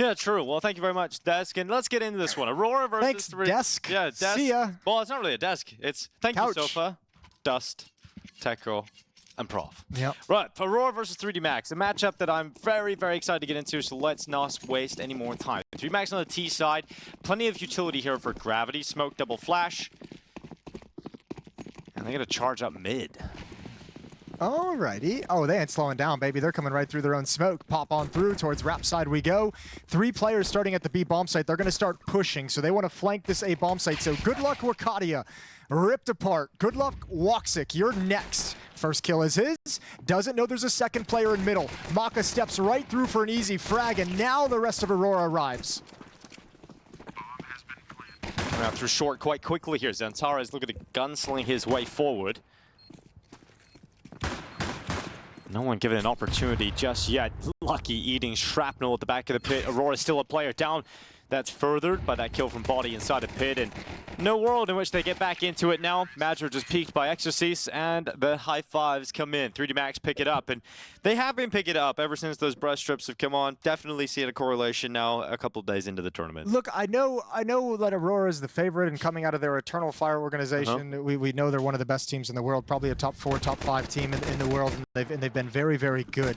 Yeah, true. Well, thank you very much, Desk. And let's get into this one. Aurora versus Thanks, Desk. Yeah, Desk. See ya. Well, it's not really a desk. It's thank Couch. you, Sofa, Dust, Techo, and Prof. Yep. Right, Aurora versus 3D Max, a matchup that I'm very, very excited to get into, so let's not waste any more time. 3D Max on the T side, plenty of utility here for gravity, smoke, double flash. And they're going to charge up mid. Alrighty. Oh, they ain't slowing down, baby. They're coming right through their own smoke. Pop on through towards Rap side we go. 3 players starting at the B bomb site. They're going to start pushing, so they want to flank this A bomb site. So good luck, Wakadia. Ripped apart. Good luck, Woxic. You're next. First kill is his. Doesn't know there's a second player in middle. Maka steps right through for an easy frag, and now the rest of Aurora arrives. Out through short quite quickly here. Zantara is looking to gunsling his way forward. No one given an opportunity just yet. Lucky eating shrapnel at the back of the pit. Aurora still a player down. That's furthered by that kill from Body inside the pit, and no world in which they get back into it now. Madra just peaked by Exorcist, and the high fives come in. 3D Max pick it up, and they have been picking it up ever since those breast strips have come on. Definitely seeing a correlation now a couple days into the tournament. Look, I know that Aurora is the favorite, and coming out of their Eternal Fire organization, we know they're one of the best teams in the world, probably a top 4, top 5 team in the world, and they've been very, very good.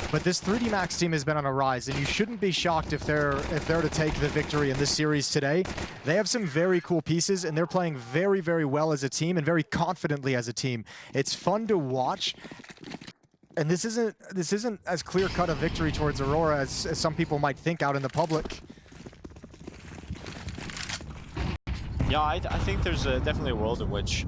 But this 3D Max team has been on a rise, and you shouldn't be shocked if they're to take the victory in this series today. They have some very cool pieces, and they're playing very, very well as a team and very confidently as a team. It's fun to watch, and this isn't as clear-cut a victory towards Aurora as some people might think out in the public. Yeah, I think there's definitely a world in which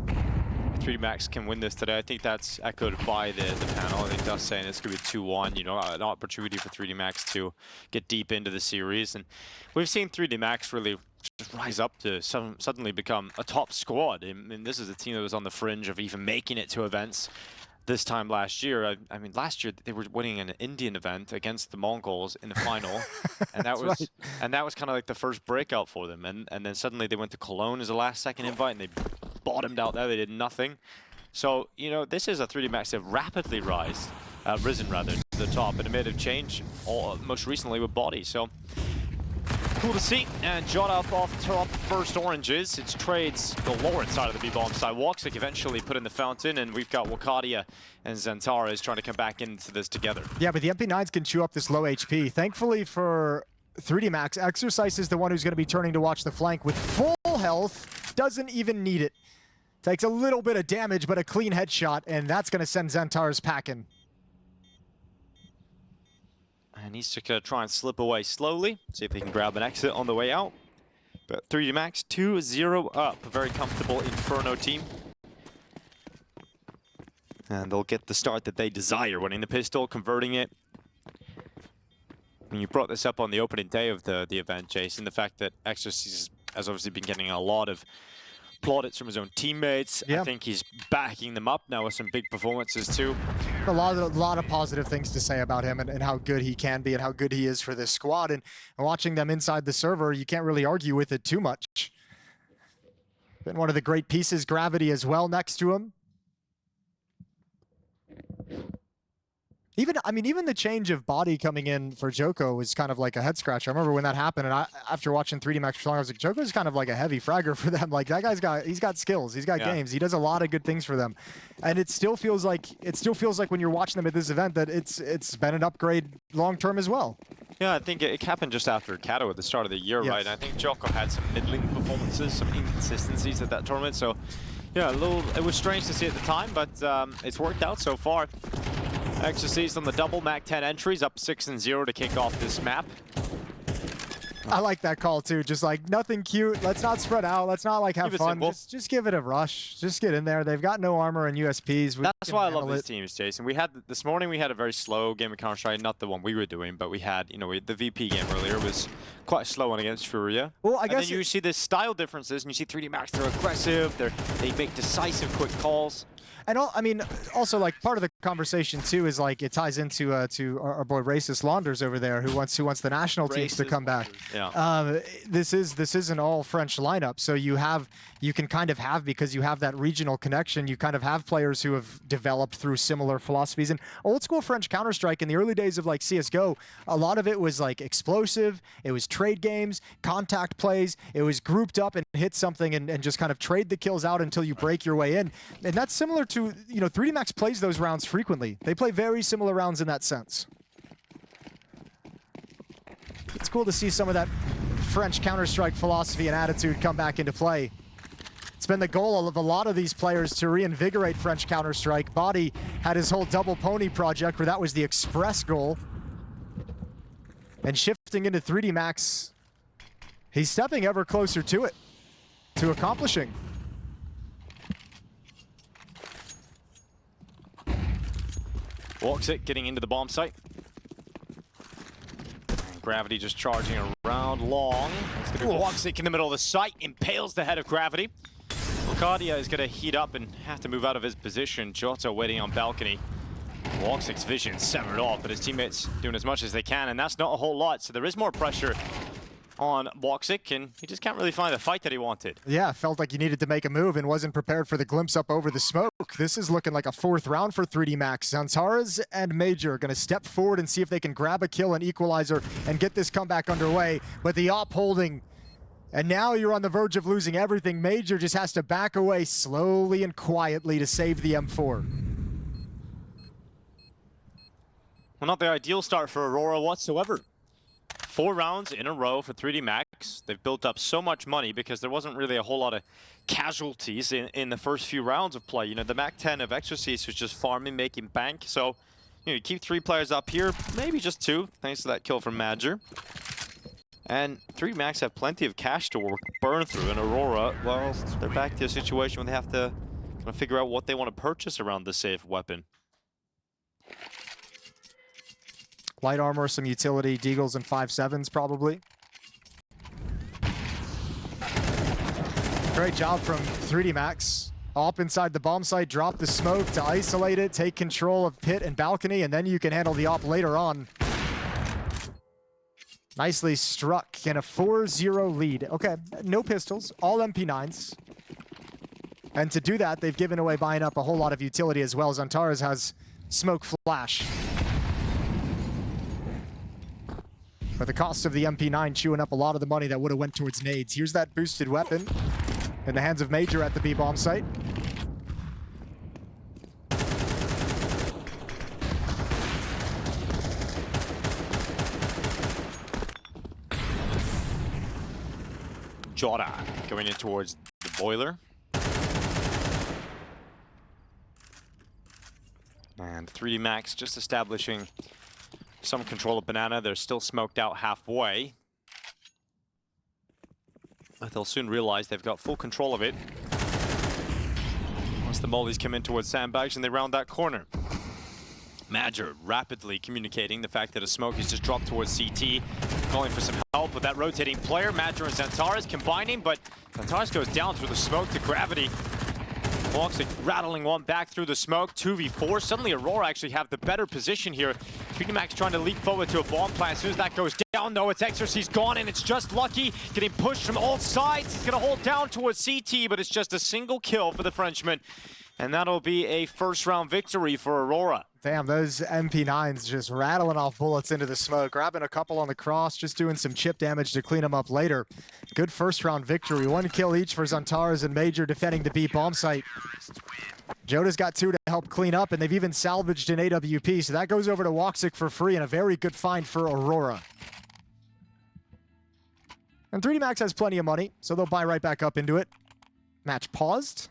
3D Max can win this today. I think that's echoed by the panel. I think Dust saying it's going to be 2-1, you know, an opportunity for 3D Max to get deep into the series. And we've seen 3D Max really just rise up to suddenly become a top squad. I mean, this is a team that was on the fringe of even making it to events this time last year. I mean, last year they were winning an Indian event against the MongolZ in the final, and that was kind of like the first breakout for them. And then suddenly they went to Cologne as a last-second invite, and they bottomed out there. They did nothing. So, you know, this is a 3D Max that rapidly risen to the top, and a bit of change most recently with Body. So cool to see. And Jot up off top first oranges. It's trades galore inside of the B-bomb side. Woxic eventually put in the fountain, and we've got Wakadia and Zantara is trying to come back into this together. Yeah, but the MP9s can chew up this low HP. Thankfully for 3D Max, Exercise is the one who's going to be turning to watch the flank with full health. Doesn't even need it. Takes a little bit of damage, but a clean headshot, and that's going to send Zantara's packing. And he's just going to try and slip away slowly, see if he can grab an exit on the way out. But 3D Max 2-0 up. A very comfortable Inferno team. And they'll get the start that they desire, winning the pistol, converting it. I mean, you brought this up on the opening day of the event, Jason, the fact that Exorcist has obviously been getting a lot of plaudits from his own teammates. Yeah. I think he's backing them up now with some big performances too. A lot of positive things to say about him and how good he can be and how good he is for this squad. And watching them inside the server, you can't really argue with it too much. Been one of the great pieces, Gravity as well next to him. Even the change of Body coming in for Joko was kind of like a head scratch. I remember when that happened, and after watching 3D Max for so long, I was like, Joko's kind of like a heavy fragger for them. Like, that guy's he's got skills, he's got games, he does a lot of good things for them, and it still feels like when you're watching them at this event that it's been an upgrade long term as well. Yeah, I think it happened just after Kato at the start of the year, right? And I think Joko had some middling performances, some inconsistencies at that tournament. So, yeah, it was strange to see at the time, but it's worked out so far. Exorcist on the double, Mac 10 entries, up 6-0 to kick off this map. I like that call too, just like nothing cute, let's not spread out, let's not like have fun, just give it a rush, just get in there. They've got no armor and USPs. That's why I love these teams, Jason. This morning we had a very slow game of Counter-Strike, not the one we were doing, but we had, you know, the VP game earlier was quite a slow one against FURIA. Well, I guess and then you see the style differences, and you see 3D Max, they're aggressive, they make decisive quick calls. And I mean, also like part of the conversation too is like it ties into to our boy Racist Launders over there who wants the national teams to come back. Yeah. This is an all French lineup, so you can kind of have, because you have that regional connection, you kind of have players who have developed through similar philosophies. And old school French Counter-Strike in the early days of like CS:GO, a lot of it was like explosive. It was trade games, contact plays. It was grouped up and hit something and just kind of trade the kills out until you break your way in. And that's similar to, you know, 3D Max plays those rounds frequently. They play very similar rounds in that sense. It's cool to see some of that French Counter-Strike philosophy and attitude come back into play. It's been the goal of a lot of these players to reinvigorate French Counter-Strike. Body had his whole Double Pony project where that was the express goal. And shifting into 3D Max, he's stepping ever closer to it, to accomplishing. Woxic getting into the bomb site. And Gravity just charging around long. It's going to be Woxic in the middle of the site, impales the head of Gravity. Locadia is going to heat up and have to move out of his position. Jota waiting on balcony. Woxic's vision severed off, but his teammates doing as much as they can, and that's not a whole lot. So there is more pressure on Woxic, and he just can't really find the fight that he wanted. Yeah, felt like he needed to make a move and wasn't prepared for the glimpse up over the smoke. This is looking like a 4th round for 3D Max. Zantaras and Major going to step forward and see if they can grab a kill and equalizer and get this comeback underway. But the op holding, and now you're on the verge of losing everything. Major just has to back away slowly and quietly to save the M4. Well, not the ideal start for Aurora whatsoever. 4 rounds in a row for 3D Max. They've built up so much money because there wasn't really a whole lot of casualties in the first few rounds of play. You know, the Mac 10 of Exorcist was just farming, making bank. So, you know, you keep 3 players up here, maybe just 2, thanks to that kill from Major. And 3D Max have plenty of cash to burn through. And Aurora, well, they're back to a situation where they have to kind of figure out what they want to purchase around the safe weapon. Light armor, some utility, deagles, and 5.7s probably. Great job from 3D Max. Up inside the bomb site, drop the smoke to isolate it, take control of pit and balcony, and then you can handle the op later on. Nicely struck in a 4-0 lead. Okay, no pistols, all MP9s. And to do that, they've given away buying up a whole lot of utility as well. Zantaras has smoke flash. But the cost of the MP9 chewing up a lot of the money that would have went towards nades. Here's that boosted weapon in the hands of Major at the B bomb site. Jota going in towards the boiler. And 3D Max just establishing some control of Banana. They're still smoked out halfway. But they'll soon realize they've got full control of it. Once the mollies come in towards sandbags and they round that corner. Major rapidly communicating the fact that a smoke is just dropped towards CT, calling for some help with that rotating player. Major and Zantaras combining, but Zantaras goes down through the smoke to Gravity. Woxic rattling one back through the smoke, 2v4. Suddenly Aurora actually have the better position here. 3D Max trying to leap forward to a bomb plant. As soon as that goes down, though, it's Exorcist gone, and it's just Lucky getting pushed from all sides. He's going to hold down towards CT, but it's just a single kill for the Frenchman. And that'll be a first-round victory for Aurora. Damn, those MP9s just rattling off bullets into the smoke, grabbing a couple on the cross, just doing some chip damage to clean them up later. Good first-round victory. 1 kill each for Zantaras and Major defending the B bomb site. Jota's got 2 to help clean up, and they've even salvaged an AWP, so that goes over to Woxic for free, and a very good find for Aurora. And 3D Max has plenty of money, so they'll buy right back up into it. Match paused.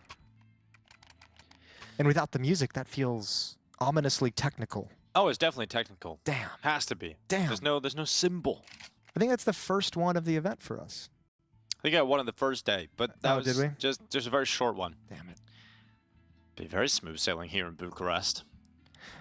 And without the music, that feels ominously technical. Oh, it's definitely technical. Damn. Has to be. Damn. There's no symbol. I think that's the first one of the event for us. I think I won on the first day, but that was did we? just a very short one. Damn it. Be very smooth sailing here in Bucharest.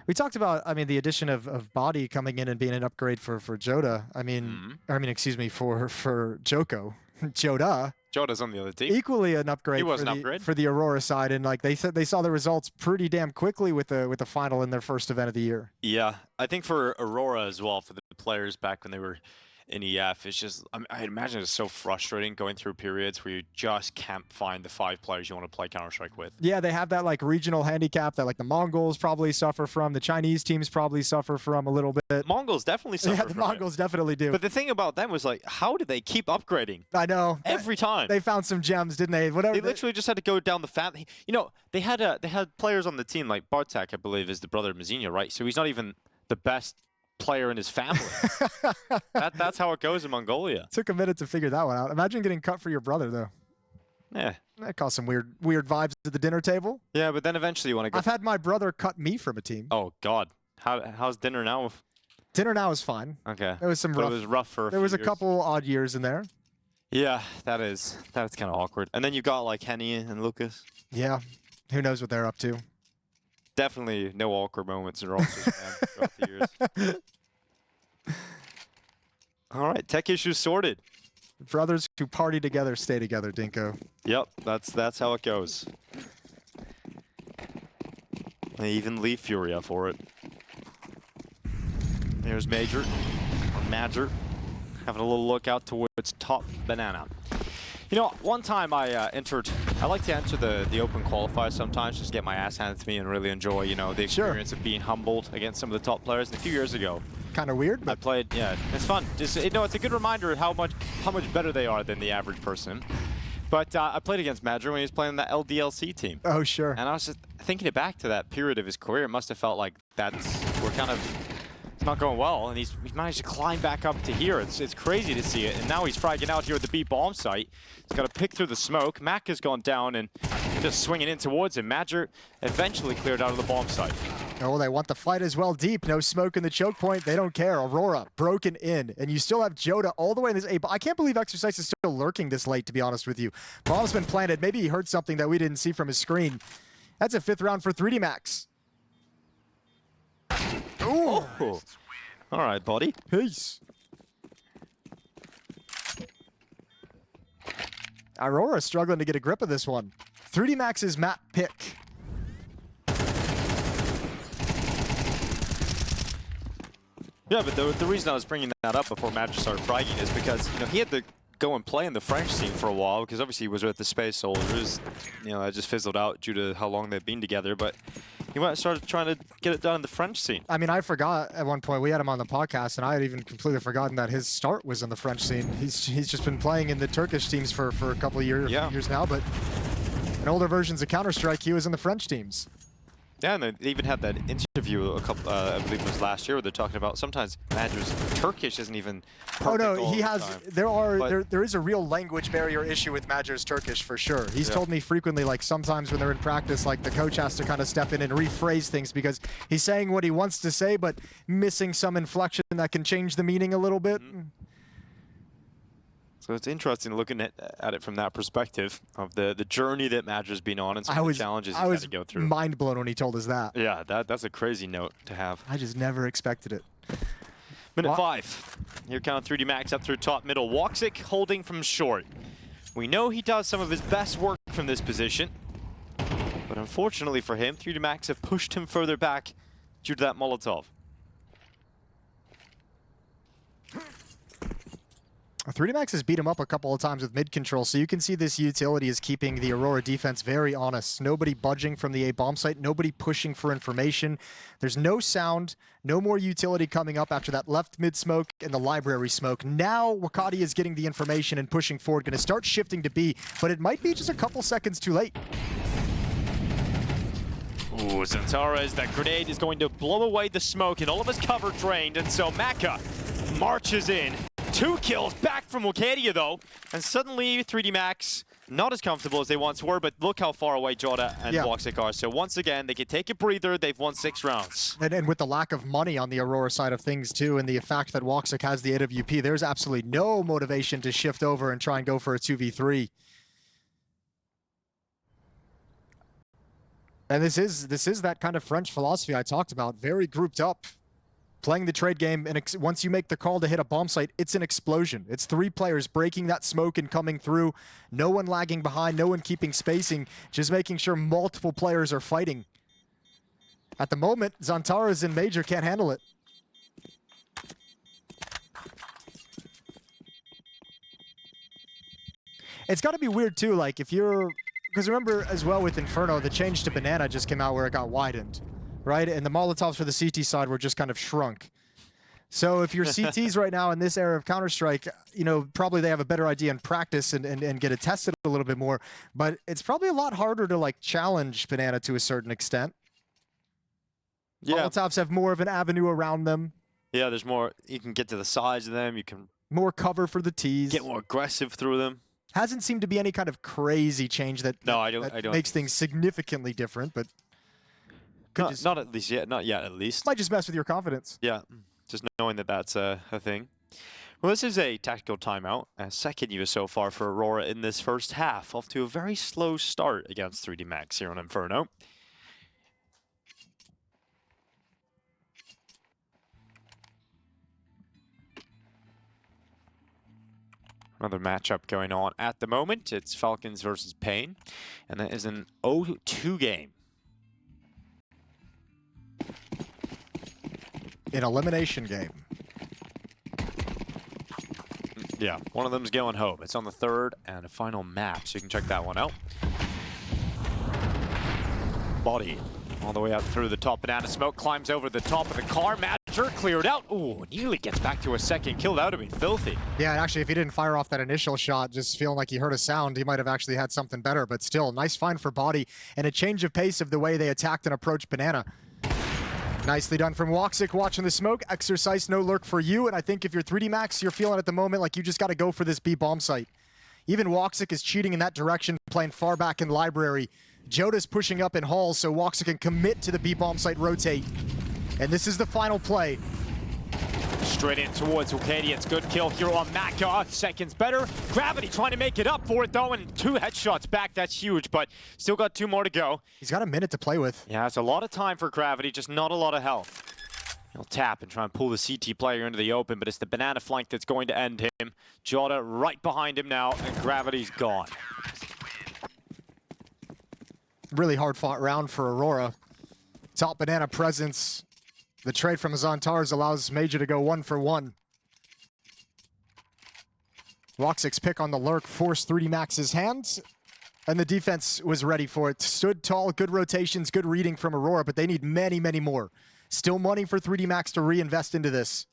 We talked about, I mean, the addition of Body coming in and being an upgrade for Jota. I mean, excuse me, for Joko. Jota. Joda's on the other team. Equally an upgrade, He was an upgrade for the Aurora side, and like they said, they saw the results pretty damn quickly with the final in their first event of the year. Yeah, I think for Aurora as well, for the players back when they were in EF, it's just, I imagine it's so frustrating going through periods where you just can't find the 5 players you want to play Counter-Strike with. Yeah, they have that like regional handicap that like the Mongols probably suffer from, the Chinese teams probably suffer from a little bit. Mongols definitely suffer Yeah, the Mongols definitely do. But the thing about them was like, how did they keep upgrading? I know. Every time. They found some gems, didn't they? Whatever. They literally just had to go down the family. You know, they had players on the team like Bartek, I believe, is the brother of Mazinha, right? So he's not even the best player in his family. That's how it goes in Mongolia. Took a minute to figure that one out. Imagine getting cut for your brother, though. Yeah. That caused some weird vibes at the dinner table. Yeah, but then eventually you want to go. I've had my brother cut me from a team. Oh, God. How's dinner now? Dinner now is fine. Okay. There was some rough. It was rough for There was a couple odd years in there. Yeah, that's kind of awkward. And then you got like Henny and Lucas. Yeah. Who knows what they're up to? Definitely no awkward moments in Ross's throughout the years. All right, tech issues sorted. Brothers who party together stay together, Dinko. Yep, that's how it goes. They even leave FURIA for it. There's Major, or Madger, having a little look out towards top banana. You know, one time I like to enter the open qualifiers sometimes, just get my ass handed to me and really enjoy, you know, the experience of being humbled against some of the top players. And a few years ago, kind of weird, but I played, yeah, it's fun. Just, you know, it's a good reminder of how much better they are than the average person. But I played against Madger when he was playing that LDLC team. Oh, sure. And I was just thinking it back to that period of his career. It must have felt like we're kind of not going well, and he's managed to climb back up to here. It's crazy to see it, and now he's fragging out here at the B bomb site. He's got to pick through the smoke. Mac has gone down and just swinging in towards him. Madger eventually cleared out of the bomb site. Oh, they want the fight as well deep. No smoke in the choke point. They don't care. Aurora broken in, and you still have Joda all the way in this A. I can't believe Exercise is still lurking this late, to be honest with you. Bomb's been planted. Maybe he heard something that we didn't see from his screen. That's a 5th round for 3D Max. Ooh. Oh. All right, buddy. Peace. Aurora struggling to get a grip of this one. 3D Max's map pick. Yeah, but the reason I was bringing that up before Madger started fragging is because, you know, he had to go and play in the French scene for a while because obviously he was with the Space Soldiers. You know, that just fizzled out due to how long they've been together, but he went and started trying to get it done in the French scene. I mean, I forgot at one point, we had him on the podcast, and I had even completely forgotten that his start was in the French scene. He's just been playing in the Turkish teams for a couple of years now, but in older versions of Counter-Strike, he was in the French teams. Yeah, and they even had that interview a couple, I believe it was last year, where they're talking about sometimes Madger's Turkish isn't even perfect. Oh no, all he the has. time. There is a real language barrier issue with Madger's Turkish for sure. He's told me frequently, like sometimes when they're in practice, like the coach has to kind of step in and rephrase things because he's saying what he wants to say, but missing some inflection that can change the meaning a little bit. Mm-hmm. So it's interesting looking at it from that perspective of the journey that Madger's been on and some of the challenges he's had to go through. I was mind blown when he told us that. Yeah, that's a crazy note to have. I just never expected it. Minute 5. Here count 3D Max up through top middle. Woxic holding from short. We know he does some of his best work from this position, but unfortunately for him, 3D Max have pushed him further back due to that Molotov. 3D Max has beat him up a couple of times with mid control, so you can see this utility is keeping the Aurora defense very honest. Nobody budging from the A bomb site, nobody pushing for information. There's no sound, no more utility coming up after that left mid smoke and the library smoke. Now Wakati is getting the information and pushing forward, going to start shifting to B, but it might be just a couple seconds too late. Ooh, Zantara's that grenade is going to blow away the smoke and all of his cover drained, and so Maka marches in. 2 kills back from Wokadia though, and suddenly 3D Max not as comfortable as they once were, but look how far away Joda and Woxic are. So once again, they can take a breather. They've won 6 rounds. And with the lack of money on the Aurora side of things too, and the fact that Woxic has the AWP, there's absolutely no motivation to shift over and try and go for a 2v3. And this is that kind of French philosophy I talked about, very grouped up. playing the trade game, and once you make the call to hit a bomb site, it's an explosion. It's 3 players breaking that smoke and coming through. No one lagging behind, no one keeping spacing, just making sure multiple players are fighting. At the moment, Zantaras and Major can't handle it. It's got to be weird too, like if you're, because remember as well with Inferno, the change to Banana just came out where it got widened, right? And the Molotovs for the CT side were just kind of shrunk. So if you're CTs right now in this era of Counter-Strike, you know, probably they have a better idea in practice and get it tested a little bit more, but it's probably a lot harder to like challenge Banana to a certain extent. Yeah. Molotovs have more of an avenue around them. Yeah, there's more, you can get to the sides of them, you can... More cover for the Ts. Get more aggressive through them. Hasn't seemed to be any kind of crazy change that, I don't makes things significantly different, but not at least yet. Not yet, at least. Might just mess with your confidence. Yeah, just knowing that that's a thing. Well, this is a tactical timeout. Second use so far for Aurora in this first half, off to a very slow start against 3D Max here on Inferno. Another matchup going on at the moment. It's Falcons versus Pain, and that is an 0-2 game. An elimination game. Yeah, one of them's going home. It's on the third and a final map, so you can check that one out. Body all the way up through the top. Banana Smoke climbs over the top of the car. Major cleared out. Ooh, nearly gets back to a second kill. That would have been filthy. Yeah, and actually, if he didn't fire off that initial shot, just feeling like he heard a sound, he might have actually had something better. But still, nice find for Body and a change of pace of the way they attacked and approached Banana. Nicely done from Woxic, watching the smoke. Exercise, no lurk for you. And I think if you're 3D Max, you're feeling at the moment like you just got to go for this B bomb site. Even Woxic is cheating in that direction, playing far back in Library. Joda's pushing up in Halls, so Woxic can commit to the B bomb site rotate. And this is the final play. Straight in towards Ukadians. Good kill here on Maka. Seconds better. Gravity trying to make it up for it, though, and 2 headshots back. That's huge, but still got 2 more to go. He's got a minute to play with. Yeah, it's a lot of time for Gravity, just not a lot of health. He'll tap and try and pull the CT player into the open, but it's the Banana flank that's going to end him. Joda right behind him now, and Gravity's gone. Really hard-fought round for Aurora. Top Banana presence. The trade from Zantaras allows Major to go 1 for 1. Woxic's pick on the lurk forced 3D Max's hands, and the defense was ready for it. Stood tall, good rotations, good reading from Aurora, but they need many, many more. Still money for 3D Max to reinvest into this.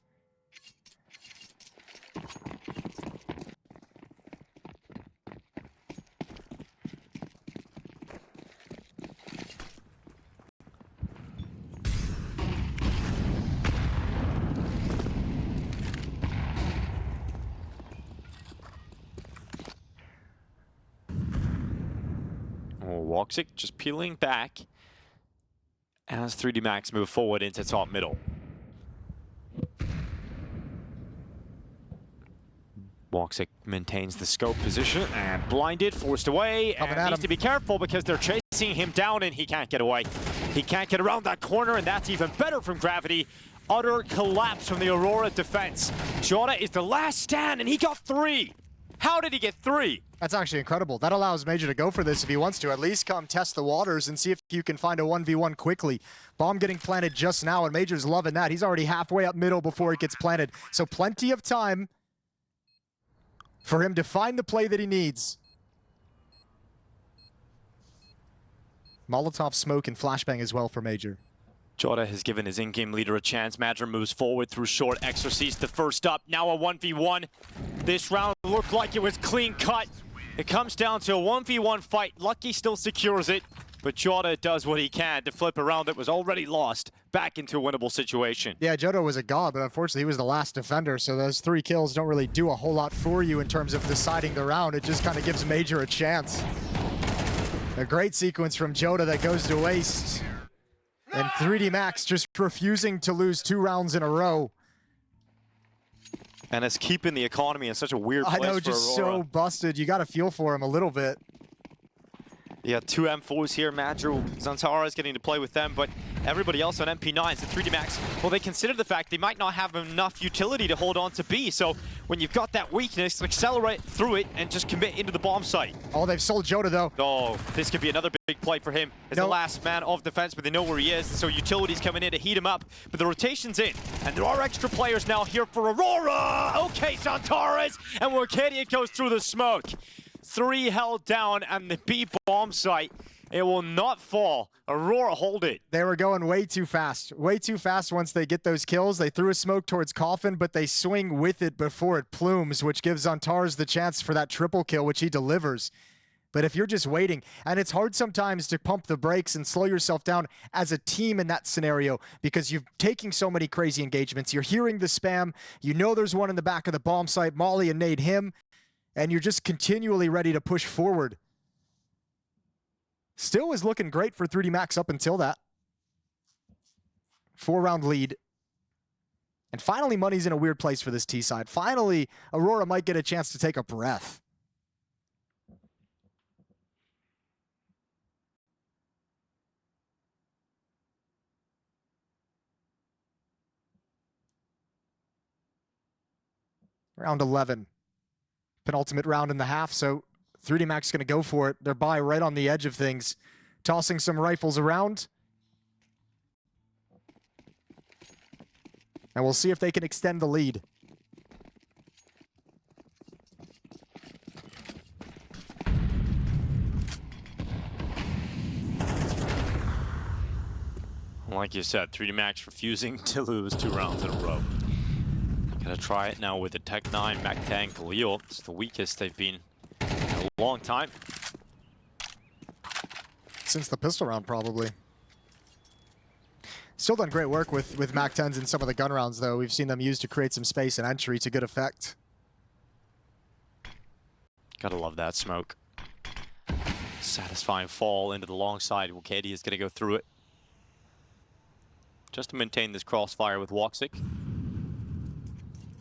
Woxic just peeling back as 3D Max move forward into top middle. Woxic maintains the scope position and blinded, forced away, and needs to be careful because they're chasing him down and he can't get away. He can't get around that corner, and that's even better from Gravity. Utter collapse from the Aurora defense. Joda is the last stand and he got 3. How did he get 3? That's actually incredible. That allows Major to go for this if he wants to. At least come test the waters and see if you can find a 1v1 quickly. Bomb getting planted just now, and Major's loving that. He's already halfway up middle before it gets planted. So plenty of time for him to find the play that he needs. Molotov smoke and flashbang as well for Major. Joda has given his in-game leader a chance. Major moves forward through short. Exorcise the first up. Now a 1v1. This round looked like it was clean cut. It comes down to a 1v1 fight. Lucky still secures it, but Joda does what he can to flip a round that was already lost back into a winnable situation. Yeah, Joda was a god, but unfortunately he was the last defender, so those 3 kills don't really do a whole lot for you in terms of deciding the round. It just kind of gives Major a chance. A great sequence from Joda that goes to waste. And 3D Max just refusing to lose 2 rounds in a row. And it's keeping the economy in such a weird place. I know, just for Aurora. So busted. You got to feel for him a little bit. Yeah, 2 M4s here. Major, Zantaras getting to play with them, but everybody else on MP9s, the 3D Max, well, they consider the fact they might not have enough utility to hold on to B. So when you've got that weakness, accelerate through it and just commit into the bomb site. Oh, they've sold Jota, though. Oh, this could be another big play for him as the last man of defense, but they know where he is. So utility's coming in to heat him up, but the rotation's in. And there are extra players now here for Aurora. Okay, Zantares, and Warcadia goes through the smoke. 3 held down, and the B bomb site, it will not fall. Aurora hold it. They were going way too fast. Way too fast once they get those kills. They threw a smoke towards Coffin, but they swing with it before it plumes, which gives Zantares the chance for that triple kill, which he delivers. But if you're just waiting, and it's hard sometimes to pump the brakes and slow yourself down as a team in that scenario because you're taking so many crazy engagements. You're hearing the spam. You know there's one in the back of the bomb site. Molly and nade him. And you're just continually ready to push forward. Still was looking great for 3D Max up until that. 4-round lead. And finally, money's in a weird place for this T side. Finally, Aurora might get a chance to take a breath. Round 11. Penultimate round in the half, so 3D Max is going to go for it. They're by right on the edge of things, tossing some rifles around. And we'll see if they can extend the lead. Like you said, 3D Max refusing to lose 2 rounds in a row. Gonna try it now with the Tech-9, Mac-10, Khalil. It's the weakest they've been in a long time. Since the pistol round, probably. Still done great work with Mac-10s in some of the gun rounds, though. We've seen them used to create some space and entry to good effect. Gotta love that smoke. Satisfying fall into the long side. Warcadia is gonna go through it. Just to maintain this crossfire with Woxic.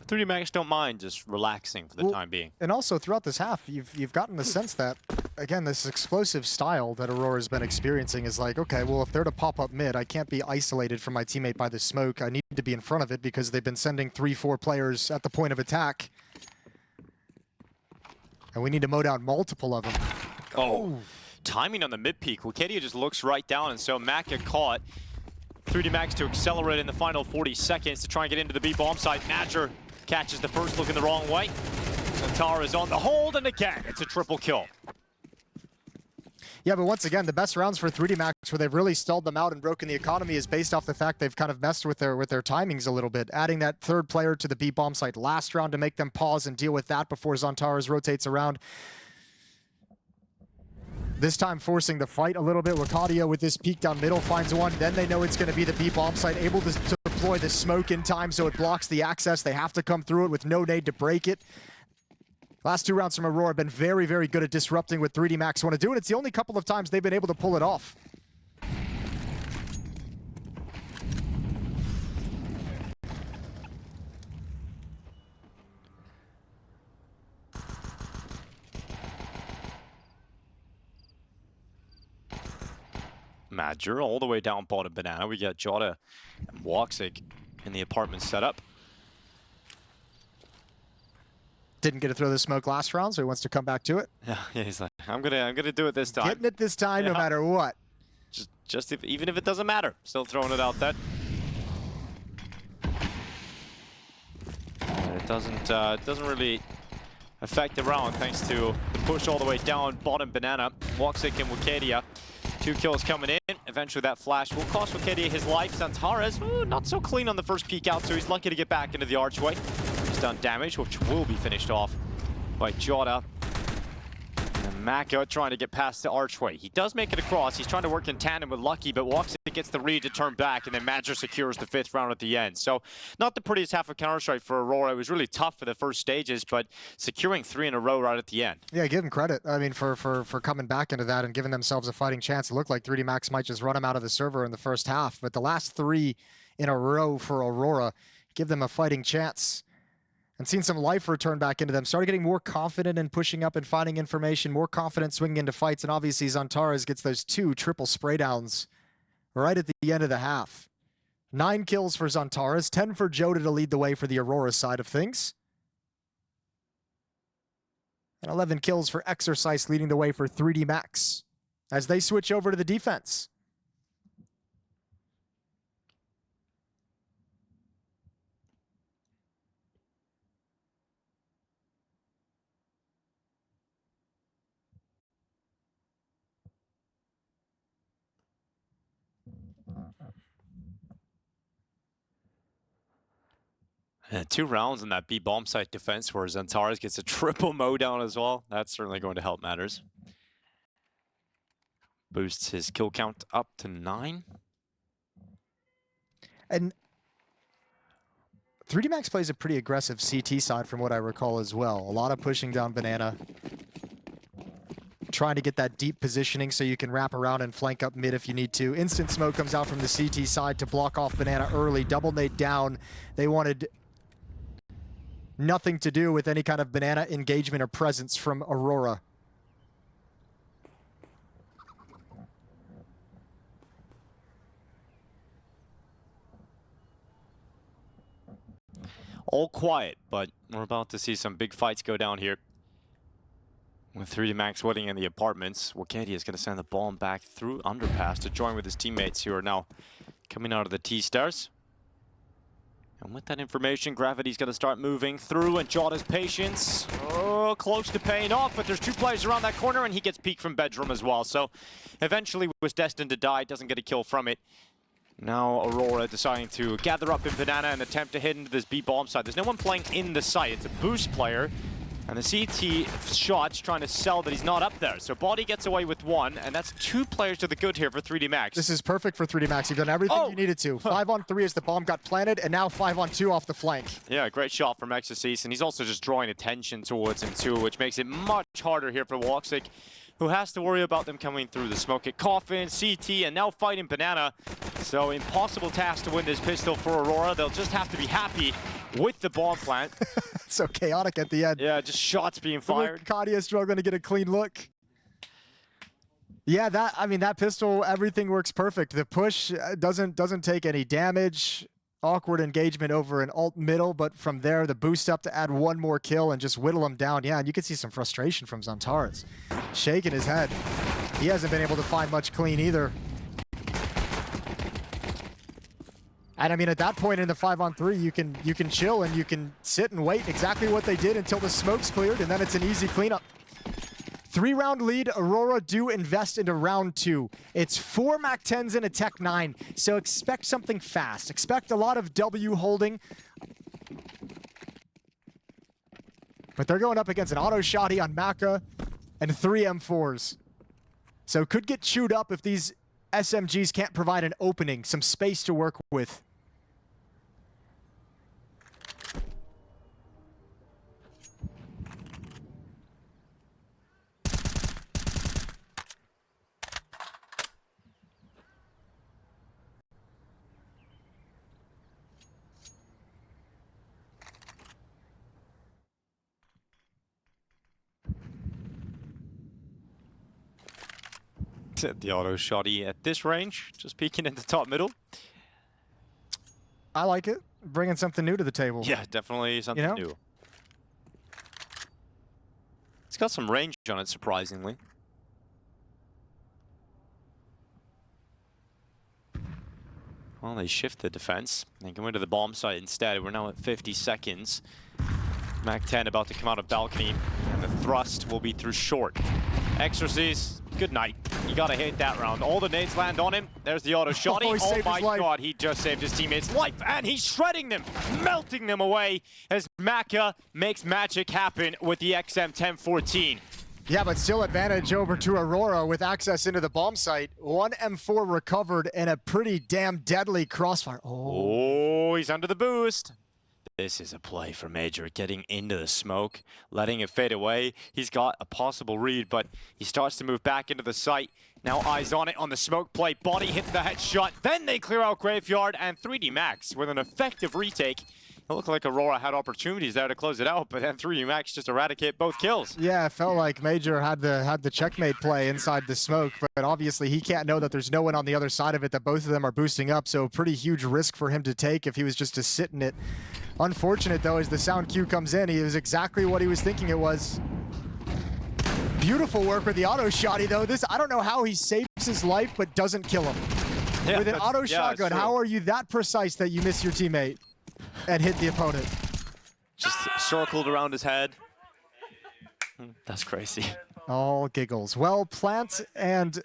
3D Max don't mind just relaxing for the time being. And also throughout this half, you've gotten the sense that, again, this explosive style that Aurora's been experiencing is like, okay, well, if they're to pop up mid, I can't be isolated from my teammate by the smoke. I need to be in front of it because they've been sending 3-4 players at the point of attack. And we need to mow down multiple of them. Oh, timing on the mid peak. Warcadia just looks right down, and so Mac get caught. 3D Max to accelerate in the final 40 seconds to try and get into the B bomb site. Madger catches the first, looking the wrong way. Santara is on the hold, and again, it's a triple kill. Yeah, but once again, the best rounds for 3D Max where they've really stalled them out and broken the economy is based off the fact they've kind of messed with their timings a little bit. Adding that third player to the B bomb site last round to make them pause and deal with that before Zantares rotates around. This time forcing the fight a little bit. Warcadia with this peek down middle finds one. Then they know it's going to be the B bomb site, able to deploy the smoke in time so it blocks the access. They have to come through it with no nade to break it. Last 2 rounds from Aurora have been very, very good at disrupting what 3D Max want to do, and it's the only couple of times they've been able to pull it off. Madger all the way down bottom banana. We got Jota and Woxic in the apartment setup. Didn't get to throw the smoke last round, so he wants to come back to it. Yeah, he's like, I'm gonna do it this time. Getting it this time, no matter what. Even if it doesn't matter, still throwing it out there. It doesn't really affect the round thanks to the push all the way down bottom banana. Woxic and Warcadia. 2 kills coming in. Eventually that flash will cost Warcadia his life. Zantares, not so clean on the first peek out, so he's lucky to get back into the archway. He's done damage, which will be finished off by Jota. And Maka trying to get past the archway. He does make it across. He's trying to work in tandem with Lucky, but Woxic gets the read to turn back, and then Madger secures the 5th round at the end. So not the prettiest half of Counter-Strike for Aurora. It was really tough for the first stages, but securing 3 in a row right at the end. Yeah, give them credit. I mean, for coming back into that and giving themselves a fighting chance. It looked like 3D Max might just run them out of the server in the first half, but the last 3 in a row for Aurora give them a fighting chance. And seen some life return back into them. Started getting more confident in pushing up and finding information, more confident swinging into fights, and obviously Zantares gets those 2 triple spray downs right at the end of the half. 9 kills for Zantares, 10 for Joda to lead the way for the Aurora side of things. And 11 kills for Exercise leading the way for 3D Max as they switch over to the defense. Yeah, 2 rounds in that B bomb site defense where Zantares gets a triple mow down as well. That's certainly going to help matters. Boosts his kill count up to 9. And 3D Max plays a pretty aggressive CT side from what I recall as well. A lot of pushing down Banana. Trying to get that deep positioning so you can wrap around and flank up mid if you need to. Instant smoke comes out from the CT side to block off Banana early. Double nade down. They wanted nothing to do with any kind of Banana engagement or presence from Aurora. All quiet, but we're about to see some big fights go down here. With 3D Max waiting in the apartments, Wakadia is going to send the bomb back through underpass to join with his teammates who are now coming out of the T-Stars. And with that information, Gravity's going to start moving through, and Joda's patience, close to paying off, but there's 2 players around that corner, and he gets peeked from bedroom as well. So eventually was destined to die, doesn't get a kill from it. Now Aurora deciding to gather up in Banana and attempt to hit into this B bomb side. There's no one playing in the site. It's a boost player. And the CT shots trying to sell that he's not up there. So Body gets away with 1, and that's 2 players to the good here for 3D Max. This is perfect for 3D Max. You've done everything you needed to. 5-on-3 as the bomb got planted, and now 5-on-2 off the flank. Yeah, great shot from Exorcist, and he's also just drawing attention towards him too, which makes it much harder here for Woxic, who has to worry about them coming through the smoke at Coffin, CT, and now fighting Banana. So impossible task to win this pistol for Aurora. They'll just have to be happy with the bomb plant. So chaotic at the end. Yeah, just shots being fired. Kadia struggling to get a clean look. Yeah, that pistol, everything works perfect. The push doesn't take any damage. Awkward engagement over an alt middle, but from there, the boost up to add 1 more kill and just whittle him down. Yeah, and you can see some frustration from Zantares. Shaking his head. He hasn't been able to find much clean either. And I mean, at that point in the 5-on-3, you can chill and you can sit and wait exactly what they did until the smoke's cleared, and then it's an easy cleanup. 3-round lead, Aurora do invest into round 2. It's 4 MAC-10s and a Tech 9, so expect something fast. Expect a lot of W holding. But they're going up against an auto shotty on Maka and 3 M4s. So could get chewed up if these SMGs can't provide an opening, some space to work with. The auto shotty at this range, just peeking in the top middle. I like it. Bringing something new to the table. Yeah, definitely something new. It's got some range on it, surprisingly. Well, they shift the defense. They go into the bomb site instead. We're now at 50 seconds. MAC-10 about to come out of balcony, and the thrust will be through short. Exorcist, good night. You gotta hit that round. All the nades land on him. There's the auto shotty. Oh my god, he just saved his teammate's life, and he's shredding them, melting them away as Maka makes magic happen with the XM1014. Yeah, but still advantage over to Aurora with access into the bomb site. 1 M4 recovered and a pretty damn deadly crossfire. Oh, he's under the boost. This is a play for Major, getting into the smoke, letting it fade away. He's got a possible read, but he starts to move back into the site. Now eyes on it on the smoke play. Body hits the headshot. Then they clear out Graveyard, and 3D Max with an effective retake It looked like Aurora had opportunities there to close it out, but then 3dmax just eradicate both kills. Yeah, it felt like Major had the checkmate play inside the smoke, but obviously he can't know that there's no one on the other side of it, that both of them are boosting up, so pretty huge risk for him to take if he was just to sit in it. Unfortunate, though, as the sound cue comes in, he was exactly what he was thinking it was. Beautiful work with the auto shotty, though. This, I don't know how he saves his life, but doesn't kill him. Yeah, with an auto shotgun, how are you that precise that you miss your teammate and hit the opponent? Just circled around his head. That's crazy. All giggles. Well, Plant and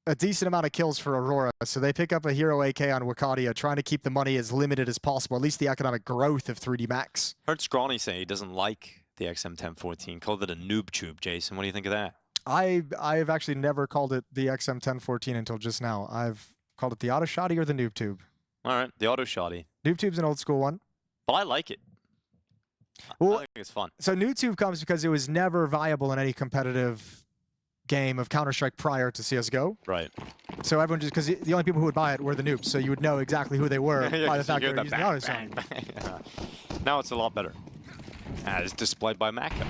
a decent amount of kills for Aurora, so they pick up a hero AK on Wakadia, trying to keep the money as limited as possible, at least the economic growth of 3dmax. Heard Scrawny say he doesn't like the XM1014, called it a noob tube. Jason, what do you think of that? I've actually never called it the XM1014 until just now. I've called it the auto shotty or the noob tube. All right, the auto shotty. Noob tube's an old school one. But I like it. Well, I think it's fun. So noob tube comes because it was never viable in any competitive game of Counter-Strike prior to CSGO. Right. So everyone just, because the only people who would buy it were the noobs, so you would know exactly who they were Yeah, by the fact you that hear they were using the auto bang, shotty. bang. Now it's a lot better. As displayed by Maka.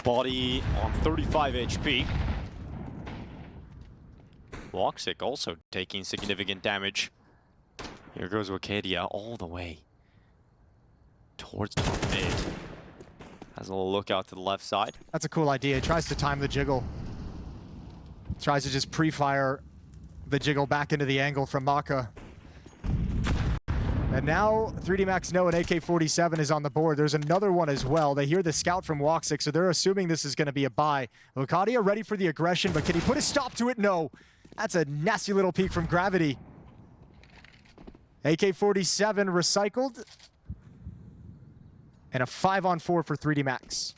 Body on 35 HP. Woxic also taking significant damage. Here goes Wakadia all the way towards top mid. Has a little look out to the left side. That's a cool idea. He tries to time the jiggle. Tries to just pre-fire the jiggle back into the angle from Maka. And now 3dmax know an AK-47 is on the board. There's another one as well. They hear the scout from Woxic, so they're assuming this is going to be a buy. Wakadia ready for the aggression, but can he put a stop to it? No. That's a nasty little peek from Gravity. AK-47 recycled. And a 5-on-4 for 3dmax.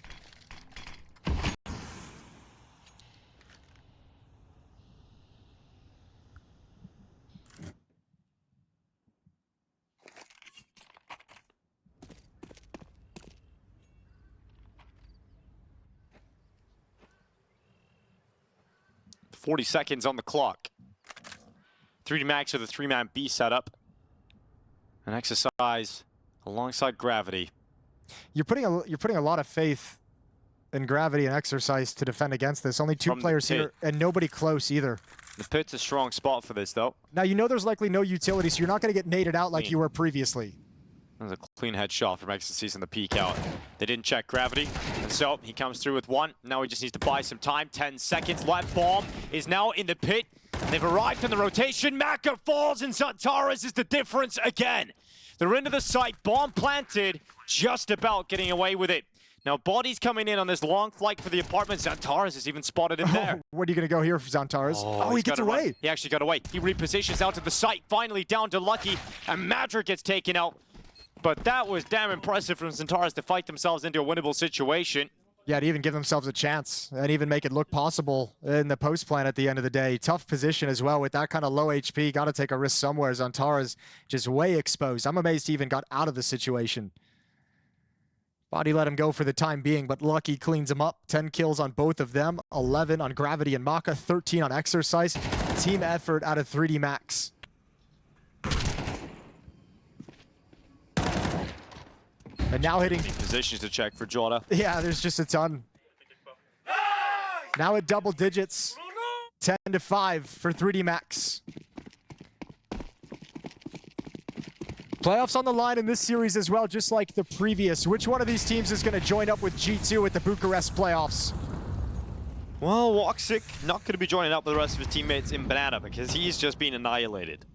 .40 seconds on the clock. 3dmax with a 3-man B setup. An exercise alongside Gravity. You're putting a lot of faith in Gravity and Exercise to defend against this. Only two players here and nobody close either. The pit's a strong spot for this, though. Now, you know there's likely no utility, so you're not going to get naded out like you were previously. That was a clean headshot from Ecstasies in the peek out. They didn't check Gravity, and so he comes through with one. Now he just needs to buy some time. 10 seconds left. Bomb is now in the pit. They've arrived in the rotation. Maka falls, and Zantares is the difference again. They're into the site. Bomb planted, just about getting away with it. Now, bodies coming in on this long flight for the apartment. Zantares is even spotted in there. Where are you going to go here for Zantares? Oh, he gets away. Run. He actually got away. He repositions out to the site, finally down to Lucky, and Madrid gets taken out. But that was damn impressive from Zantares to fight themselves into a winnable situation. Yeah, to even give themselves a chance and even make it look possible in the post plan at the end of the day. Tough position as well with that kind of low HP. Got to take a risk somewhere. Zantares just way exposed. I'm amazed he even got out of the situation. Body let him go for the time being, but Lucky cleans him up. 10 kills on both of them, 11 on Gravity and Maka, 13 on Exercise. Team effort out of 3dmax. And now hitting positions to check for Jota. Yeah, there's just a ton. Now at double digits, 10-5 for 3dmax. Playoffs on the line in this series as well, just like the previous. Which one of these teams is going to join up with G2 at the Bucharest playoffs? Well, Woxic not going to be joining up with the rest of his teammates in Banana because he's just been annihilated.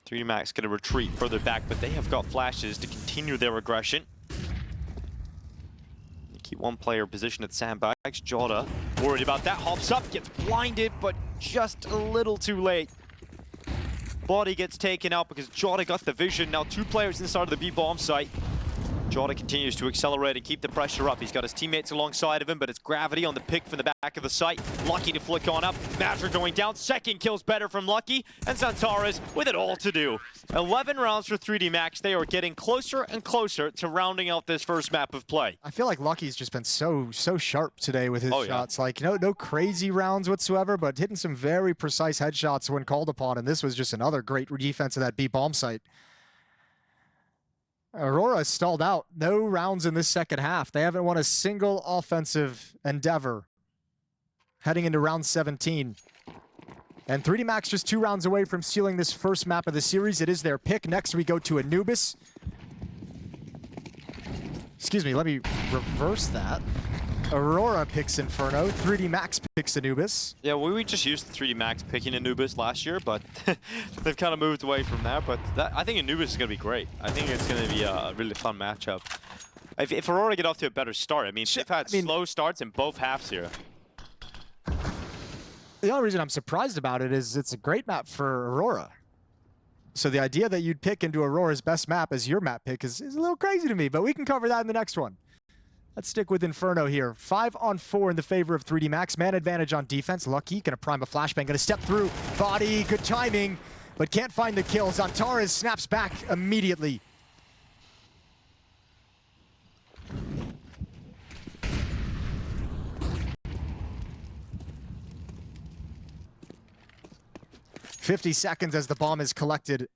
3dmax going to retreat further back, but they have got flashes to continue their aggression. They keep one player positioned at sandbags. Jota worried about that, hops up, gets blinded, but just a little too late. Body gets taken out because Jota got the vision. Now 2 players inside of the B bomb site. Jordan continues to accelerate and keep the pressure up. He's got his teammates alongside of him, but it's Gravity on the pick from the back of the site. Lucky to flick on up. Mazra going down. Second kill's better from Lucky. And Xantares with it all to do. 11 rounds for 3D Max. They are getting closer and closer to rounding out this first map of play. I feel like Lucky's just been so sharp today with his shots. Yeah. Like, no crazy rounds whatsoever, but hitting some very precise headshots when called upon. And this was just another great defense of that B bomb site. Aurora stalled out. No rounds in this second half. They haven't won a single offensive endeavor heading into round 17. And 3D Max just 2 rounds away from sealing this first map of the series. It is their pick. Next we go to Anubis. Excuse me, let me reverse that. Aurora picks Inferno. 3D Max picks Anubis. Yeah, we just used the 3D Max picking Anubis last year, but they've kind of moved away from that. But I think Anubis is going to be great. I think it's going to be a really fun matchup. If Aurora get off to a better start, I mean, they've had slow starts in both halves here. The only reason I'm surprised about it is it's a great map for Aurora. So the idea that you'd pick into Aurora's best map as your map pick is a little crazy to me, but we can cover that in the next one. Let's stick with Inferno here. 5-on-4 in the favor of 3D Max. Man advantage on defense. Lucky, gonna prime a flashbang, gonna step through. Body, good timing, but can't find the kill. Xantares snaps back immediately. "50 seconds as the bomb is collected.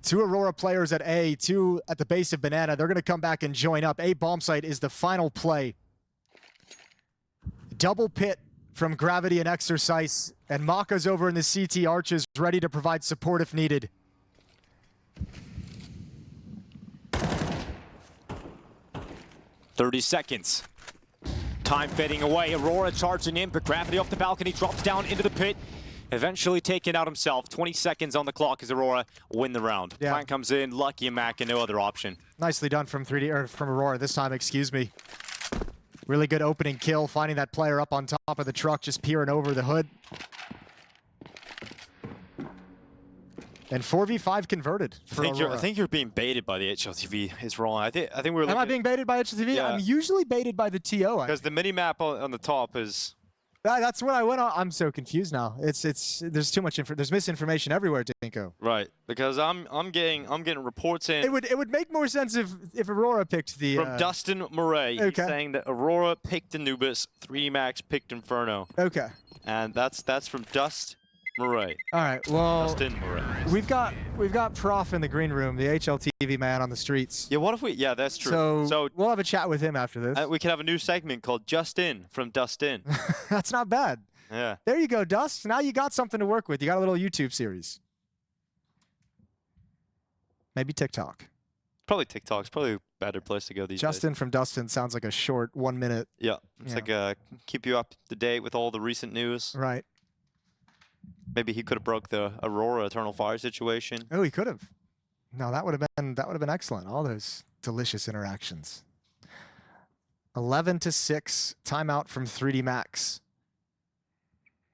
2 Aurora players at A, 2 at the base of Banana. They're going to come back and join up. A bomb site is the final play. Double pit from Gravity and Exercise. And Maka's over in the CT arches, ready to provide support if needed. "30 seconds. Time fading away. Aurora charging in, but Gravity off the balcony drops down into the pit. Eventually taking out himself. 20 seconds on the clock as Aurora win the round. Yeah. Plant comes in, Lucky and Mac, and no other option. Nicely done from from Aurora this time, excuse me. Really good opening kill, finding that player up on top of the truck, just peering over the hood. And 4v5 converted for Aurora. I think you're being baited by the HLTV. It's wrong. I think we're looking. Am I being baited by HLTV? Yeah. I'm usually baited by the TO. Because the mini map on the top is. That's what I went on. I'm so confused now. There's too much there's misinformation everywhere, Dinko. Right, because I'm getting reports in. It would make more sense if Aurora picked the from Dustin Murray. Okay. He's saying that Aurora picked Anubis, 3D Max picked Inferno. Okay. And that's from Dust Murray. All right. Well, Dustin Murray. we've got Prof in the green room, the HLTV man on the streets. Yeah, what if we? Yeah, that's true. So we'll have a chat with him after this. We could have a new segment called Just In from Dustin. That's not bad. Yeah. There you go, Dust. Now you got something to work with. You got a little YouTube series. Maybe TikTok. Probably TikTok's probably a better place to go these days. Justin from Dustin sounds like a short 1 minute. Yeah, it's like keep you up to date with all the recent news. Right. Maybe he could have broke the Aurora Eternal Fire situation. Oh, he could have. No, that would have been excellent. All those delicious interactions. 11-6 timeout from 3D Max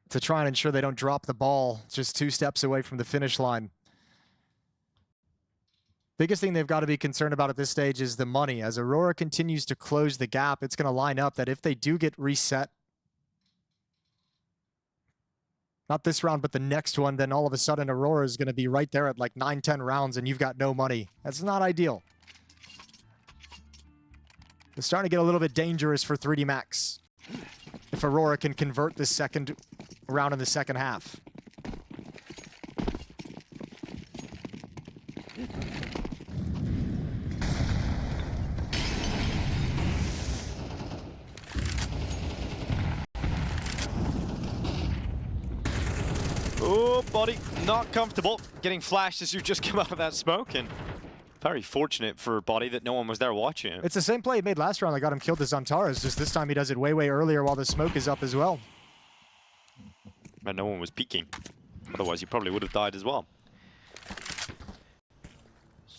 to try and ensure they don't drop the ball just 2 steps away from the finish line. Biggest thing they've got to be concerned about at this stage is the money. As Aurora continues to close the gap, it's going to line up that if they do get reset, not this round, but the next one, then all of a sudden Aurora is going to be right there at like 9-10 rounds and you've got no money. That's not ideal. It's starting to get a little bit dangerous for 3D Max if Aurora can convert this second round in the second half. Oh, Body, not comfortable. Getting flashed as you just come out of that smoke, and very fortunate for Body that no one was there watching him. It's the same play he made last round that got him killed to Xantares, just this time he does it way earlier while the smoke is up as well. And no one was peeking. Otherwise, he probably would have died as well.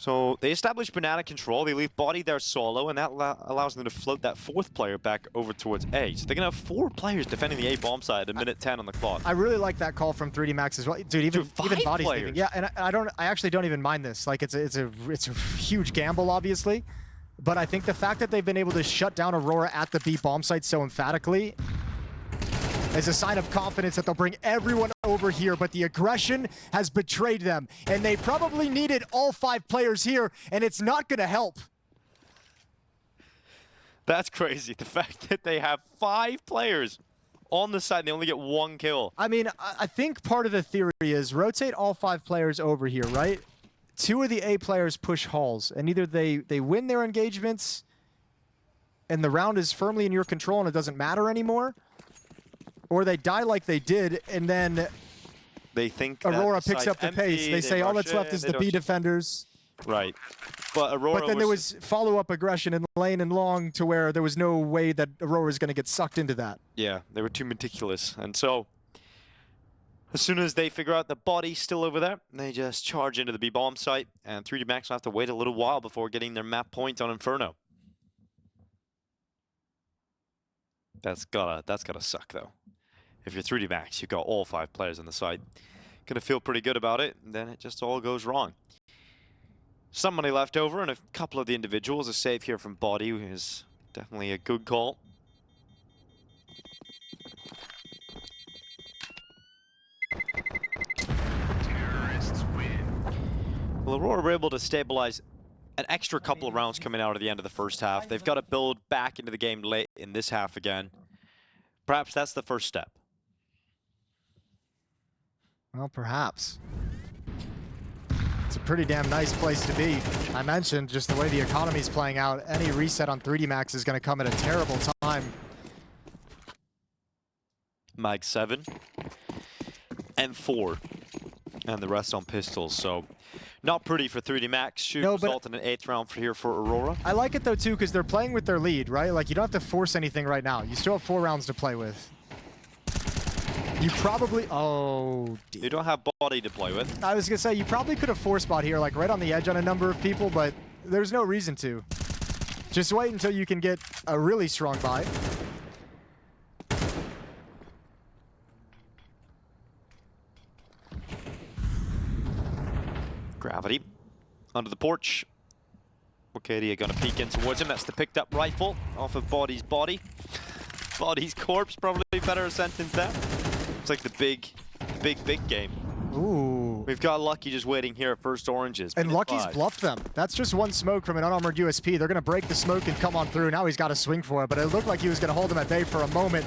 So they establish banana control, they leave body there solo, and that allows them to float that fourth player back over towards A. So they're going to have 4 players defending the A bomb side at minute 10 on the clock. I really like that call from 3D Max as well. Dude, even body's leaving. Yeah, and I actually don't even mind this. Like, it's a huge gamble, obviously. But I think the fact that they've been able to shut down Aurora at the B bomb site so emphatically is a sign of confidence that they'll bring everyone over here, but the aggression has betrayed them. And they probably needed all 5 players here, and it's not gonna help. That's crazy. The fact that they have 5 players on the side and they only get 1 kill. I mean, I think part of the theory is rotate all 5 players over here, right? 2 of the A players push halls, and either they win their engagements and the round is firmly in your control and it doesn't matter anymore, or they die like they did, and then they think Aurora picks up the pace. They say all that's left is the B defenders. Right. But Aurora But then there was follow-up aggression in lane and long to where there was no way that Aurora was going to get sucked into that. Yeah, they were too meticulous. And so as soon as they figure out the body's still over there, they just charge into the B bomb site, and 3D Max will have to wait a little while before getting their map point on Inferno. That's gotta suck though. If you're 3D Max, you've got all 5 players on the site. Gonna feel pretty good about it, and then it just all goes wrong. Some money left over, and a couple of the individuals. A save here from Body is definitely a good call. Terrorists win. Well, Aurora were able to stabilize an extra couple of rounds coming out at the end of the first half. They've got to build back into the game late in this half again. Perhaps that's the first step. Well, perhaps. It's a pretty damn nice place to be. I mentioned just the way the economy's playing out. Any reset on 3D Max is going to come at a terrible time. Mag 7 and 4, and the rest on pistols. So not pretty for 3D Max. Should result in an 8th round here for Aurora. I like it though too, because they're playing with their lead, right? Like, you don't have to force anything right now. You still have 4 rounds to play with. You probably, oh, you don't have body to play with. I was gonna say, you probably could have force bot here, like right on the edge on a number of people, but there's no reason to. Just wait until you can get a really strong buy. Gravity under the porch. Arcadia gonna peek in towards him. That's the picked up rifle off of Body's body. Body's corpse, probably better sentence there. It's like the big game. Ooh. We've got Lucky just waiting here at first oranges. And Lucky's bluffed them. That's just one smoke from an unarmored USP. They're going to break the smoke and come on through. Now he's got to swing for it, but it looked like he was going to hold him at bay for a moment.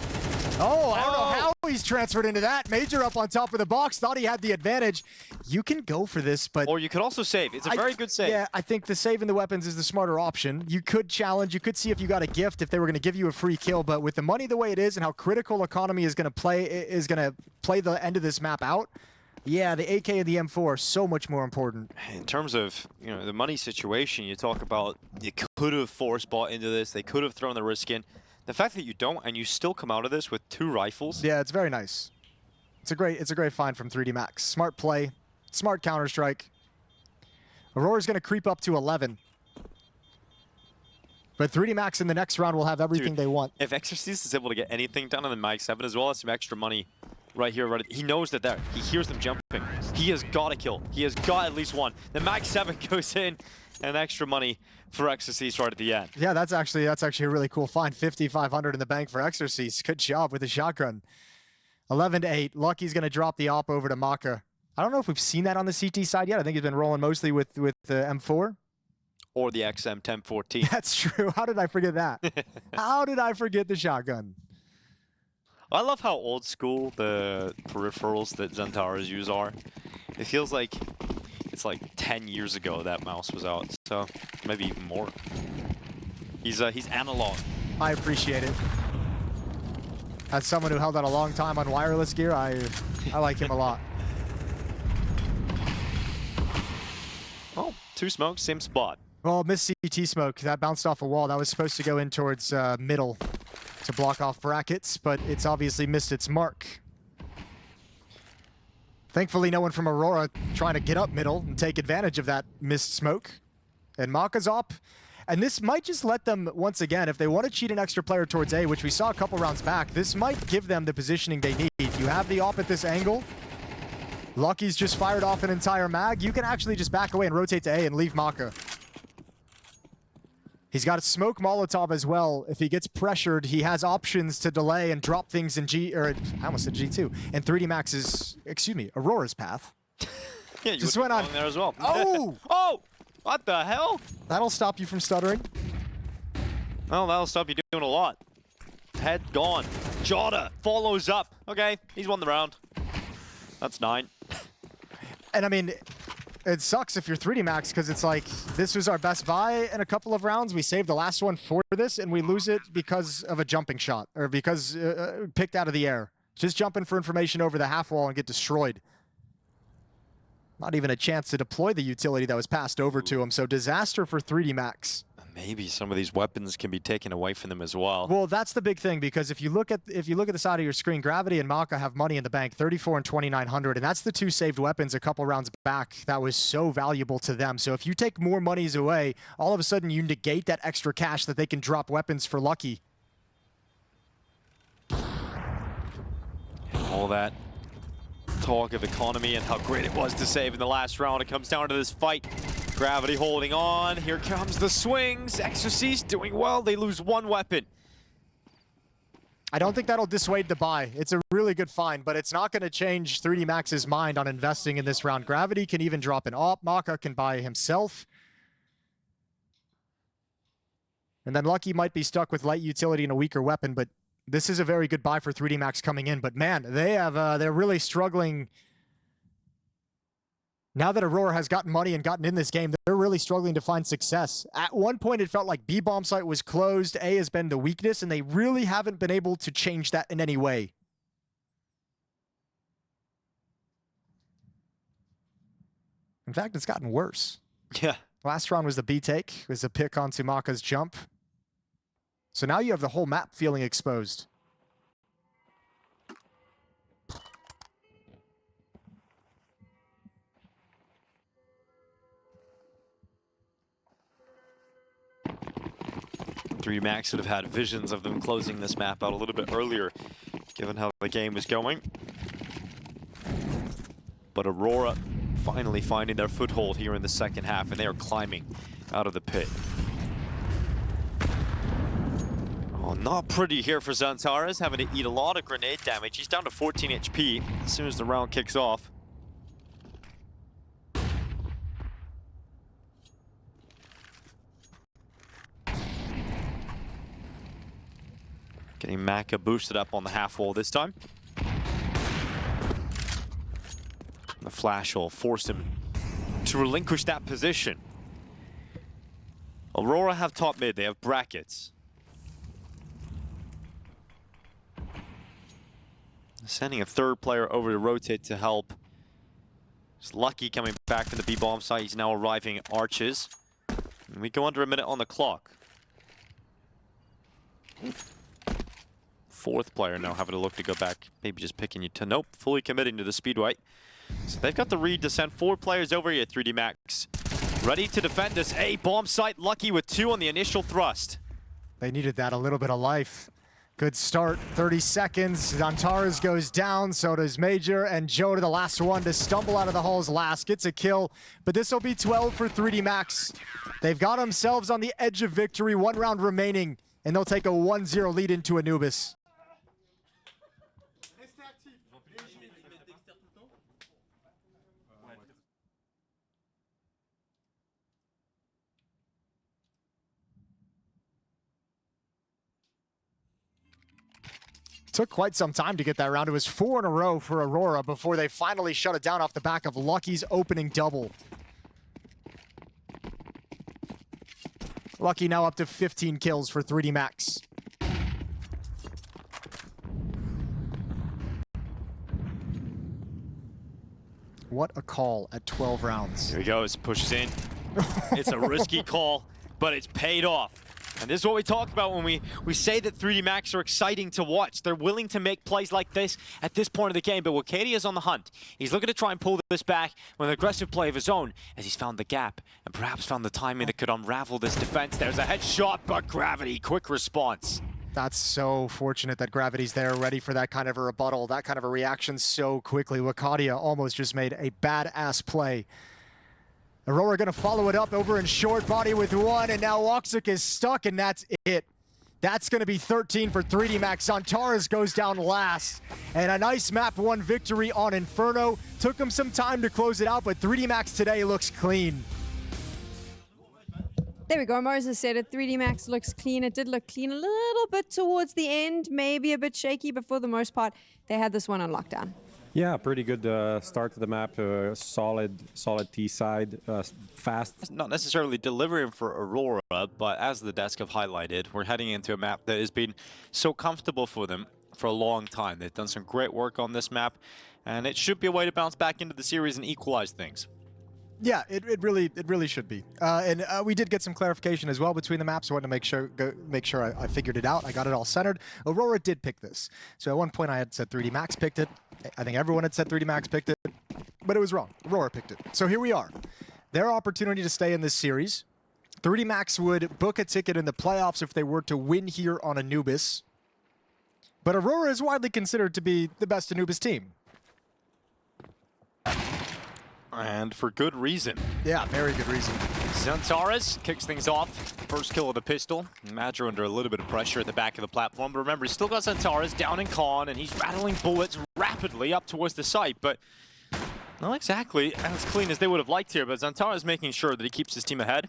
Oh, I don't know how he's transferred into that. Major up on top of the box. Thought he had the advantage. You can go for this, but... Or you could also save. It's a very good save. Yeah, I think the save in the weapons is the smarter option. You could challenge. You could see if you got a gift, if they were going to give you a free kill. But with the money the way it is and how critical economy is going to play the end of this map out, yeah, the AK and the M4 are so much more important. In terms of, you know, the money situation, you talk about you could have forced bought into this. They could have thrown the risk in. The fact that you don't and you still come out of this with 2 rifles. Yeah, it's very nice. It's a great find from 3D Max. Smart play, smart Counter-Strike. Aurora's going to creep up to 11. But 3D Max in the next round will have everything they want. If Exorcist is able to get anything done on the Mag 7 as well as some extra money right here, right, he knows that there. He hears them jumping. He has got a kill. He has got at least one. The Mag 7 goes in, and extra money for Exorcist right at the end. Yeah, that's actually a really cool find. 5,500 in the bank for Exorcist. Good job with the shotgun. 11-8. Lucky's going to drop the op over to Maka. I don't know if we've seen that on the CT side yet. I think he's been rolling mostly with the M4. Or the XM 1014. That's true. How did I forget that? How did I forget the shotgun? I love how old school the peripherals that Zentaras use are. It feels like it's like 10 years ago that mouse was out, so maybe even more. He's analog. I appreciate it. As someone who held out a long time on wireless gear, I like him a lot. Oh, 2 smokes, same spot. Well, missed CT smoke. That bounced off a wall. That was supposed to go in towards middle to block off brackets, but it's obviously missed its mark. Thankfully, no one from Aurora trying to get up middle and take advantage of that missed smoke. And Maka's up. And this might just let them, once again, if they want to cheat an extra player towards A, which we saw a couple rounds back, this might give them the positioning they need. You have the op at this angle. Lucky's just fired off an entire mag. You can actually just back away and rotate to A and leave Maka. He's got a smoke Molotov as well. If he gets pressured, he has options to delay and drop things in I almost said G2. And 3D Max's, Aurora's path. Yeah, you just went went on there as well. Oh! Oh! What the hell? That'll stop you from stuttering. Well, that'll stop you doing a lot. Head gone. Jota follows up. Okay, he's won the round. That's 9. And I mean, it sucks if you're 3D Max because it's like, this was our best buy in a couple of rounds. We saved the last one for this and we lose it because of a jumping shot or because picked out of the air. Just jumping for information over the half wall and get destroyed. Not even a chance to deploy the utility that was passed over to him. So disaster for 3D Max. Maybe some of these weapons can be taken away from them as well. Well, that's the big thing because if you look at the side of your screen, Gravity and Maka have money in the bank, 34 and 2,900, and that's the 2 saved weapons a couple rounds back that was so valuable to them. So if you take more monies away, all of a sudden you negate that extra cash that they can drop weapons for Lucky. All that talk of economy and how great it was to save in the last round. It comes down to this fight. Gravity holding on. Here comes the swings. Exorcist doing well. They lose 1 weapon. I don't think that'll dissuade the buy. It's a really good find, but it's not going to change 3D Max's mind on investing in this round. Gravity can even drop an op. Maka can buy himself. And then Lucky might be stuck with light utility and a weaker weapon, but this is a very good buy for 3D Max coming in. But man, they're really struggling. Now that Aurora has gotten money and gotten in this game, they're really struggling to find success. At one point, it felt like B bomb site was closed. A has been the weakness, and they really haven't been able to change that in any way. In fact, it's gotten worse. Yeah. Last round was the B take. It was a pick onto Maka's jump. So now you have the whole map feeling exposed. Max would have had visions of them closing this map out a little bit earlier, given how the game was going. But Aurora finally finding their foothold here in the second half, and they are climbing out of the pit. Oh, not pretty here for Xantares, having to eat a lot of grenade damage. He's down to 14 HP as soon as the round kicks off. Getting Maka boosted up on the half wall this time. The flash will force him to relinquish that position. Aurora have top mid, they have brackets. Sending a 3rd player over to rotate to help. It's Lucky coming back from the B bomb site. He's now arriving at Arches. And we go under a minute on the clock. 4th player now having to look to go back, maybe just picking you to nope, fully committing to the speedway. So they've got the read to send 4 players over here, 3D Max. Ready to defend this A bomb site, Lucky with 2 on the initial thrust. They needed that, a little bit of life. Good start, 30 seconds. Xantares goes down, so does Major, and Jota, the last one to stumble out of the halls last, gets a kill. But this will be 12 for 3D Max. They've got themselves on the edge of victory, 1 round remaining, and they'll take a 1-0 lead into Anubis. Took quite some time to get that round. It was 4 in a row for Aurora before they finally shut it down off the back of Lucky's opening double. Lucky now up to 15 kills for 3D Max. What a call at 12 rounds. Here he goes, pushes in. It's a risky call, but it's paid off. And this is what we talk about when we say that 3D Max are exciting to watch. They're willing to make plays like this at this point of the game, but Wakadia is on the hunt. He's looking to try and pull this back with an aggressive play of his own as he's found the gap and perhaps found the timing that could unravel this defense. There's a headshot, but Gravity, quick response. That's so fortunate that Gravity's there, ready for that kind of a rebuttal, that kind of a reaction so quickly. Wakadia almost just made a badass play. Aurora gonna follow it up over in short body with one, and now Oxic is stuck, and that's it. That's gonna be 13 for 3D Max. Antares goes down last, and a nice map 1 victory on Inferno. Took him some time to close it out, but 3D Max today looks clean. There we go. MongolZ said it. 3D Max looks clean. It did look clean a little bit towards the end, maybe a bit shaky, but for the most part, they had this one on lockdown. Yeah, pretty good start to the map. Solid T side, fast. Not necessarily delivering for Aurora, but as the desk have highlighted, we're heading into a map that has been so comfortable for them for a long time. They've done some great work on this map, and it should be a way to bounce back into the series and equalize things. Yeah, it really should be. And we did get some clarification as well between the maps. I wanted to make sure I figured it out. I got it all centered. Aurora did pick this. So at one point I had said 3D Max picked it. I think everyone had said 3D Max picked it, but it was wrong. Aurora picked it. So here we are. Their opportunity to stay in this series. 3D Max would book a ticket in the playoffs if they were to win here on Anubis. But Aurora is widely considered to be the best Anubis team. And for good reason. Yeah, very good reason. Zantares kicks things off. First kill of the pistol. Madro under a little bit of pressure at the back of the platform. But remember, he's still got Zantares down in con, and he's rattling bullets rapidly up towards the site. But not exactly as clean as they would have liked here. But Zantares making sure that he keeps his team ahead.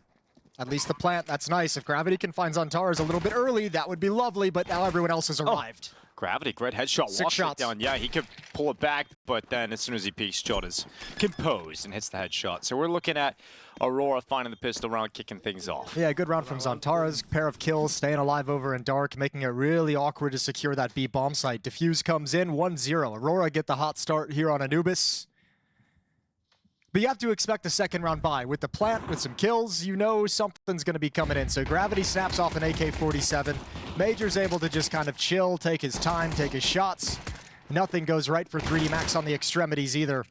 At least the plant, that's nice. If Gravity can find Zantares a little bit early, that would be lovely. But now everyone else has arrived. Gravity, great headshot. 6 walks shots. it down. Yeah, he could pull it back, but then as soon as he peeks, Jot is composed and hits the headshot. So we're looking at Aurora finding the pistol round, kicking things off. Yeah, good round from Zantares. Pair of kills, staying alive over in dark, making it really awkward to secure that B bomb site. Diffuse comes in, 1-0. Aurora get the hot start here on Anubis. But you have to expect a second round bye. With the plant, with some kills, you know something's going to be coming in. So Gravity snaps off an AK-47. Major's able to just kind of chill, take his time, take his shots. Nothing goes right for 3D Max on the extremities either.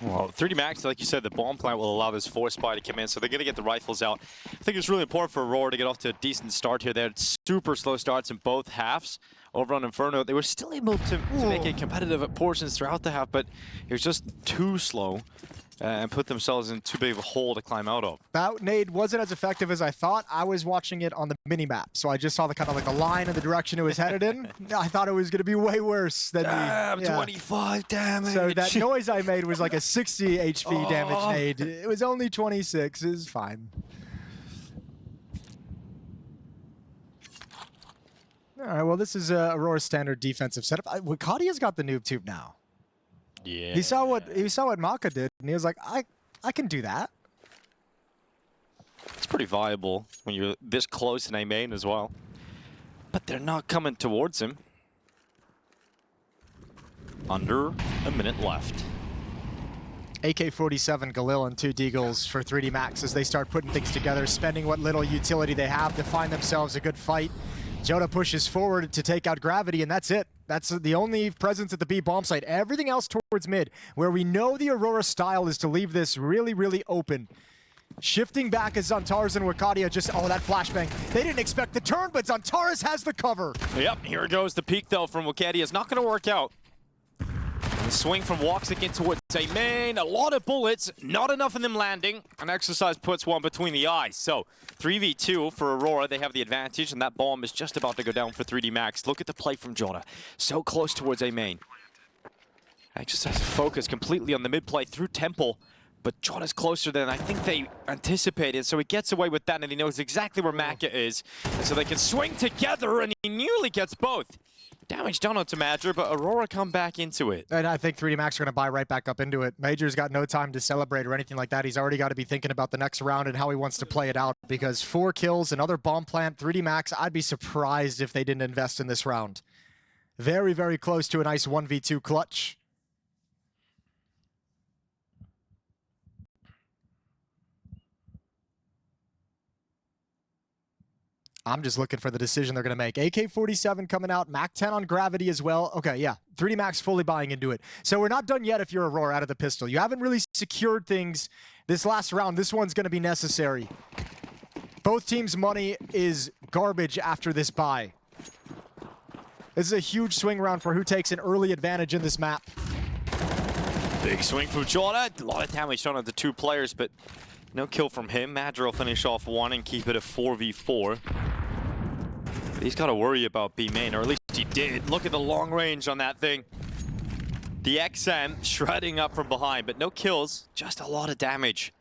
Well, 3D Max, like you said, the bomb plant will allow this force buy to come in, so they're going to get the rifles out. I think it's really important for Aurora to get off to a decent start here. They had super slow starts in both halves. Over on Inferno, they were still able to make it competitive at portions throughout the half, but it was just too slow and put themselves in too big of a hole to climb out of. That nade wasn't as effective as I thought. I was watching it on the mini-map, so I just saw the kind of like the line and the direction it was headed in. I thought it was going to be way worse than the... 25 damage! So that noise I made was like a 60 HP damage nade. It was only 26, it's fine. All right, well, this is Aurora's standard defensive setup. Wakadia's got the noob tube now. Yeah. He saw what Maka did, and he was like, I can do that. It's pretty viable when you're this close in A main as well. But they're not coming towards him. Under a minute left. AK-47, Galil, and 2 Deagles for 3D Max as they start putting things together, spending what little utility they have to find themselves a good fight. Jota pushes forward to take out Gravity, and that's it. That's the only presence at the B bomb site. Everything else towards mid, where we know the Aurora style is to leave this really, really open. Shifting back as Zantares and Wakadia just, oh, that flashbang. They didn't expect the turn, but Zantares has the cover. Yep, here goes the peek, though, from Wakadia. It's not going to work out. The swing from Woxic in towards A main. A lot of bullets, not enough of them landing. An exercise puts one between the eyes. So 3v2 for Aurora. They have the advantage, and that bomb is just about to go down for 3D Max. Look at the play from Jota. So close towards A main. Exercise focus completely on the mid play through Temple. But Jota's closer than I think they anticipated, so he gets away with that, and he knows exactly where Maka is. And so they can swing together, and he nearly gets both. Damage done onto Madra, but Aurora come back into it. And I think 3D Max are going to buy right back up into it. Major's got no time to celebrate or anything like that. He's already got to be thinking about the next round and how he wants to play it out, because 4 kills, another bomb plant, 3D Max, I'd be surprised if they didn't invest in this round. Very, very close to a nice 1v2 clutch. I'm just looking for the decision they're going to make. AK-47 coming out, MAC-10 on Gravity as well. Okay, yeah, 3D Max fully buying into it. So we're not done yet if you're Aurora out of the pistol. You haven't really secured things this last round. This one's going to be necessary. Both teams' money is garbage after this buy. This is a huge swing round for who takes an early advantage in this map. Big swing from Jordan. A lot of damage done on the two players, but no kill from him. Madra will finish off one and keep it a 4v4. But he's got to worry about B main, or at least he did. Look at the long range on that thing. The XM shredding up from behind, but no kills, just a lot of damage.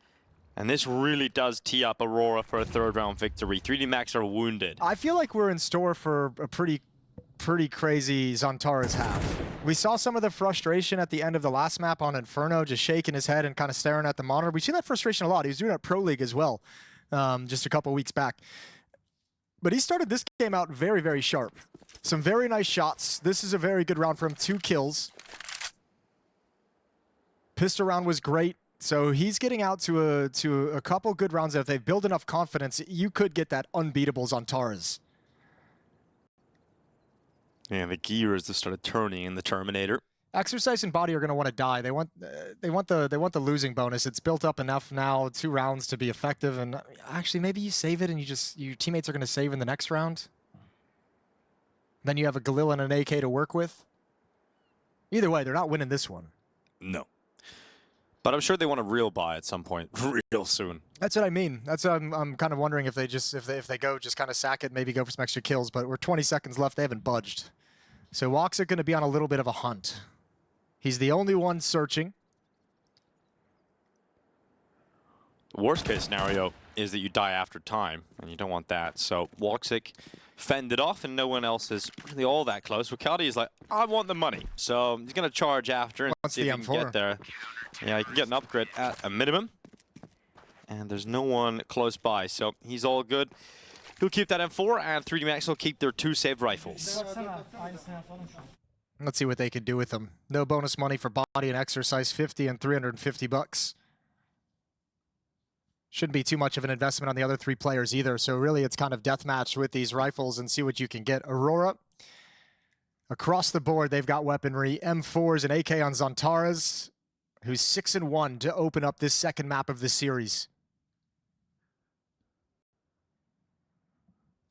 And this really does tee up Aurora for a third round victory. 3D Max are wounded. I feel like we're in store for a pretty crazy Xantares half. We saw some of the frustration at the end of the last map on Inferno, just shaking his head and kind of staring at the monitor. We've seen that frustration a lot. He was doing it at Pro League as well, just a couple weeks back. But he started this game out very, very sharp. Some very nice shots. This is a very good round for him. 2 kills. Pistol round was great. So he's getting out to a couple good rounds that if they build enough confidence, you could get that unbeatable Xantares. Yeah, the gears just started turning in the Terminator. Exercise and Body are going to want to die. They want the losing bonus. It's built up enough now, 2 rounds to be effective. And actually, maybe you save it and your teammates are going to save in the next round. Then you have a Galil and an AK to work with. Either way, they're not winning this one. No. But I'm sure they want a real buy at some point, real soon. That's what I mean. That's what I'm kind of wondering if they go just kind of sack it, maybe go for some extra kills. But we're 20 seconds left. They haven't budged. So Woxic going to be on a little bit of a hunt. He's the only one searching. The worst case scenario is that you die after time, and you don't want that. So Woxic fended off, and no one else is really all that close. Riccardi is like, I want the money. So he's going to charge after and see if he can get there. Yeah, he can get an upgrade at a minimum. And there's no one close by, so he's all good. He'll keep that M4, and 3D Max will keep their 2 saved rifles. Let's see what they can do with them. No bonus money for Body and Exercise, 50 and 350 bucks. Shouldn't be too much of an investment on the other 3 players either, so really it's kind of deathmatch with these rifles and see what you can get. Aurora, across the board, they've got weaponry. M4s and AK on Xantares, who's 6-1 to open up this second map of the series.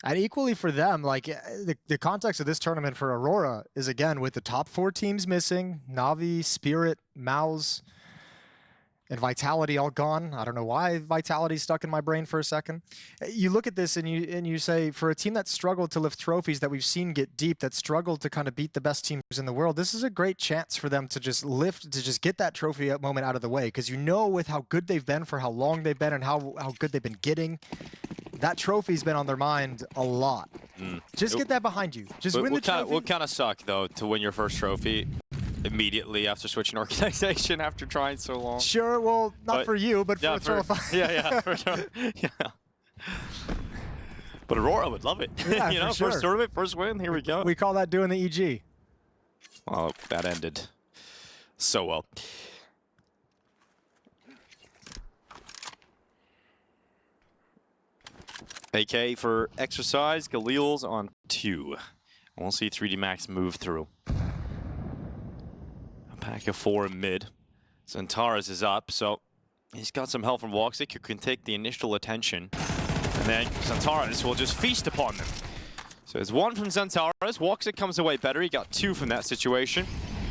And equally for them, like the context of this tournament for Aurora is, again, with the top 4 teams missing, Na'Vi, Spirit, Mouse, and Vitality all gone. I don't know why Vitality's stuck in my brain for a second. You look at this and you say, for a team that struggled to lift trophies, that we've seen get deep, that struggled to kind of beat the best teams in the world, this is a great chance for them to just lift, to just get that trophy moment out of the way. Because you know with how good they've been, for how long they've been, and how good they've been getting, that trophy's been on their mind a lot. Just get that behind you. Just win the trophy. Will kind of suck, though, to win your first trophy immediately after switching organization after trying so long. Sure, well, not for you, but for Eternal Fire. Yeah, for sure. Yeah. But Aurora would love it. Yeah, you know, for sure. First tournament, first win, here we go. We call that doing the EG. Well, that ended so well. AK for Exercise, Galil's on 2. We'll see 3D Max move through. A pack of 4 in mid. Xantares is up, so he's got some help from Woxic, who can take the initial attention. And then Xantares will just feast upon them. So it's 1 from Xantares. Woxic comes away better. He got 2 from that situation.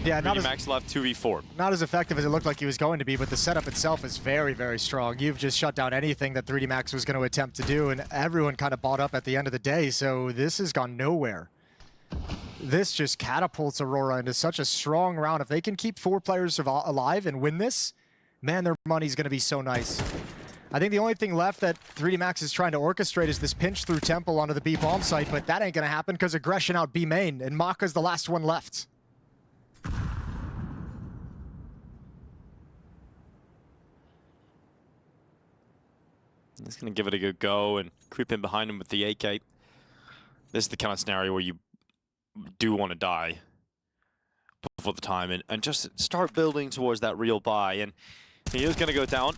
Yeah, 3D Max left 2v4. Not as effective as it looked like he was going to be, but the setup itself is very, very strong. You've just shut down anything that 3D Max was going to attempt to do, and everyone kind of bought up at the end of the day, so this has gone nowhere. This just catapults Aurora into such a strong round. If they can keep 4 players alive and win this, man, their money's going to be so nice. I think the only thing left that 3D Max is trying to orchestrate is this pinch through Temple onto the B bomb site, but that ain't going to happen because aggression out B main, and Maka's the last one left. He's going to give it a good go and creep in behind him with the AK. This is the kind of scenario where you do want to die before the time and just start building towards that real buy. And he is going to go down.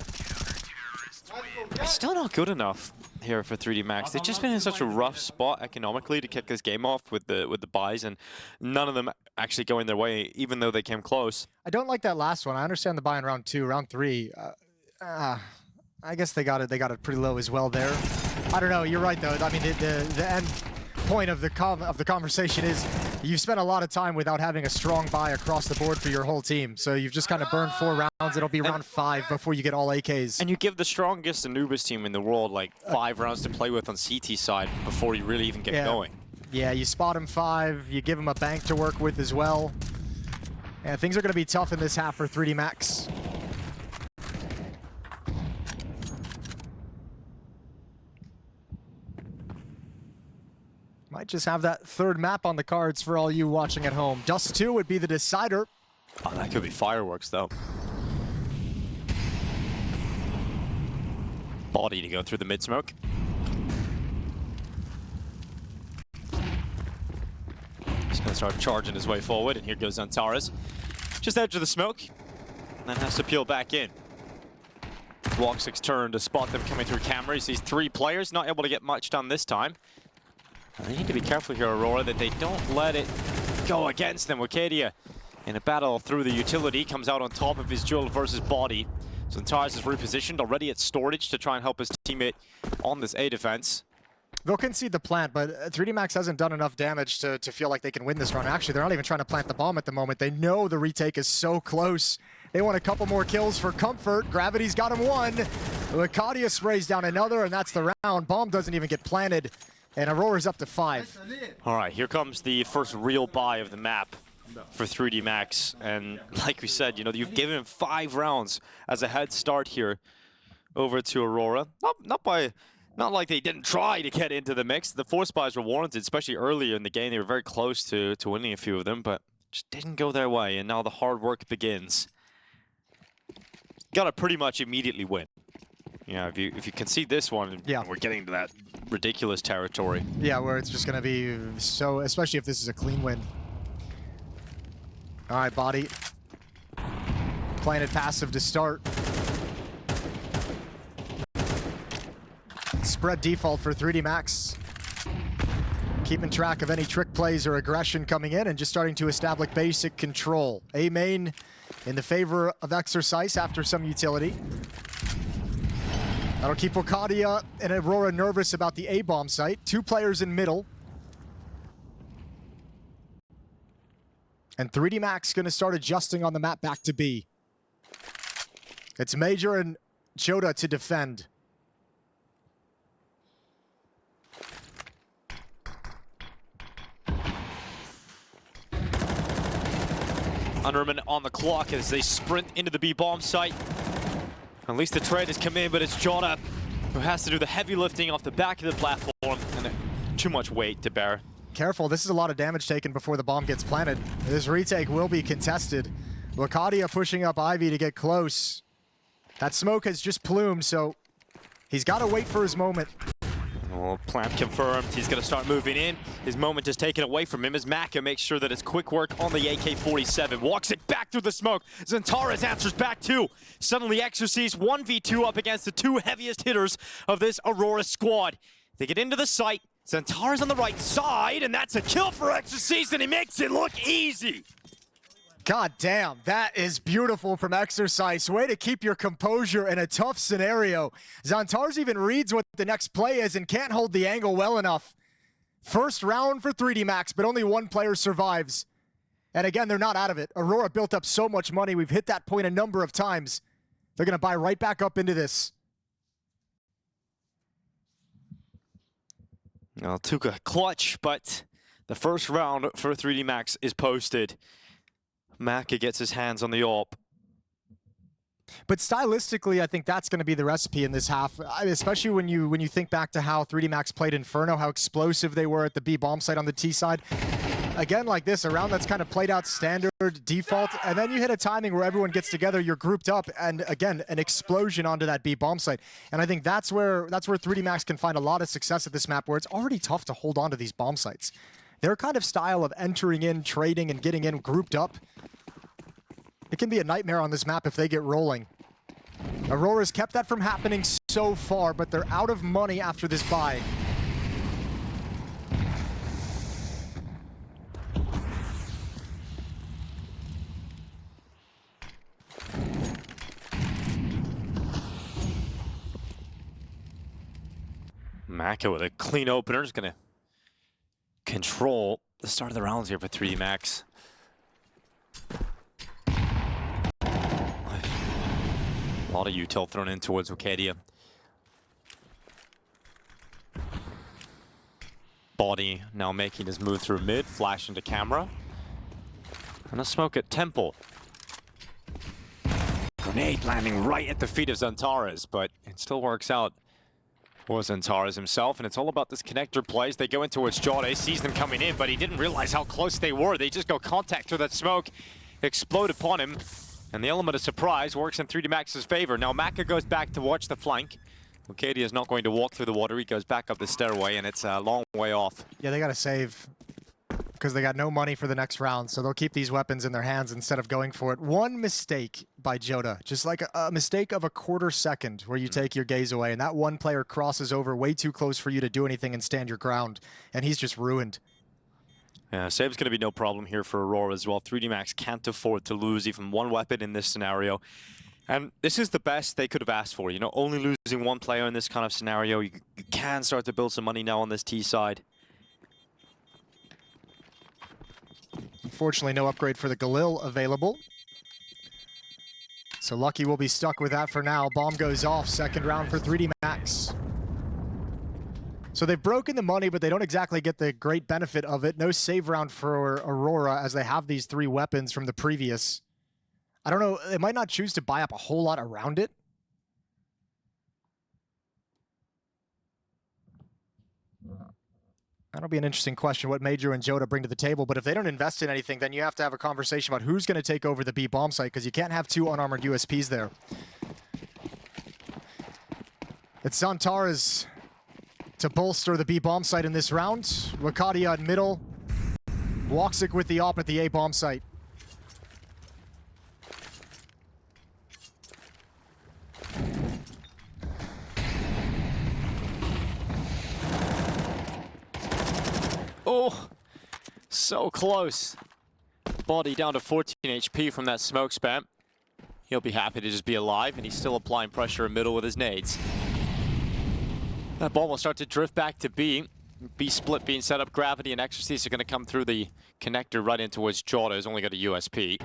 It's still not good enough. here for 3D Max. They've just been in such a rough spot economically to kick this game off with the buys, and none of them actually going their way, even though they came close. I don't like that last one. I understand the buy in round 2, round 3. I guess they got it pretty low as well there. I don't know. You're right though. I mean, the end point of the conversation is you've spent a lot of time without having a strong buy across the board for your whole team. So you've just kind of burned 4 rounds. It'll be round 5 before you get all AKs. And you give the strongest Anubis team in the world like 5 rounds to play with on CT side before you really even get going. Yeah, you spot him 5. You give him a bank to work with as well. Yeah, things are going to be tough in this half for 3D Max. Might just have that 3rd map on the cards for all you watching at home. Dust2 would be the decider. Oh, that could be fireworks, though. Body to go through the mid-smoke. He's going to start charging his way forward, and here goes Antares. Just edge of the smoke, and then has to peel back in. Walk's turn to spot them coming through camera. He sees 3 players, not able to get much done this time. They need to be careful here, Aurora, that they don't let it go against them. Wakadia in a battle through the utility comes out on top of his duel versus body. So Antares is repositioned already at storage to try and help his teammate on this A defense. They'll concede the plant, but 3D Max hasn't done enough damage to feel like they can win this run. Actually, they're not even trying to plant the bomb at the moment. They know the retake is so close. They want a couple more kills for comfort. Gravity's got him 1. Wakadia sprays down another, and that's the round. Bomb doesn't even get planted. And Aurora's up to 5. All right, here comes the first real buy of the map for 3D Max. And like we said, you know, you've given him 5 rounds as a head start here over to Aurora. Not like they didn't try to get into the mix. The 4 buys were warranted, especially earlier in the game. They were very close to winning a few of them, but just didn't go their way. And now the hard work begins. Got to pretty much immediately win. Yeah, if you concede this one, we're getting to that ridiculous territory. Yeah, where it's just going to be so, especially if this is a clean win. All right, body. Planted passive to start. Spread default for 3D Max. Keeping track of any trick plays or aggression coming in and just starting to establish basic control. A main in the favor of Exercise after some utility. That'll keep Wakadia and Aurora nervous about the A-bomb site. 2 players in middle. And 3D Max going to start adjusting on the map back to B. It's Major and Joda to defend. Under a minute on the clock as they sprint into the B-bomb site. At least the trade has come in, but it's Joda who has to do the heavy lifting off the back of the platform, and too much weight to bear. Careful, this is a lot of damage taken before the bomb gets planted. This retake will be contested. Wakadia pushing up Ivy to get close. That smoke has just plumed, so he's got to wait for his moment. Well, plant confirmed. He's going to start moving in. His moment is taken away from him as Maka makes sure that it's quick work on the AK-47. Walks it back through the smoke. Zantares answers back too. Suddenly Exorcise 1v2 up against the 2 heaviest hitters of this Aurora squad. They get into the site. Zantares on the right side, and that's a kill for Exorcise, and he makes it look easy. God damn, that is beautiful from Exercise. Way to keep your composure in a tough scenario. Zantares even reads what the next play is and can't hold the angle well enough. First round for 3D Max, but only 1 player survives. And again, they're not out of it. Aurora built up so much money. We've hit that point a number of times. They're going to buy right back up into this. Well, Tuka clutch, but the first round for 3D Max is posted. Maka gets his hands on the AWP. But stylistically, I think that's going to be the recipe in this half, especially when you think back to how 3D Max played Inferno, how explosive they were at the B bomb site on the T side. Again, like this, a round that's kind of played out standard, default, and then you hit a timing where everyone gets together, you're grouped up, and again, an explosion onto that B bomb site. And I think that's where 3D Max can find a lot of success at this map, where it's already tough to hold on to these bomb sites. Their kind of style of entering in, trading, and getting in grouped up, it can be a nightmare on this map if they get rolling. Aurora's kept that from happening so far, but they're out of money after this buy. Maka with a clean opener is going to control the start of the rounds here for 3D Max. A lot of util thrown in towards Wicadia. Body now making his move through mid, flash into camera. And a smoke at Temple. Grenade landing right at the feet of Xantares, but it still works out for Xantares himself, and it's all about this connector plays. They go in towards Jode, sees them coming in, but he didn't realize how close they were. They just go contact through that smoke, explode upon him, and the element of surprise works in 3D Max's favor. Now Maka goes back to watch the flank. Wicadia is not going to walk through the water. He goes back up the stairway, and it's a long way off. Yeah, they got to save because they got no money for the next round, so they'll keep these weapons in their hands instead of going for it. One mistake by Joda, just like a mistake of a quarter second where you take your gaze away, and that one player crosses over way too close for you to do anything and stand your ground, and he's just ruined. Yeah, save's going to be no problem here for Aurora as well. 3D Max can't afford to lose even one weapon in this scenario. And this is the best they could have asked for. You know, only losing one player in this kind of scenario. You can start to build some money now on this T side. Unfortunately, no upgrade for the Galil available. So Lucky will be stuck with that for now. Bomb goes off, second round for 3D Max. So they've broken the money, but they don't exactly get the great benefit of it. No save round for Aurora as they have these 3 weapons from the previous. I don't know, they might not choose to buy up a whole lot around it. That'll be an interesting question, what Major and Joda bring to the table. But if they don't invest in anything, then you have to have a conversation about who's going to take over the B bomb site, because you can't have 2 unarmored USPs there. It's Xantares to bolster the B bomb site in this round. Wicadia in middle. Woxic with the op at the A bomb site. Oh, so close. Body down to 14 HP from that smoke spam. He'll be happy to just be alive, and he's still applying pressure in middle with his nades. That ball will start to drift back to B. B split being set up. Gravity and Exorcist are going to come through the connector right in towards Jota, who's only got a USP.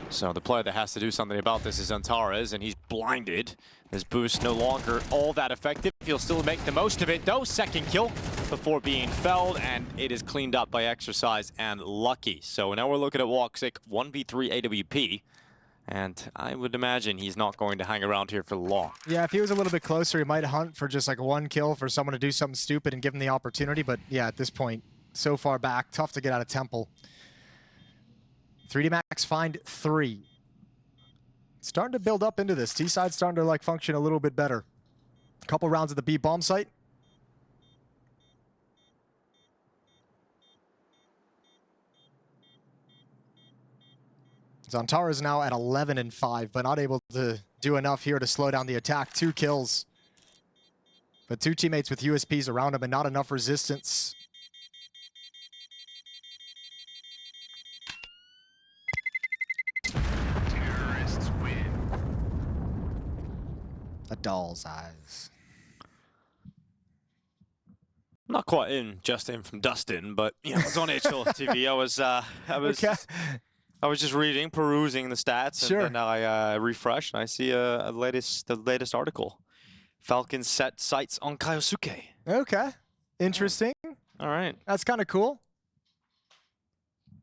So the player that has to do something about this is Xantares, and he's blinded. His boost no longer all that effective. He'll still make the most of it, though. Second kill before being felled, and it is cleaned up by Exercise and Lucky. So now we're looking at Woxic, 1v3 AWP. And I would imagine he's not going to hang around here for long. Yeah, if he was a little bit closer, he might hunt for just like 1 kill for someone to do something stupid and give him the opportunity. But yeah, at this point, so far back, tough to get out of Temple. 3D Max find 3. Starting to build up into this. T-side's starting to like function a little bit better. A couple rounds at the B bomb site. Xantares is now at 11-5, but not able to do enough here to slow down the attack. 2 kills. But 2 teammates with USPs around him and not enough resistance. Terrorists win. A doll's eyes. Not quite just in from Dustin, but you know, I was on HL TV. I was just reading, perusing the stats, Sure. and then I refresh, and I see the latest article. Falcons set sights on Kaiosuke. Okay. Interesting. All right. That's kind of cool.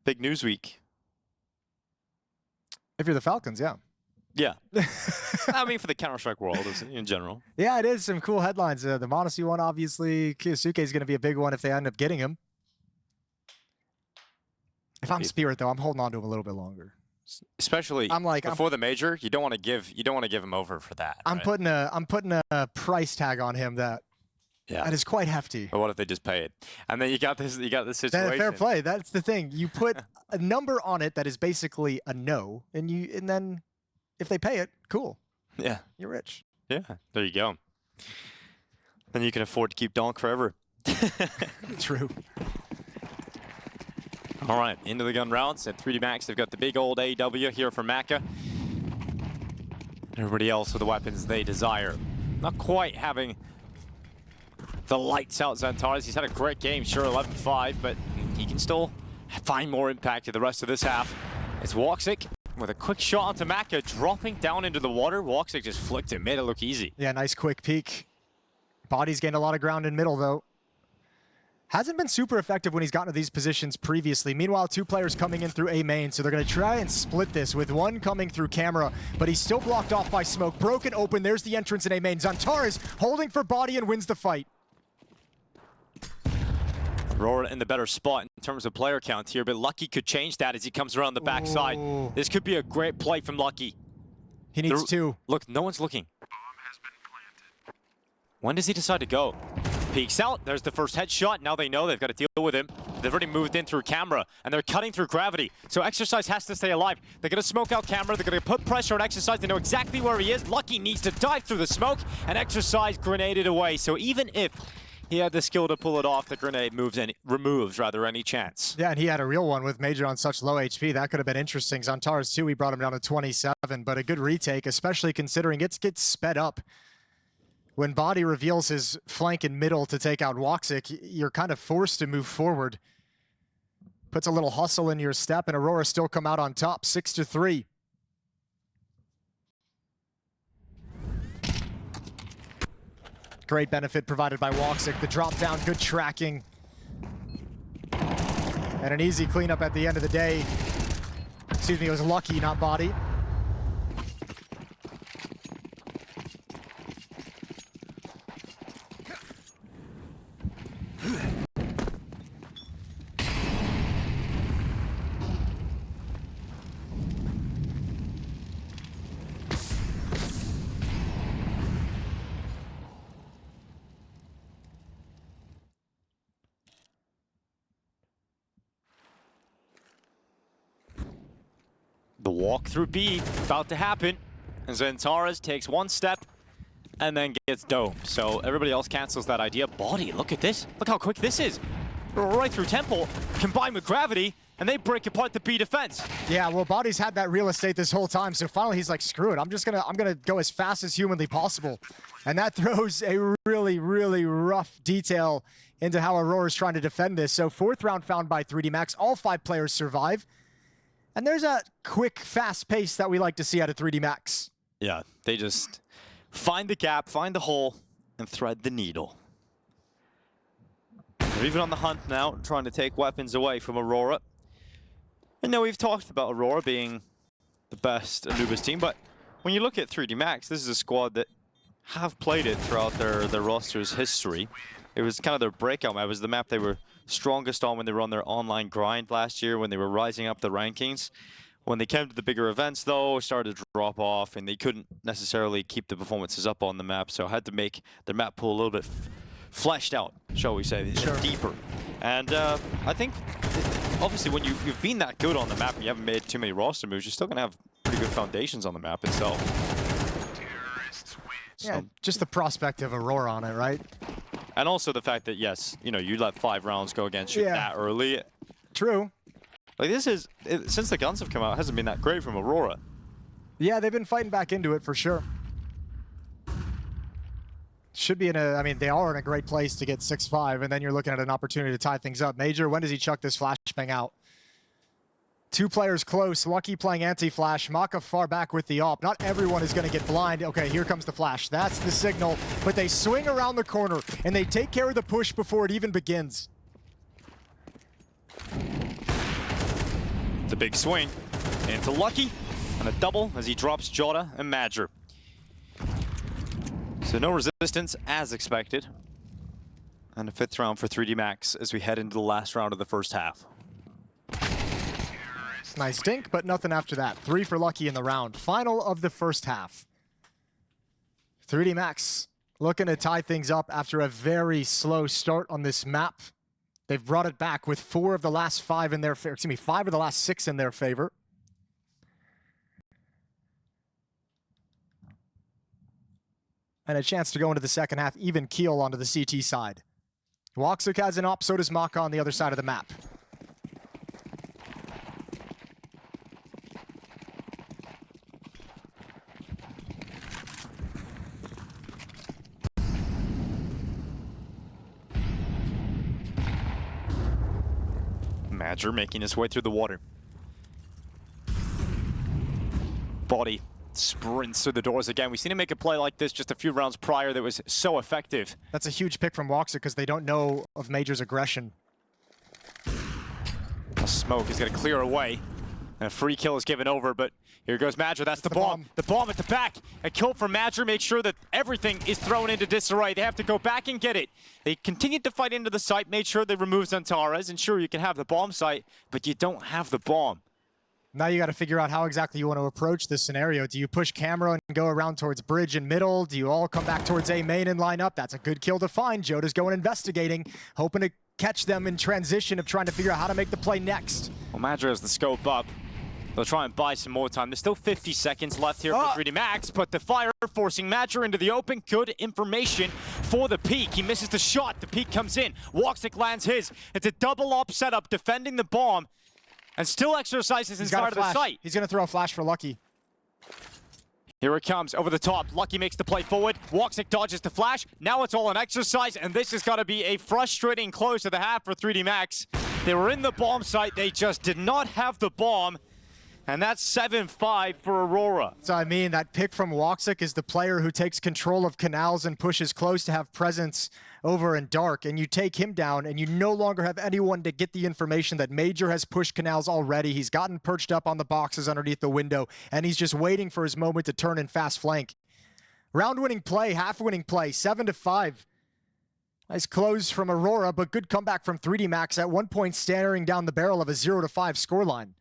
Big news week. If you're the Falcons, yeah. Yeah. I mean, for the Counter-Strike world in general. Yeah, it is some cool headlines. The Monacy one, obviously. Kiyosuke is going to be a big one if they end up getting him. If I'm Spirit, though, I'm holding on to him a little bit longer. Especially before the major, you don't want to give him over for that. I'm putting a price tag on him that is quite hefty. But what if they just pay it? And then you got this situation. Then fair play. That's the thing. You put a number on it that is basically a no, and then if they pay it, cool. Yeah. You're rich. Yeah, there you go. Then you can afford to keep Donk forever. True. All right, into the gun rounds at 3D Max. They've got the big old AW here for Maka. Everybody else with the weapons they desire. Not quite having the lights out Xantares. He's had a great game, sure, 11-5, but he can still find more impact in the rest of this half. It's Woxic with a quick shot onto Maka, dropping down into the water. Woxic just flicked it, made it look easy. Yeah, nice quick peek. Body's gained a lot of ground in middle, though. Hasn't been super effective when he's gotten to these positions previously. Meanwhile, 2 players coming in through A main, so they're going to try and split this with one coming through camera, but he's still blocked off by smoke. Broken open, there's the entrance in A main. Xantares holding for body and wins the fight. Aurora in the better spot in terms of player count here, but Lucky could change that as he comes around the backside. Ooh. This could be a great play from Lucky. He needs 2. Look, no one's looking. When does he decide to go? Peeks out, there's the first headshot. Now they know they've got to deal with him. They've already moved in through camera, and they're cutting through gravity. So Exercise has to stay alive. They're going to smoke out camera. They're going to put pressure on Exercise. They know exactly where he is. Lucky needs to dive through the smoke, and Exercise grenaded away. So even if he had the skill to pull it off, the grenade removes any chance. Yeah, and he had a real one with Major on such low HP. That could have been interesting. Xantares, too, he brought him down to 27, but a good retake, especially considering it gets sped up. When Body reveals his flank in middle to take out Woxic, you're kind of forced to move forward. Puts a little hustle in your step, and Aurora still come out on top, 6-3. Great benefit provided by Woxic. The drop down, good tracking. And an easy cleanup at the end of the day. Excuse me, it was Lucky, not Body. The walk through B about to happen. And Xantares takes one step and then gets domed. So everybody else cancels that idea. Body, look at this. Look how quick this is. Right through Temple, combined with gravity, and they break apart the B defense. Yeah, well, Body's had that real estate this whole time, so finally he's like, screw it. I'm gonna go as fast as humanly possible. And that throws a really, really rough detail into how Aurora's trying to defend this. So 4th round found by 3D Max. All 5 players survive. And there's a quick, fast pace that we like to see out of 3D Max. Yeah, they just find the gap, find the hole, and thread the needle. They're even on the hunt now, trying to take weapons away from Aurora. And now we've talked about Aurora being the best Anubis team, but when you look at 3D Max, this is a squad that have played it throughout their roster's history. It was kind of their breakout map. It was the map they were strongest on when they were on their online grind last year, when they were rising up the rankings. When they came to the bigger events, though, it started to drop off, and they couldn't necessarily keep the performances up on the map, so had to make their map pool a little bit fleshed out, shall we say, deeper. And I think, obviously, when you've been that good on the map and you haven't made too many roster moves, you're still going to have pretty good foundations on the map itself. Yeah, just the prospect of Aurora on it, right? And also the fact that, yes, you know, you let 5 rounds go against you that early. True. Like, this is, since the guns have come out, it hasn't been that great from Aurora. Yeah, they've been fighting back into it for sure. Should be in a, I mean, they are in a great place to get 6-5, and then you're looking at an opportunity to tie things up. Major, when does he chuck this flashbang out? 2 players close, Lucky playing anti-flash, Maka far back with the AWP. Not everyone is going to get blind. Okay, here comes the flash. That's the signal, but they swing around the corner, and they take care of the push before it even begins. The big swing into Lucky, and a double as he drops Jota and Madger. So no resistance as expected. And a 5th round for 3D Max as we head into the last round of the first half. Nice dink, but nothing after that. 3 for Lucky in the round. Final of the first half. 3D Max looking to tie things up after a very slow start on this map. They've brought it back with 4 of the last 5 in their favor. Excuse me, 5 of the last 6 in their favor. and a chance to go into the second half, even keel onto the CT side. Woxic has an op, so does Maka on the other side of the map. Madger making his way through the water. Body sprints through the doors again. We've seen him make a play like this just a few rounds prior that was so effective. That's a huge pick from Woxic because they don't know of Major's aggression. A smoke is going to clear away. And a free kill is given over, but here goes Madger. That's the bomb. The bomb at the back. A kill from Madger makes sure that everything is thrown into disarray. They have to go back and get it. They continued to fight into the site, made sure they removed Zantares, and sure, you can have the bomb site, but you don't have the bomb. Now you got to figure out how exactly you want to approach this scenario. Do you push camera and go around towards bridge and middle? Do you all come back towards A main and line up? That's a good kill to find. Joda's going investigating, hoping to catch them in transition of trying to figure out how to make the play next. Well, Madger has the scope up. They'll try and buy some more time. There's still 50 seconds left here for 3D Max, but the fire forcing Madger into the open. Good information for the peak. He misses the shot. The peak comes in. Woxic lands his. It's a double op setup, defending the bomb, and still exercises inside of the site. He's going to throw a flash for Lucky. Here it comes, over the top. Lucky makes the play forward. Woxic dodges the flash. Now it's all an exercise, and this has got to be a frustrating close to the half for 3D Max. They were in the bomb site. They just did not have the bomb. And that's 7-5 for Aurora. So I mean, that pick from Woxic is the player who takes control of canals and pushes close to have presence over in dark. And you take him down, and you no longer have anyone to get the information that Major has pushed canals already. He's gotten perched up on the boxes underneath the window, and he's just waiting for his moment to turn and fast flank. Round-winning play, half-winning play, 7-5. Nice close from Aurora, but good comeback from 3D Max at one point staring down the barrel of a 0-5 scoreline.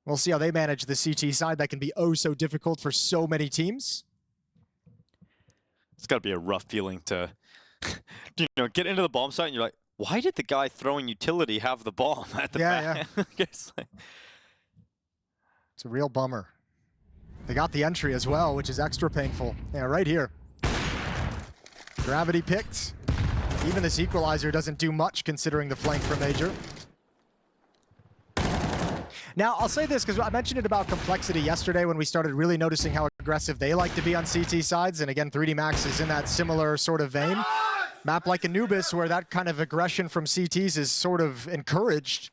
We'll see how they manage the CT side. That can be oh so difficult for so many teams. It's got to be a rough feeling to, get into the bomb site and you're like, why did the guy throwing utility have the bomb at the back? Yeah. It's a real bummer. They got the entry as well, which is extra painful. Yeah, right here. Gravity picked. Even this equalizer doesn't do much considering the flank from Major. Now, I'll say this because I mentioned it about complexity yesterday when we started really noticing how aggressive they like to be on CT sides. And again, 3D Max is in that similar sort of vein. Map like Anubis, where that kind of aggression from CTs is sort of encouraged,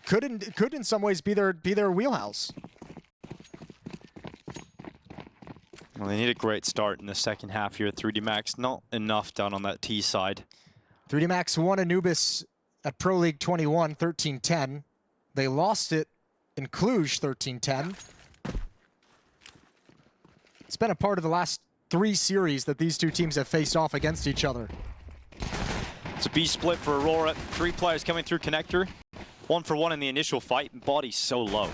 could in some ways be their wheelhouse. Well, they need a great start in the second half here. 3D Max, not enough done on that T side. 3D Max won Anubis at Pro League 21, 13-10. They lost it in Cluj, 13-10. It's been a part of the last 3 series that these two teams have faced off against each other. It's a B split for Aurora. 3 players coming through connector. 1-for-1 in the initial fight. Body's so low.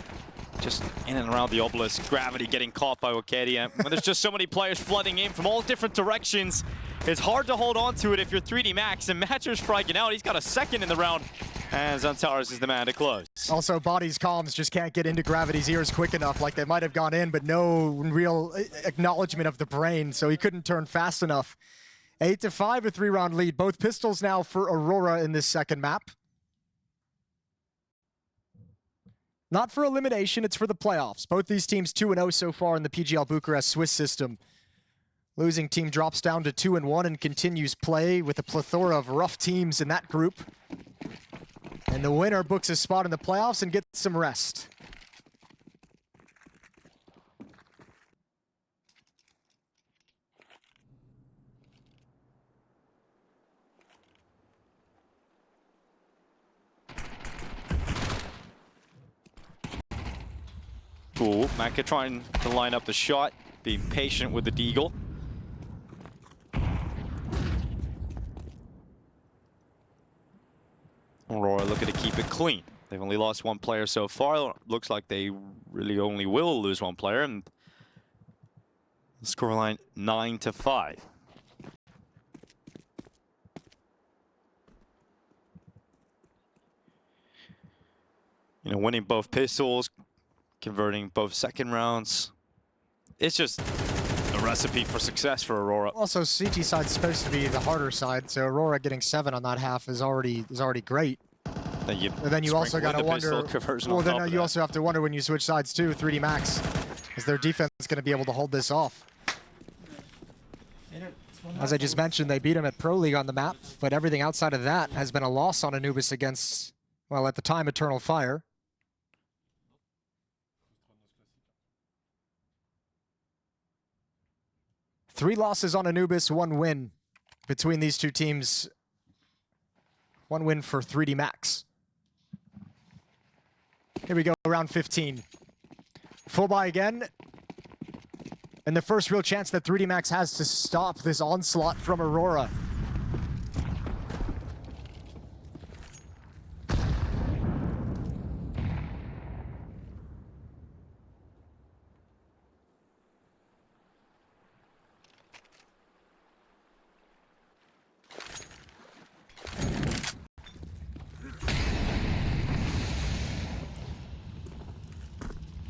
Just in and around the obelisk. Gravity getting caught by Okadia. When there's just so many players flooding in from all different directions, it's hard to hold on to it if you're 3D Max. And Madger's fragging out. He's got a second in the round. And Zantares is the man to close. Also, Body's comms just can't get into Gravity's ears quick enough. Like, they might have gone in, but no real acknowledgement of the brain, so he couldn't turn fast enough. 8-5, a 3-round lead. Both pistols now for Aurora in this second map. Not for elimination, it's for the playoffs. Both these teams 2-0 so far in the PGL Bucharest Swiss system. Losing team drops down to 2-1 and continues play with a plethora of rough teams in that group. And the winner books a spot in the playoffs and gets some rest. Cool. Maka trying to line up the shot, being patient with the deagle. Aurora looking to keep it clean. They've only lost 1 player so far. Looks like they really only will lose 1 player. And the scoreline 9-5. Winning both pistols, converting both second rounds. It's just a recipe for success for Aurora. Also, CT side's supposed to be the harder side, so Aurora getting 7 on that half is already great. And then you also got to wonder. Well, then you also have to wonder when you switch sides too. 3D Max, is their defense going to be able to hold this off? As I just mentioned, they beat him at Pro League on the map, but everything outside of that has been a loss on Anubis against, well, at the time, Eternal Fire. Three losses on Anubis, 1 win between these two teams. 1 win for 3D Max. Here we go, round 15. Full buy again. And the first real chance that 3D Max has to stop this onslaught from Aurora.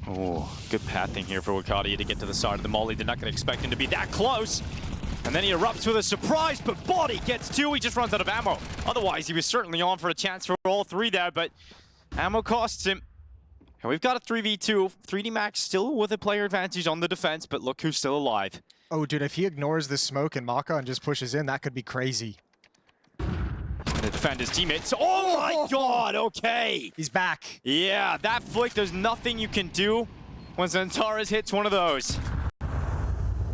Oh, good pathing here for Wakadia to get to the side of the molly. They're not going to expect him to be that close. And then he erupts with a surprise, but Body gets 2. He just runs out of ammo. Otherwise, he was certainly on for a chance for all 3 there, but ammo costs him. And we've got a 3v2. 3D Max still with a player advantage on the defense, but look who's still alive. Oh, dude, if he ignores the smoke and Maka and just pushes in, that could be crazy. To defend his teammates. Oh my god, okay. He's back. Yeah, that flick, there's nothing you can do when Xantares hits one of those.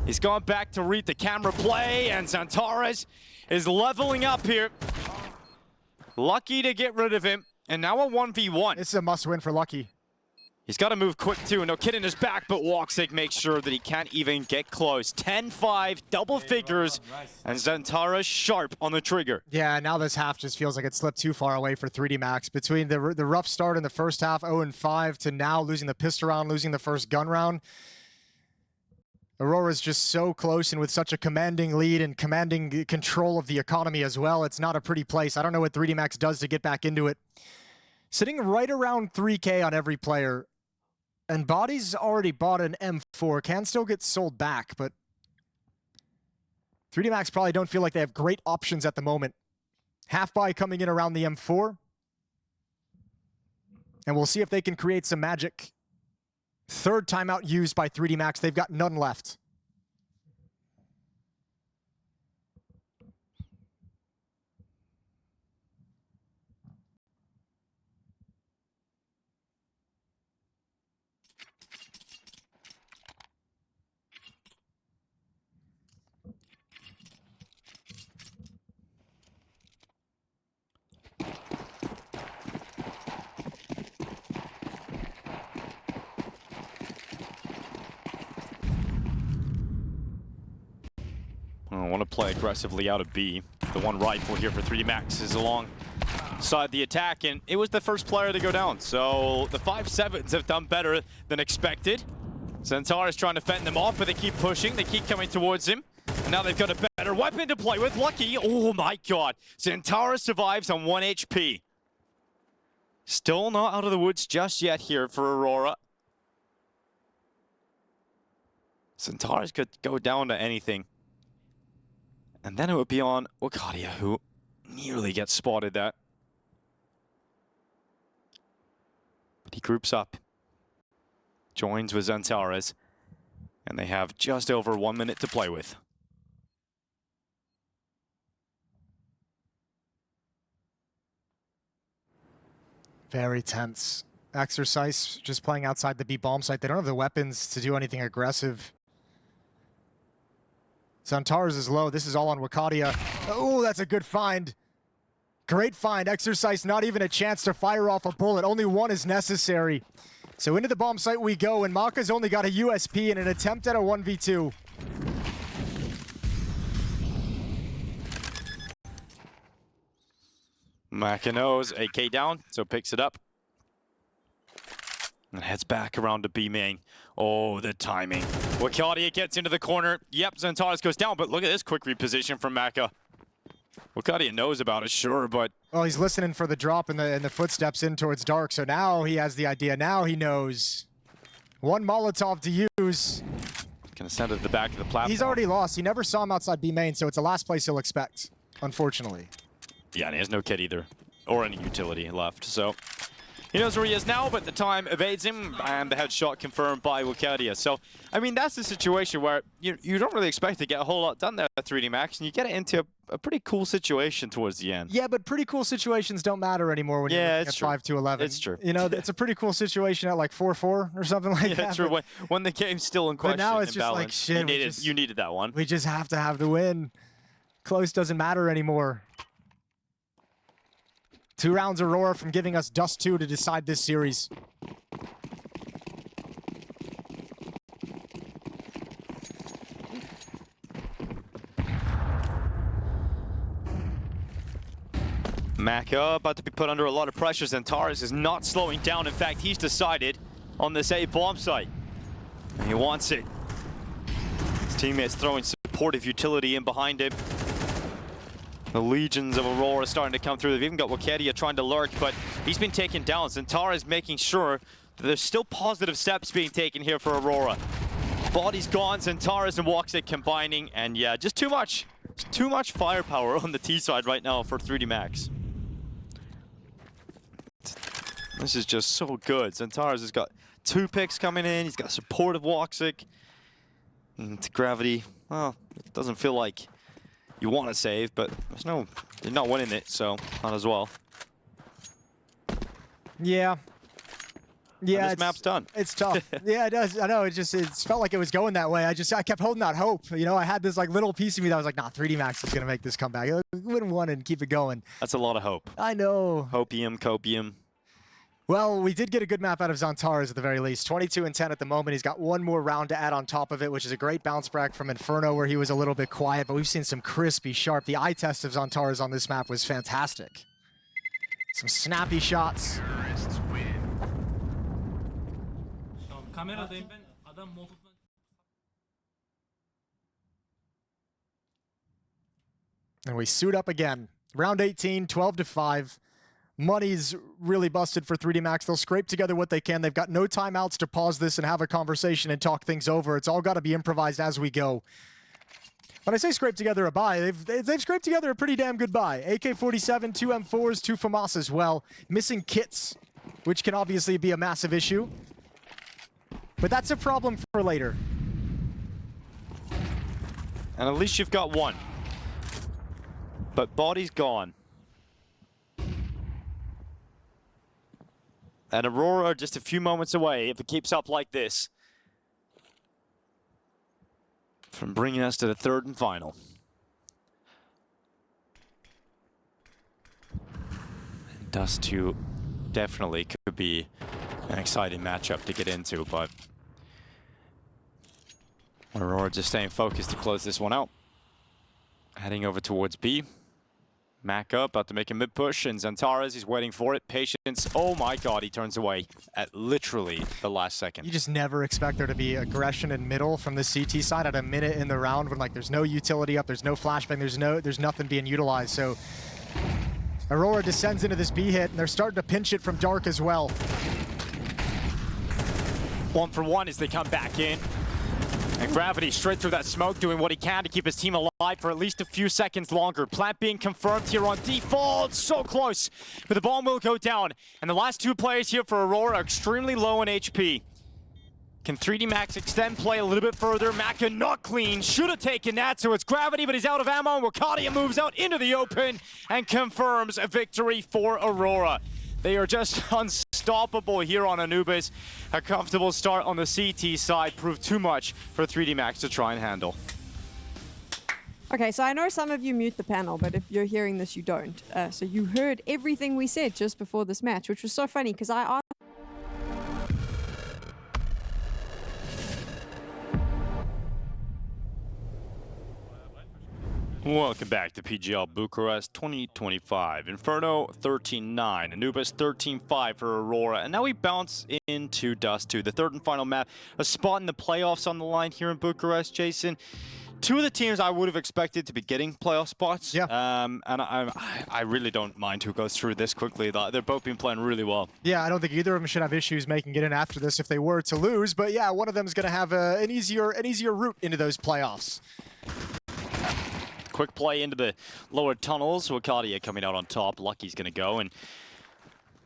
He's gone back to read the camera play, and Xantares is leveling up here. Lucky to get rid of him, and now a 1v1. This is a must-win for Lucky. He's got to move quick too. No kid in his back, but Woxic makes sure that he can't even get close. 10-5, double figures, and Xantares sharp on the trigger. Yeah, now this half just feels like it slipped too far away for 3D Max. Between the rough start in the first half, 0-5, to now losing the pistol round, losing the first gun round. Aurora's just so close and with such a commanding lead and commanding control of the economy as well. It's not a pretty place. I don't know what 3D Max does to get back into it. Sitting right around 3K on every player. And Body's already bought an M4, can still get sold back, but 3D Max probably don't feel like they have great options at the moment. Half buy coming in around the M4. And we'll see if they can create some magic. Third timeout used by 3D Max. They've got none left. I want to play aggressively out of B. The one rifle here for 3D Max is alongside the attack, and it was the first player to go down. So the 5-7s have done better than expected. Xantares is trying to fend them off, but they keep pushing. They keep coming towards him. And now they've got a better weapon to play with. Lucky. Oh my god. Xantares survives on 1 HP. Still not out of the woods just yet here for Aurora. Xantares could go down to anything. And then it would be on Wakadia, who nearly gets spotted there. But he groups up. Joins with Xantares. And they have just over 1 minute to play with. Very tense. Exercise just playing outside the B bomb site. They don't have the weapons to do anything aggressive. Xantares is low. This is all on Wakadia. Oh, that's a good find. Great find. Exercise, not even a chance to fire off a bullet. Only one is necessary. So into the bomb site we go, and Maka's only got a USP in an attempt at a 1v2. Maka knows, AK down, so picks it up. And heads back around to B main. Oh, the timing. Wakadia gets into the corner. Yep, Xantares goes down, but look at this quick reposition from Maka. Wakadia knows about it, sure, but... Well, he's listening for the drop and the footsteps in towards Dark, so now he has the idea. Now he knows. One Molotov to use. Gonna send it to the back of the platform. He's already lost. He never saw him outside B main, so it's the last place he'll expect, unfortunately. Yeah, and he has no kit either, or any utility left, so he knows where he is now, but the time evades him, and the headshot confirmed by Wakadia. So, I mean, that's the situation where you don't really expect to get a whole lot done there at 3D Max, and you get it into a pretty cool situation towards the end. Yeah, but pretty cool situations don't matter anymore when you're looking at 5-11. It's true. You know, it's a pretty cool situation at like 4-4 or something like that. Yeah, true. When the game's still in question, but now it's just balance, like, shit, you needed that one. We just have to have the win. Close doesn't matter anymore. 2 rounds Aurora from giving us Dust2 to decide this series. Maka about to be put under a lot of pressure. Xantares is not slowing down. In fact, he's decided on this A bomb site. And he wants it. His teammates throwing supportive utility in behind him. The legions of Aurora starting to come through. They've even got Wakadia trying to lurk, but he's been taken down. Xantares making sure that there's still positive steps being taken here for Aurora. Body's gone, Xantares and Woxic combining, and yeah, just too much. Too much firepower on the T side right now for 3D Max. This is just so good. Xantares has got 2 picks coming in. He's got supportive Woxic. And Gravity, well, it doesn't feel like you want to save, but they're not winning it, so not as well. Yeah. Yeah, and this map's done. It's tough. Yeah, it does. I know. It felt like it was going that way. I kept holding out hope. You know, I had this like little piece of me that was like, nah, 3D Max is gonna make this comeback. Win one and keep it going. That's a lot of hope. I know. Hopium, copium. Well, we did get a good map out of Xantares at the very least. 22-10 at the moment. He's got one more round to add on top of it, which is a great bounce back from Inferno, where he was a little bit quiet, but we've seen some crispy, sharp. The eye test of Xantares on this map was fantastic. Some snappy shots. Terrorists win. Kameradayım ben. Adam molotofla. And we suit up again. Round 18, 12-5. Money's really busted for 3D Max. They'll scrape together what they can. They've got no timeouts to pause this and have a conversation and talk things over. It's all got to be improvised as we go. When I say scrape together a buy, they've scraped together a pretty damn good buy. AK-47, 2 M4s, 2 FAMAS as well. Missing kits, which can obviously be a massive issue. But that's a problem for later. And at least you've got one. But Body's gone. And Aurora just a few moments away, if it keeps up like this, from bringing us to the 3rd and final. And Dust2 definitely could be an exciting matchup to get into, but Aurora just staying focused to close this one out. Heading over towards B. Mac up, about to make a mid-push, and Xantares, he's waiting for it. Patience. Oh my god, he turns away at literally the last second. You just never expect there to be aggression in middle from the CT side at a minute in the round when like there's no utility up, there's no flashbang, there's nothing being utilized. So Aurora descends into this B hit, and they're starting to pinch it from dark as well. 1 for 1 as they come back in. And Gravity straight through that smoke, doing what he can to keep his team alive for at least a few seconds longer. Plant being confirmed here on default. So close. But the bomb will go down. And the last 2 players here for Aurora are extremely low in HP. Can 3D Max extend play a little bit further? Maka not clean. Should have taken that. So it's Gravity, but he's out of ammo. And Wakadia moves out into the open and confirms a victory for Aurora. They are just unstoppable here on Anubis. A comfortable start on the CT side proved too much for 3D Max to try and handle. Okay, so I know some of you mute the panel, but if you're hearing this, you don't. So you heard everything we said just before this match, which was so funny because I asked. Welcome back to PGL Bucharest 2025. Inferno 13-9, Anubis 13-5 for Aurora. And now we bounce into Dust2, the 3rd and final map. A spot in the playoffs on the line here in Bucharest, Jason. two of the teams I would have expected to be getting playoff spots. Yeah. And I really don't mind who goes through this quickly. They're both been playing really well. Yeah, I don't think either of them should have issues making it in after this if they were to lose. But yeah, one of them is going to have an easier route into those playoffs. Quick play into the lower tunnels. Wakadia coming out on top. Lucky's going to go, and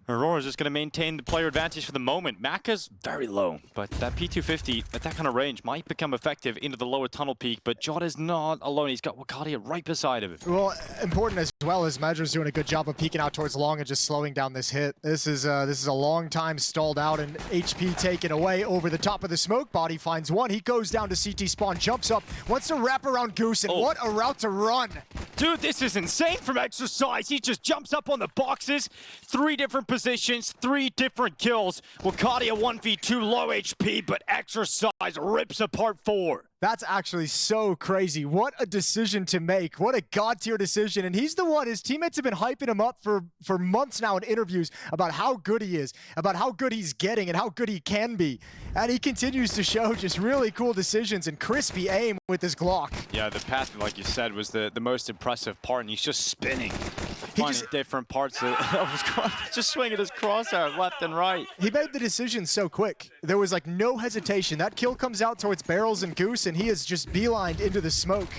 Aurora's just going to maintain the player advantage for the moment. Maka's very low, but that P250 at that kind of range might become effective into the lower tunnel peak, but Jot is not alone. He's got Wakadia right beside him. Well, important as well as Measure's doing a good job of peeking out towards long and just slowing down this hit. This is a long time stalled out and HP taken away over the top of the smoke. Body finds one. He goes down to CT spawn, jumps up, wants to wrap around Goose, and what a route to run. Dude, this is insane from Exercise. He just jumps up on the boxes. 3 different positions, 3 different kills. Wakadia 1v2, low HP, but Exercise rips apart 4. That's actually so crazy. What a decision to make. What a god-tier decision. And he's the one, his teammates have been hyping him up for months now in interviews about how good he is, about how good he's getting and how good he can be. And he continues to show just really cool decisions and crispy aim with his Glock. Yeah, the pass, like you said, was the most impressive part, and he's just spinning. Finding different parts of his cross, just swinging his crosshair left and right. He made the decision so quick. There was like no hesitation. That kill comes out towards Barrels and Goose, and he is just beelined into the smoke.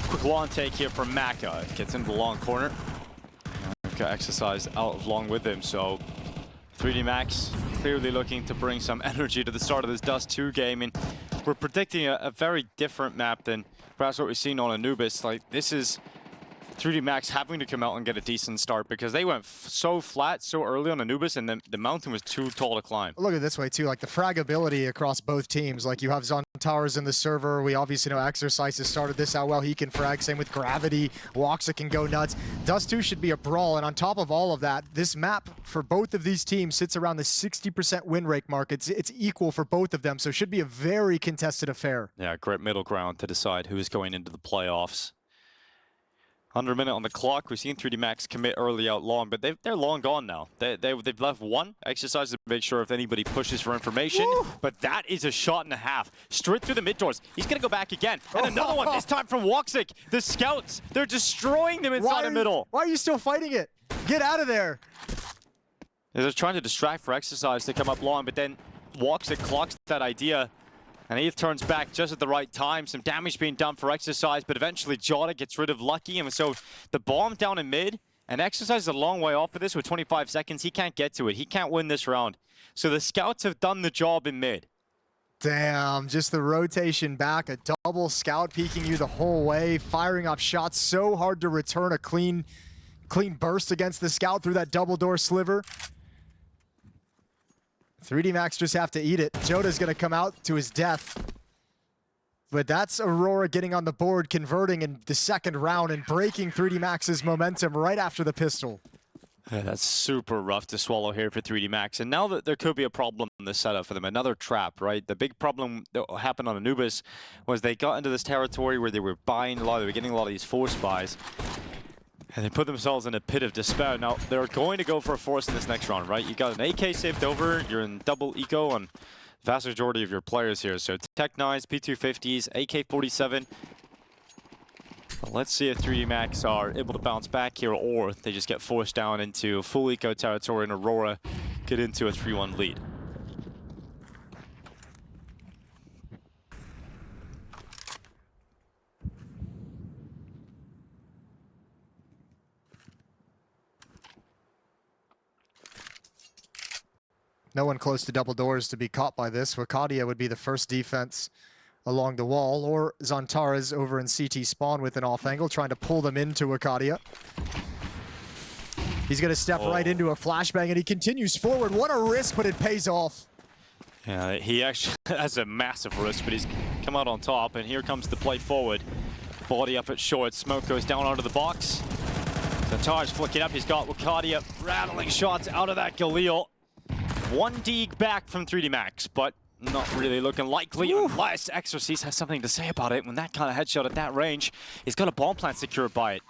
Quick long take here from Maka. Gets into the long corner. Got Exercise out of long with him, so 3D Max clearly looking to bring some energy to the start of this Dust2 game, and we're predicting a very different map than perhaps what we've seen on Anubis. Like, this is 3D Max having to come out and get a decent start because they went so flat so early on Anubis, and then the mountain was too tall to climb. Look at it this way too, like the fragability across both teams. Like you have Zontowers in the server. We obviously know Exercise has started this out well. He can frag. Same with Gravity. Woxa can go nuts. Dust2 should be a brawl. And on top of all of that, this map for both of these teams sits around the 60% win rate mark. It's equal for both of them, so it should be a very contested affair. Yeah, great middle ground to decide who is going into the playoffs. Under a minute on the clock. We've seen 3D Max commit early out long, but they're long gone now. They've left one Exercise to make sure if anybody pushes for information. Woo! But that is a shot and a half. Straight through the mid doors. He's going to go back again. And another one, this time from Woxic. The scouts, they're destroying them inside the middle. Why are you still fighting it? Get out of there. They're just trying to distract for Exercise to come up long, but then Woxic clocks that idea. And he turns back just at the right time. Some damage being done for Exercise, but eventually Jota gets rid of Lucky. And so the bomb down in mid, and Exercise is a long way off of this with 25 seconds. He can't get to it. He can't win this round. So the scouts have done the job in mid. Damn, just the rotation back, a double scout peeking you the whole way, firing off shots so hard to return a clean burst against the scout through that double door sliver. 3D Max just have to eat it. Jota's gonna come out to his death. But that's Aurora getting on the board, converting in the second round and breaking 3D Max's momentum right after the pistol. Yeah, that's super rough to swallow here for 3D Max. And now that there could be a problem in this setup for them, another trap, right? The big problem that happened on Anubis was they got into this territory where they were buying a lot, they were getting a lot of these force buys. And they put themselves in a pit of despair. Now, they're going to go for a force in this next round, right? You got an AK saved over, you're in double eco on the vast majority of your players here. So Tech-9s, P250s, AK-47. Well, let's see if 3D Max are able to bounce back here, or they just get forced down into full eco territory and Aurora get into a 3-1 lead. No one close to double doors to be caught by this. Wakadia would be the first defense along the wall, or Zantaras over in CT spawn with an off angle, trying to pull them into Wakadia. He's going to step right into a flashbang, and he continues forward. What a risk, but it pays off. Yeah, he actually has a massive risk, but he's come out on top, and here comes the play forward. Body up at short, smoke goes down onto the box. Zantaras flicking up, he's got Wakadia rattling shots out of that Galil. One dig back from 3D Max, but not really looking likely unless Exorcist has something to say about it. When that kind of headshot at that range, he's got a bomb plant secured by it.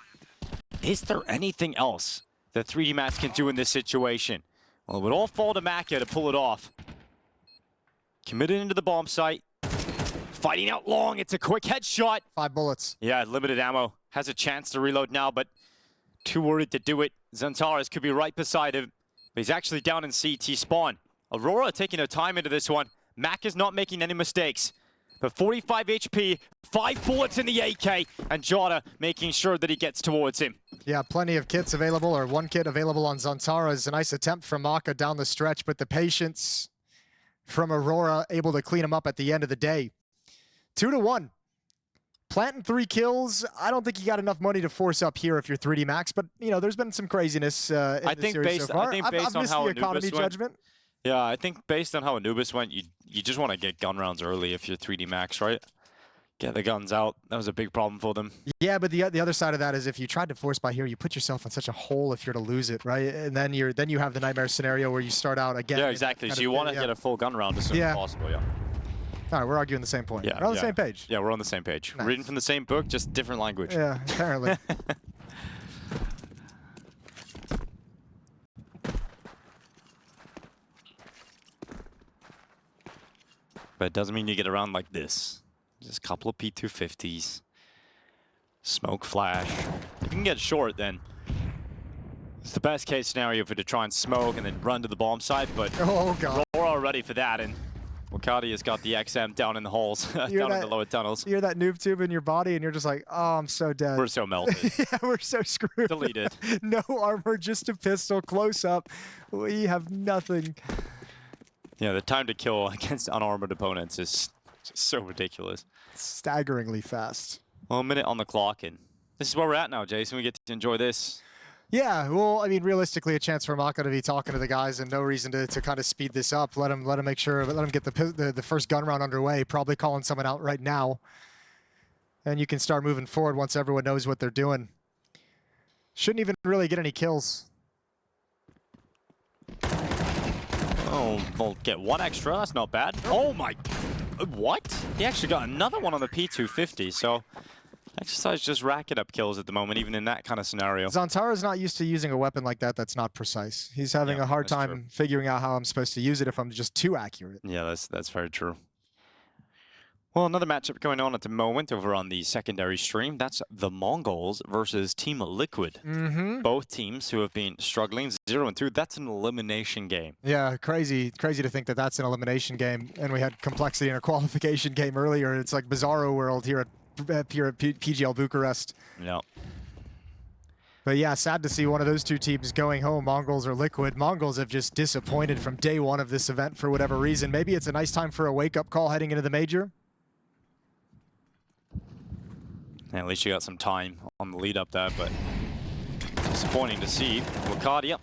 Is there anything else that 3D Max can do in this situation? Well, it would all fall to Maka to pull it off. Committed into the bomb site. Fighting out long. It's a quick headshot. 5 bullets. Yeah, limited ammo. Has a chance to reload now, but too worried to do it. Xantares could be right beside him, but he's actually down in CT spawn. Aurora taking their time into this one. Mac is not making any mistakes. But 45 HP, 5 bullets in the AK, and Jota making sure that he gets towards him. Yeah, plenty of kits available, or 1 kit available on Xantares. A nice attempt from Maka down the stretch, but the patience from Aurora able to clean him up at the end of the day. 2-1. Planting 3 kills. I don't think you got enough money to force up here if you're 3D Max, but you know, there's been some craziness in the series so far. I think based on how the economy Anubis went, judgment. yeah, I think based on how Anubis went, you just want to get gun rounds early if you're 3D Max, right? Get the guns out. That was a big problem for them. Yeah, but the other side of that is if you tried to force by here, you put yourself in such a hole if you're to lose it, right? And then you have the nightmare scenario where you start out again. Yeah, exactly. So you want to get a full gun round as soon as possible, yeah. All right, we're arguing the same point. Yeah, we're on the same page. Yeah, we're on the same page. Nice. Reading from the same book, just different language. Yeah, apparently. But it doesn't mean you get around like this. Just a couple of P250s. Smoke flash. If you can get short, then it's the best case scenario for to try and smoke and then run to the bomb site, but Oh, God. we're all ready for that, and Wakati has got the XM down in the holes, down in the lower tunnels. You hear that noob tube in your body and you're just like, oh, I'm so dead. We're so melted. Yeah, we're so screwed. Deleted. No armor, just a pistol, close up. We have nothing. Yeah, the time to kill against unarmored opponents is just so ridiculous. Staggeringly fast. Well, a minute on the clock, and this is where we're at now, Jason. We get to enjoy this. Yeah, well, I mean, realistically, a chance for Maka to be talking to the guys, and no reason to kind of speed this up. Let him make sure, let him get the first gun round underway. Probably calling someone out right now, and you can start moving forward once everyone knows what they're doing. Shouldn't even really get any kills. Oh, we'll get 1 extra. That's not bad. Oh my! What? He actually got another one on the P250. So. Exercise just racking up kills at the moment, even in that kind of scenario. Xantare's not used to using a weapon like that that's not precise. He's having a hard time figuring out how I'm supposed to use it if I'm just too accurate. Yeah, that's very true. Well, another matchup going on at the moment over on the secondary stream. That's the MongolZ versus Team Liquid. Both teams who have been struggling 0-2. That's an elimination game. Yeah, crazy to think that that's an elimination game. And we had complexity in a qualification game earlier. It's like Bizarro World here at PGL Bucharest. Yeah. But yeah, sad to see one of those two teams going home, MongolZ or Liquid. MongolZ have just disappointed from day one of this event for whatever reason. Maybe it's a nice time for a wake-up call heading into the major. Yeah, at least you got some time on the lead up there, but disappointing to see. Wakati,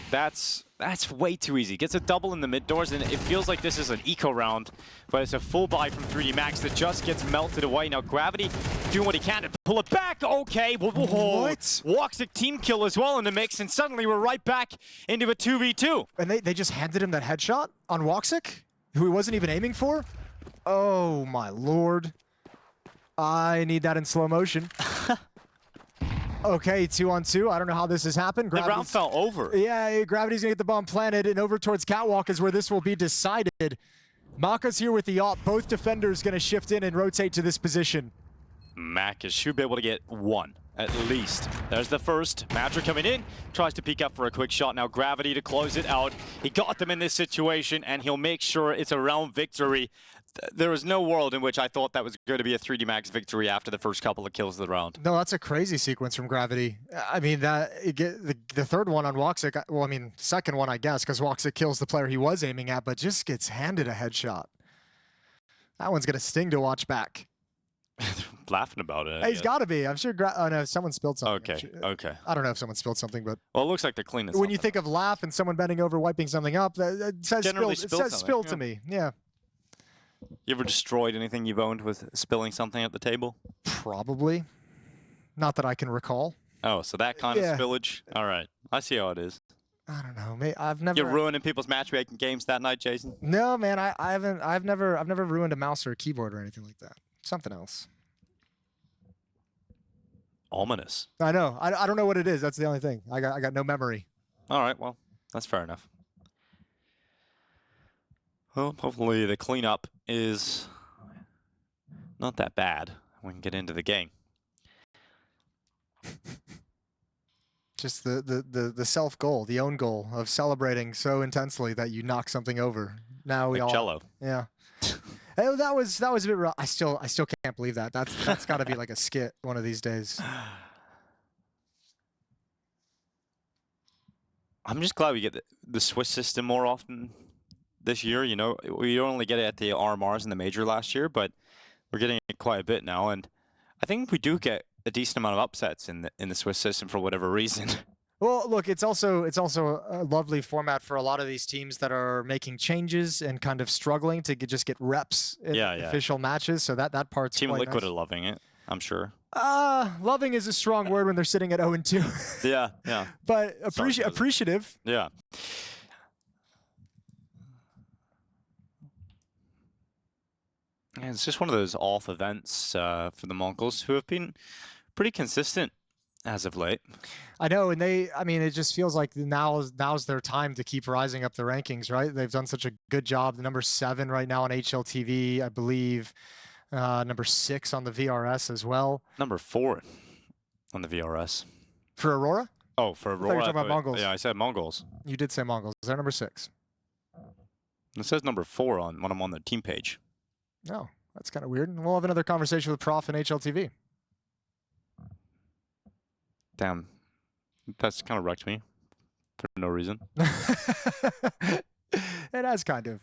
that's way too easy. Gets a double in the mid doors, and it feels like this is an eco round, but it's a full buy from 3D Max that just gets melted away. Now Gravity doing what he can to pull it back. Okay, what? Woxic team kill as well in the mix, and suddenly we're right back into a 2v2. And they just handed him that headshot on Woxic, who he wasn't even aiming for? Oh my lord. I need that in slow motion. Okay, 2-on-2. I don't know how this has happened. The round fell over. Yeah, Gravity's gonna get the bomb planted, and over towards Catwalk is where this will be decided. Maka's here with the AWP. Both defenders gonna shift in and rotate to this position. Mac should be able to get 1, at least. There's the first. Madra coming in, tries to peek up for a quick shot. Now Gravity to close it out. He got them in this situation, and he'll make sure it's a round victory. There was no world in which I thought that was going to be a 3D Max victory after the first couple of kills of the round. No, that's a crazy sequence from Gravity. I mean, the third one on Woxic, well, I mean, second one, I guess, because Woxic kills the player he was aiming at, but just gets handed a headshot. That one's going to sting to watch back. Laughing about it. He's got to be. I'm sure. Oh, no, someone spilled something. Okay, okay. I don't know if someone spilled something, but. Well, it looks like they're cleaning when you think of laugh and someone bending over, wiping something up, it says spill to me. Yeah. You ever destroyed anything you've owned with spilling something at the table? Probably. Not that I can recall. Oh, so that kind of spillage? All right. I see how it is. I don't know. I've never. You're ruining people's matchmaking games that night, Jason? No, man. I haven't. I've never ruined a mouse or a keyboard or anything like that. Something else. Ominous. I know. I don't know what it is. That's the only thing. I got no memory. All right. Well, that's fair enough. Well, hopefully the cleanup is not that bad. We can get into the game. Just the self goal, the own goal of celebrating so intensely that you knock something over. Now we Like all cello. Yeah. Hey, that was a bit rough. I still can't believe that. That's got to be like a skit one of these days. I'm just glad we get the Swiss system more often this year. You know, we only get it at the RMRs in the major last year, but we're getting it quite a bit now. And I think we do get a decent amount of upsets in the Swiss system for whatever reason. Well, look, it's also a lovely format for a lot of these teams that are making changes and kind of struggling to just get reps in official matches. So that part's Team quite Liquid nice. are loving it, I'm sure. Loving is a strong word when they're sitting at 0-2. Yeah. But appreciative. Yeah. And it's just one of those off events for the Mongols who have been pretty consistent as of late. I know, and it just feels like now's their time to keep rising up the rankings, right? They've done such a good job. The number 7 right now on HLTV, I believe. Number 6 on the VRS as well. Number 4 on the VRS. For Aurora? Oh, for Aurora. I thought you were talking about Mongols. Yeah, I said Mongols. You did say Mongols. Is that number 6? It says number 4 when I'm on the team page. No, that's kind of weird. We'll have another conversation with Prof and HLTV. Damn. That's kind of wrecked me for no reason. It has kind of.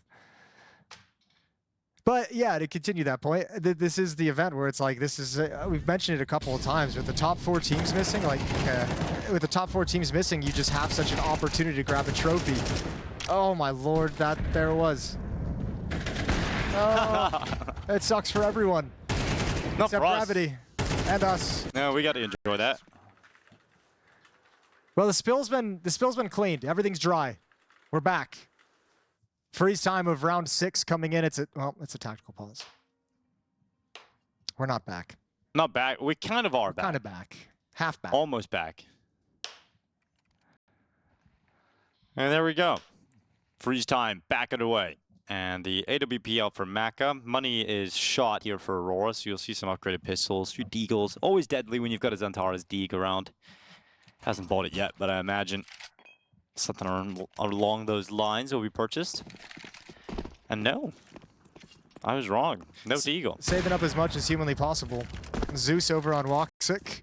But yeah, to continue that point, this is the event where it's like, this is, we've mentioned it a couple of times, with the top 4 teams missing, with the top 4 teams missing, you just have such an opportunity to grab a trophy. Oh my lord, there it was. Oh, it sucks for everyone. Not except for us. Gravity and us. No, we got to enjoy that. Well, the spill's been cleaned. Everything's dry. We're back. Freeze time of round 6 coming in. It's a tactical pause. We're not back. Not back. We kind of are back. Kind of back. Half back. Almost back. And there we go. Freeze time. Back it away. And the AWP out for Maka. Money is shot here for Aurora, so you'll see some upgraded pistols, a few deagles. Always deadly when you've got a Xantaras deag around. Hasn't bought it yet, but I imagine something along those lines will be purchased. And no, I was wrong. No deagle. Saving up as much as humanly possible. Zeus over on Woxic.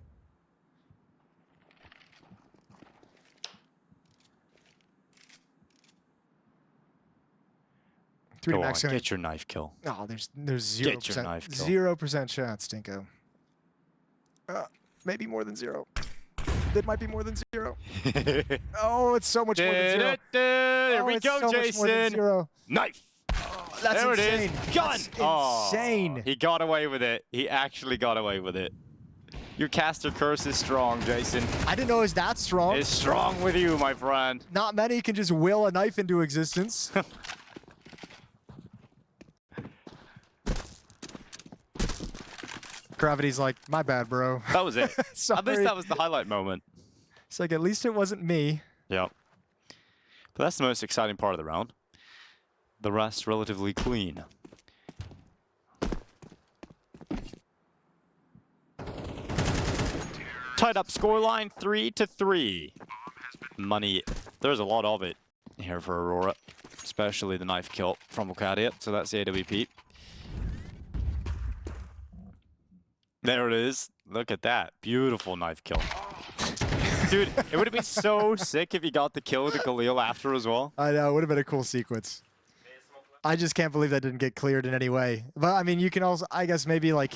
Go on, get your knife kill. Oh, there's 0%. Get your knife kill. 0% chance, Stinko. Maybe more than 0. It might be more than 0. Oh, it's so much more than 0. There we go, so Jason. Knife. Oh, that's there insane. it is. Gun. That's insane. He got away with it. He actually got away with it. Your caster curse is strong, Jason. I didn't know it was that strong. It's strong with you, my friend. Not many can just will a knife into existence. Gravity's like, my bad, bro. That was it. Sorry. At least that was the highlight moment. It's like, at least it wasn't me. Yep. But that's the most exciting part of the round. The rest relatively clean. Tied up scoreline 3-3. Money, there's a lot of it here for Aurora, especially the knife kill from Okadia. So that's the AWP. There it is. Look at that. Beautiful knife kill. Dude, it would have been so sick if he got the kill with the Galil after as well. I know, it would have been a cool sequence. I just can't believe that didn't get cleared in any way. But, I mean, you can also, I guess maybe, like,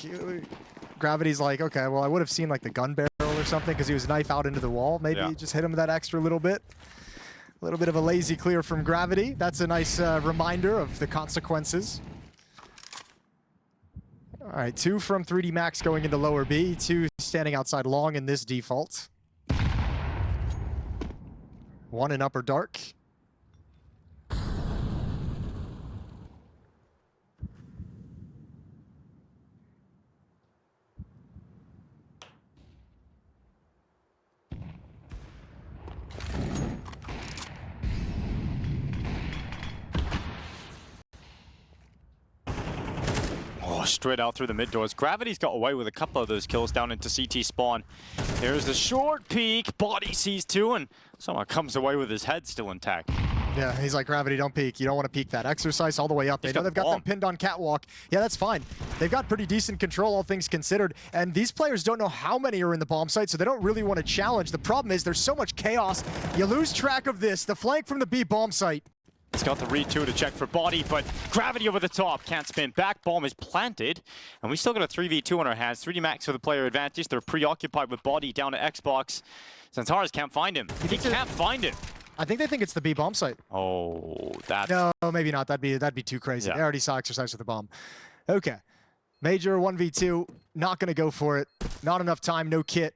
Gravity's like, okay, well, I would have seen, like, the gun barrel or something because he was knife out into the wall. Maybe you just hit him that extra little bit. A little bit of a lazy clear from Gravity. That's a nice reminder of the consequences. All right, 2 from 3D Max going into lower B, 2 standing outside long in this default. 1 in upper dark. straight out through the mid doors. Gravity's got away with a couple of those kills down into CT spawn. Here's the short peek. Body sees two, and someone comes away with his head still intact. Yeah, he's like, Gravity, don't peek. You don't want to peek that. Exercise all the way up. They know they've got them pinned on catwalk. Yeah, that's fine. They've got pretty decent control, all things considered. And these players don't know how many are in the bomb site, so they don't really want to challenge. The problem is there's so much chaos. You lose track of this. The flank from the B bomb site. He's got the read too to check for body, but Gravity over the top. Can't spin back. Bomb is planted. And we still got a 3v2 on our hands. 3D Max for the player advantage. They're preoccupied with body down to Xbox. Xantares can't find him. He can't find him. I think they think it's the B bomb site. Oh, that's... No, maybe not. That'd be too crazy. Yeah. They already saw Exercise with the bomb. Okay. Major 1v2. Not going to go for it. Not enough time. No kit.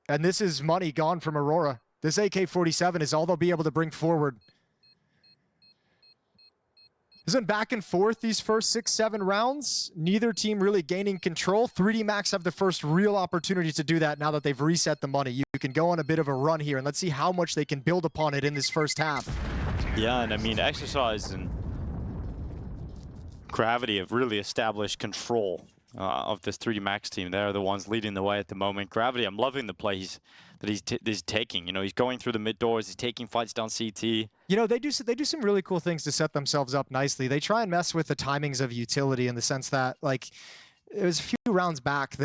And this is money gone from Aurora. This AK-47 is all they'll be able to bring forward. It's been back and forth these first 6-7 rounds. Neither team really gaining control. 3D Max have the first real opportunity to do that now that they've reset the money. You can go on a bit of a run here, and let's see how much they can build upon it in this first half. Yeah, and I mean, Exercise and Gravity have really established control of this 3D Max team. They're the ones leading the way at the moment. Gravity, I'm loving the play he's taking. You know, he's going through the mid doors. He's taking fights down CT. You know, they do some really cool things to set themselves up nicely. They try and mess with the timings of utility in the sense that, like, it was a few rounds back,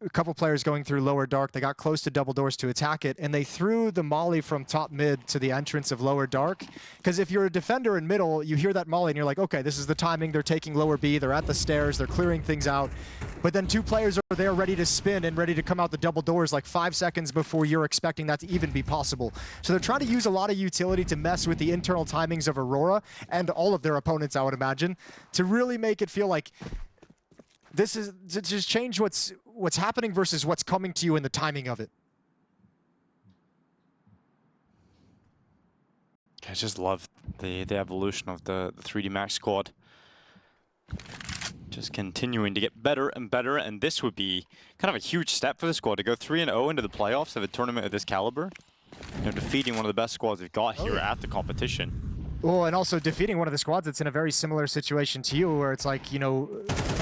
a couple players going through lower dark, they got close to double doors to attack it, and they threw the molly from top mid to the entrance of lower dark. Because if you're a defender in middle, you hear that molly and you're like, okay, this is the timing, they're taking lower B, they're at the stairs, they're clearing things out. But then two players are there ready to spin and ready to come out the double doors like 5 seconds before you're expecting that to even be possible. So they're trying to use a lot of utility to mess with the internal timings of Aurora and all of their opponents, I would imagine, to really make it feel like this is to just change what's happening versus what's coming to you in the timing of it. I just love the evolution of the 3D Max squad. Just continuing to get better and better, and this would be kind of a huge step for the squad to go 3-0 into the playoffs of a tournament of this caliber. You know, defeating one of the best squads we've got here at the competition. Well, and also defeating one of the squads that's in a very similar situation to you, where it's like, you know,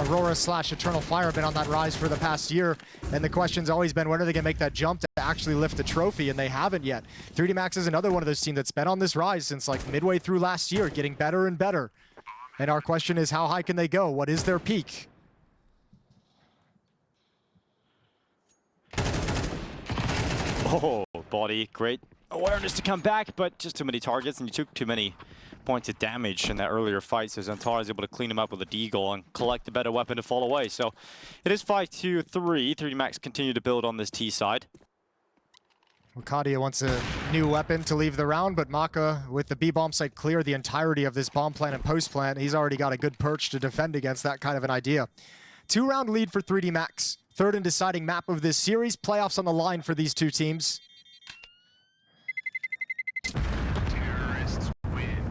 Aurora / Eternal Fire have been on that rise for the past year, and the question's always been, when are they going to make that jump to actually lift a trophy, and they haven't yet. 3D Max is another one of those teams that's been on this rise since like midway through last year, getting better and better. And our question is, how high can they go? What is their peak? Oh, body, great awareness to come back, but just too many targets, and you took too many points of damage in that earlier fight, so Xantares is able to clean him up with a deagle and collect a better weapon to fall away. So it is 5-2-3. 3D Max continue to build on this T side. Kadia wants a new weapon to leave the round, but Maka, with the B bomb site clear the entirety of this bomb plant and post plant, he's already got a good perch to defend against that kind of an idea. 2-round lead for 3D Max. Third and deciding map of this series. Playoffs on the line for these two teams. Terrorists win.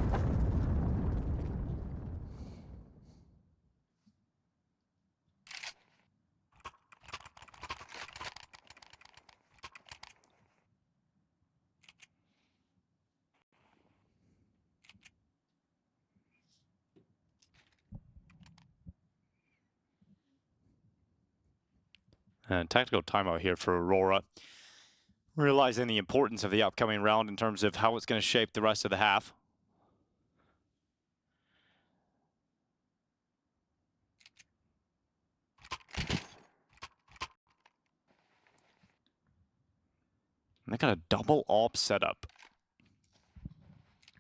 And tactical timeout here for Aurora. Realizing the importance of the upcoming round in terms of how it's going to shape the rest of the half. And they got a double AWP setup.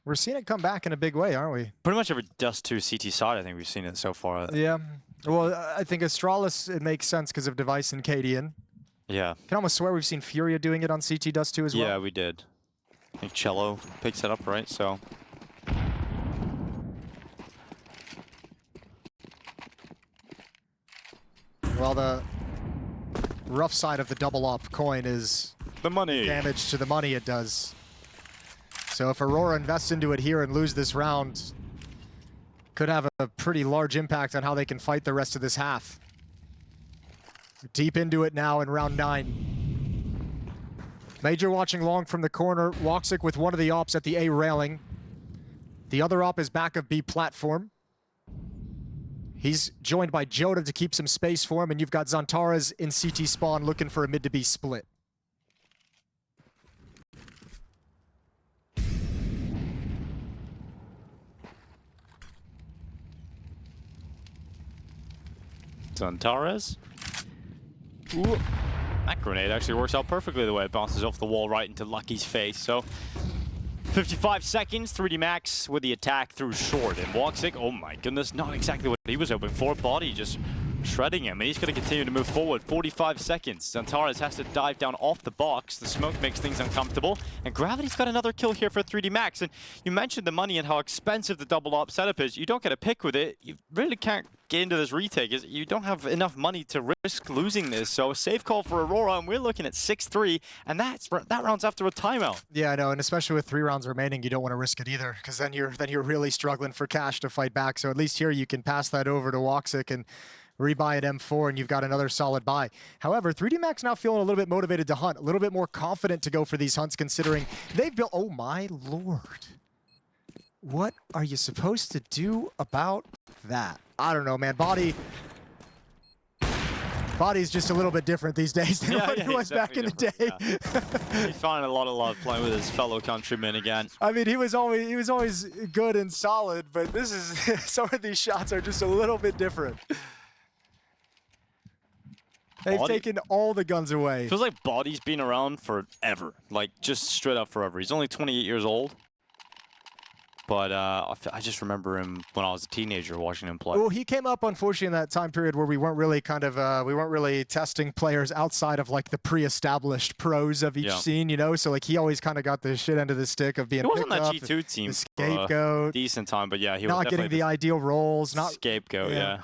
We're seeing it come back in a big way, aren't we? Pretty much every Dust2 CT side, I think we've seen it so far. Yeah. Well, I think Astralis, it makes sense because of Device and Cadian. Yeah. I can almost swear we've seen FURIA doing it on CT Dust2 as well. Yeah, we did. I think Cello picks it up, right? So. Well, the rough side of the double op coin is The money. damage to the money it does. So if Aurora invests into it here and lose this round, could have a pretty large impact on how they can fight the rest of this half. Deep into it now in round 9. Major watching long from the corner. Woxic with one of the ops at the A railing. The other op is back of B platform. He's joined by Joda to keep some space for him, and you've got Xantaras in CT spawn looking for a mid to B split. Xantaras. Ooh. That grenade actually works out perfectly the way it bounces off the wall right into Lucky's face. So 55 seconds, 3D Max with the attack through short. And Woxic, oh my goodness, not exactly what he was hoping for. Body just shredding him, and he's going to continue to move forward. 45 seconds. Xantaras has to dive down off the box. The smoke makes things uncomfortable. And Gravity's got another kill here for 3D Max. And you mentioned the money and how expensive the double op setup is. You don't get a pick with it. You really can't get into this retake. You don't have enough money to risk losing this. So a safe call for Aurora, and we're looking at 6-3, and that round's after a timeout. Yeah, I know, and especially with 3 rounds remaining, you don't want to risk it either, because then you're really struggling for cash to fight back. So at least here you can pass that over to Woxic and rebuy at M4, and you've got another solid buy. However, 3D Max now feeling a little bit motivated to hunt, a little bit more confident to go for these hunts, considering they've built. Oh my lord. What are you supposed to do about that? I don't know, man. Body's just a little bit different these days than what he was back in the day. Yeah. He's finding a lot of love playing with his fellow countrymen again. I mean, he was always good and solid, but this is some of these shots are just a little bit different. They've taken all the guns away. Feels like Body's been around forever, like just straight up forever. He's only 28 years old. But I just remember him when I was a teenager watching him play. Well, he came up, unfortunately, in that time period where we weren't really we weren't really testing players outside of like the pre-established pros of each scene, you know. So like he always kind of got the shit end of the stick of being he wasn't picked that up, G2 team the scapegoat, decent time, but yeah, he not was getting the ideal roles, not scapegoat. Yeah,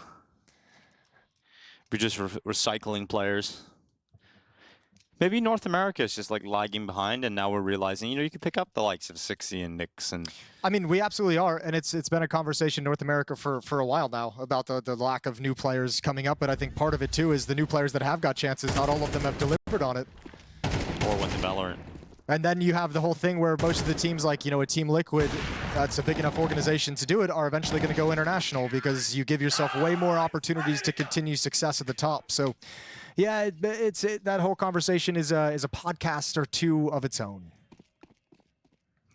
we're just recycling players. Maybe North America is just like lagging behind, and now we're realizing, you know, you could pick up the likes of Sixy and Nix. And I mean, we absolutely are, and it's been a conversation in North America for a while now about the lack of new players coming up. But I think part of it too is the new players that have got chances, not all of them have delivered on it. Or went to Valorant. And then you have the whole thing where most of the teams, like, you know, a Team Liquid, that's a big enough organization to do it, are eventually going to go international because you give yourself way more opportunities to continue success at the top. So, yeah, that whole conversation is a podcast or two of its own.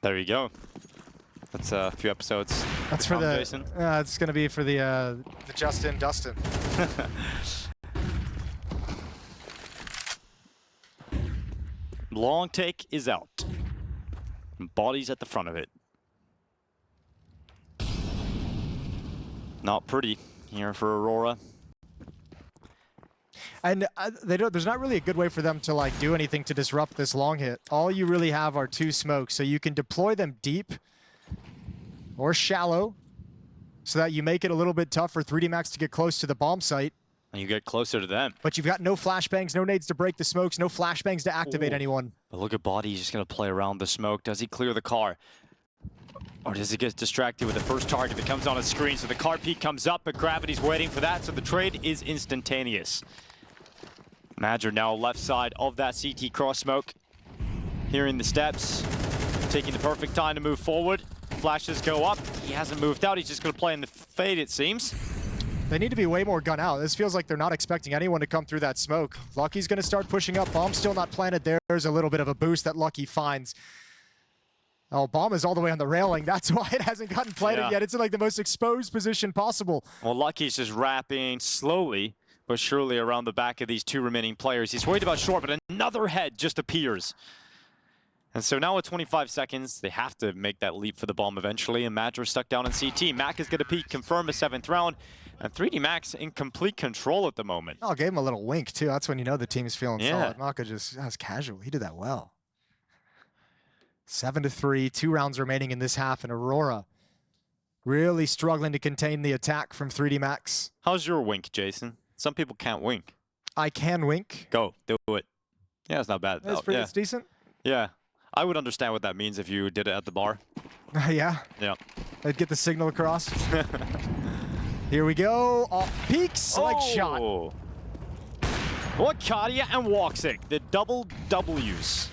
There you go. That's a few episodes. That's for the. It's going to be for the Justin Dustin. Long take is out. Body's at the front of it. Not pretty here for Aurora. And there's not really a good way for them to like do anything to disrupt this long hit. All you really have are 2 smokes, so you can deploy them deep or shallow so that you make it a little bit tough for 3D Max to get close to the bomb site. And you get closer to them. But you've got no flashbangs, no nades to break the smokes, no flashbangs to activate anyone. But look at Body, he's just going to play around the smoke. Does he clear the car? Or does he get distracted with the first target that comes on his screen? So the car peak comes up, but Gravity's waiting for that, so the trade is instantaneous. Madger now left side of that CT cross smoke. Hearing the steps, taking the perfect time to move forward. Flashes go up. He hasn't moved out. He's just going to play in the fade, it seems. They need to be way more gun out. This feels like they're not expecting anyone to come through that smoke. Lucky's going to start pushing up. Bomb still not planted there. There's a little bit of a boost that Lucky finds. Oh, bomb is all the way on the railing. That's why it hasn't gotten planted yet. It's in like the most exposed position possible. Well, Lucky's just wrapping slowly but surely around the back of these 2 remaining players. He's worried about short, but another head just appears. And so now with 25 seconds, they have to make that leap for the bomb eventually, and Madger's stuck down in CT. Mac is going to peek, confirm a 7th round, and 3D Max in complete control at the moment. Oh, gave him a little wink, too. That's when you know the team is feeling solid. Maka just, that was casual. He did that well. 7-3, 2 rounds remaining in this half, and Aurora really struggling to contain the attack from 3D Max. How's your wink, Jason? Some people can't wink. I can wink. Go, do it. Yeah, it's not bad. It's decent. Yeah. I would understand what that means if you did it at the bar. Yeah. Yeah. I'd get the signal across. Here we go. Peak select shot. Wakadia and Woxic, the double W's.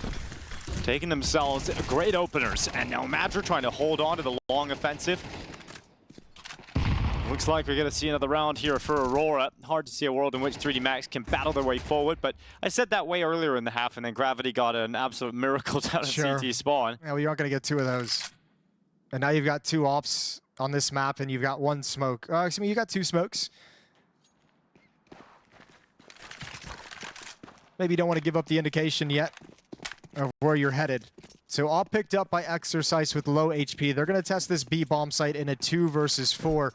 Taking themselves great openers. And now Madger trying to hold on to the long offensive. Looks like we're going to see another round here for Aurora. Hard to see a world in which 3D Max can battle their way forward, but I said that way earlier in the half, and then Gravity got an absolute miracle down at CT spawn. Yeah, well, you aren't going to get two of those. And now you've got two ops on this map, and you've got one smoke. Excuse me, you got two smokes. Maybe you don't want to give up the indication yet of where you're headed. So all picked up by Exercise with low HP. They're going to test this B bomb site in a 2 versus 4.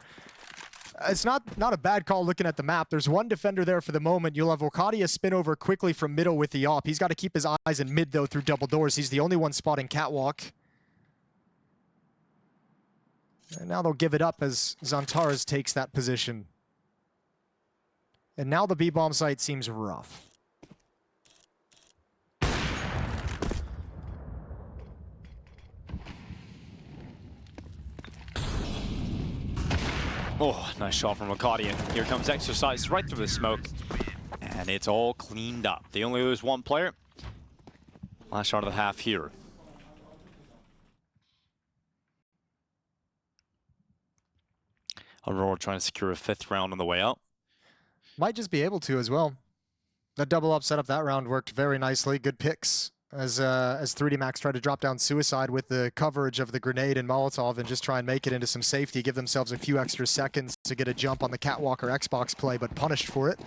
It's not a bad call looking at the map. There's one defender there for the moment. You'll have Okadia spin over quickly from middle with the op. He's got to keep his eyes in mid, though, through double doors. He's the only one spotting Catwalk. And now they'll give it up as Zantares takes that position. And now the B bomb site seems rough. Oh, nice shot from Okadia. Here comes Exercise right through the smoke. And it's all cleaned up. They only lose one player. Last shot of the half here. Aurora trying to secure a 5th round on the way out. Might just be able to as well. That double up setup that round worked very nicely. Good picks as 3D Max tried to drop down Suicide with the coverage of the grenade and Molotov and just try and make it into some safety, give themselves a few extra seconds to get a jump on the Catwalk or Xbox play, but punished for it.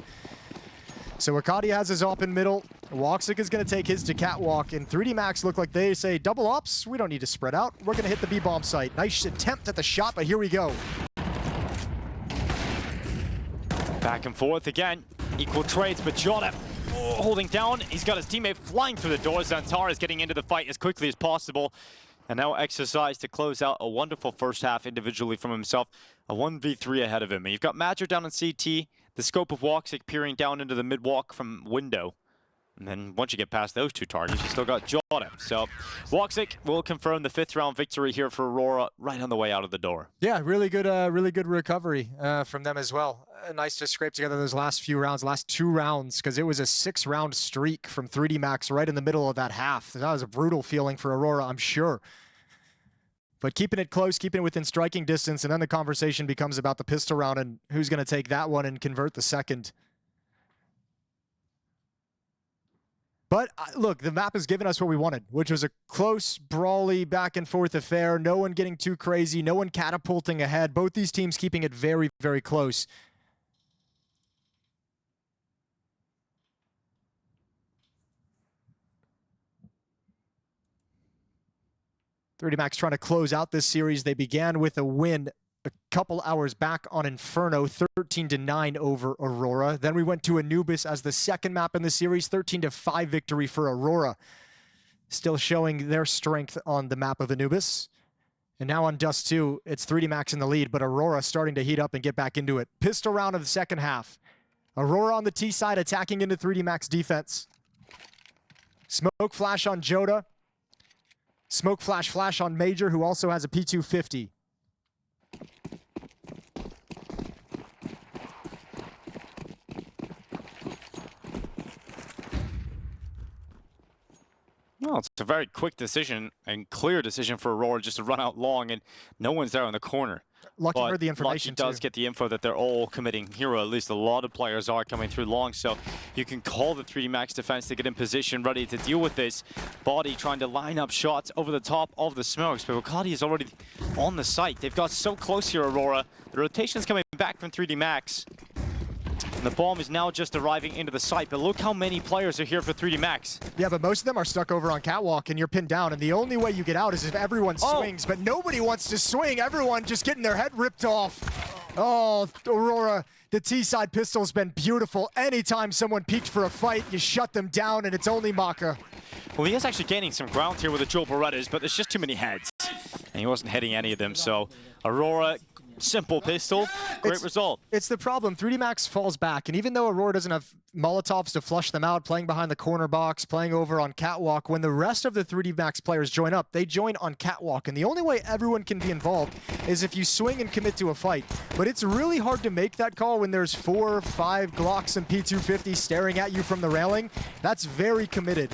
So Akadia has his op in middle. Woxic is going to take his to Catwalk, and 3D Max look like they say, double ops, we don't need to spread out. We're going to hit the B-bomb site. Nice attempt at the shot, but here we go. Back and forth again. Equal trades, but Jota holding down. He's got his teammate flying through the doors. Zantares getting into the fight as quickly as possible. And now Exercise to close out a wonderful first half individually from himself. A 1v3 ahead of him. And you've got Madger down on CT. The scope of Woxic peering down into the mid-walk from window. And then once you get past those two targets, you still got Jota. So Woxic will confirm the 5th round victory here for Aurora right on the way out of the door. Yeah, really good recovery from them as well. Nice to scrape together those last 2 rounds, because it was a 6-round streak from 3D Max right in the middle of that half. That was a brutal feeling for Aurora, I'm sure. But keeping it close, keeping it within striking distance, and then the conversation becomes about the pistol round and who's going to take that one and convert the second. But look, the map has given us what we wanted, which was a close, brawly, back-and-forth affair. No one getting too crazy, no one catapulting ahead. Both these teams keeping it very, very close. .30 Max trying to close out this series. They began with a win a couple hours back on Inferno, 13-9 over Aurora. Then we went to Anubis as the second map in the series, 13-5 victory for Aurora. Still showing their strength on the map of Anubis. And now on Dust2, it's 3D Max in the lead, but Aurora starting to heat up and get back into it. Pistol round of the second half. Aurora on the T side attacking into 3D Max defense. Smoke flash on Jota. Smoke flash on Major, who also has a P250. Well, it's a very quick decision and clear decision for Aurora just to run out long, and no one's there in the corner. Lucky heard the information Lucky does get the info that they're all committing hero. At least a lot of players are coming through long, so you can call the 3D Max defense to get in position, ready to deal with this. Body trying to line up shots over the top of the smokes, but Wakati is already on the site. They've got so close here, Aurora. The rotation's coming back from 3D Max. And the bomb is now just arriving into the site, but look how many players are here for 3D Max. Yeah, but most of them are stuck over on Catwalk, and you're pinned down, and the only way you get out is if everyone swings, but nobody wants to swing. Everyone just getting their head ripped off. Oh, Aurora, the T-side pistol's been beautiful. Anytime someone peeked for a fight, you shut them down, and it's only Maka. Well, he is actually gaining some ground here with the dual Berettas, but there's just too many heads. And he wasn't hitting any of them, so Aurora, simple pistol, great result. It's the problem. 3D Max falls back, and even though Aurora doesn't have Molotovs to flush them out, playing behind the corner box, playing over on Catwalk, when the rest of the 3D Max players join up, they join on Catwalk, and the only way everyone can be involved is if you swing and commit to a fight. But it's really hard to make that call when there's 4 or 5 Glocks and P250 staring at you from the railing. That's very committed.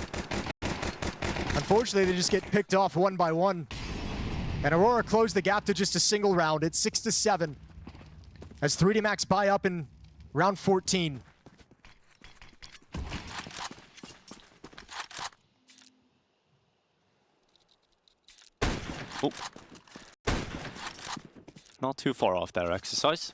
Unfortunately, they just get picked off one by one. And Aurora closed the gap to just a single round. It's 6-7. as 3D Max buy up in round 14. Oh. Not too far off there, exercise.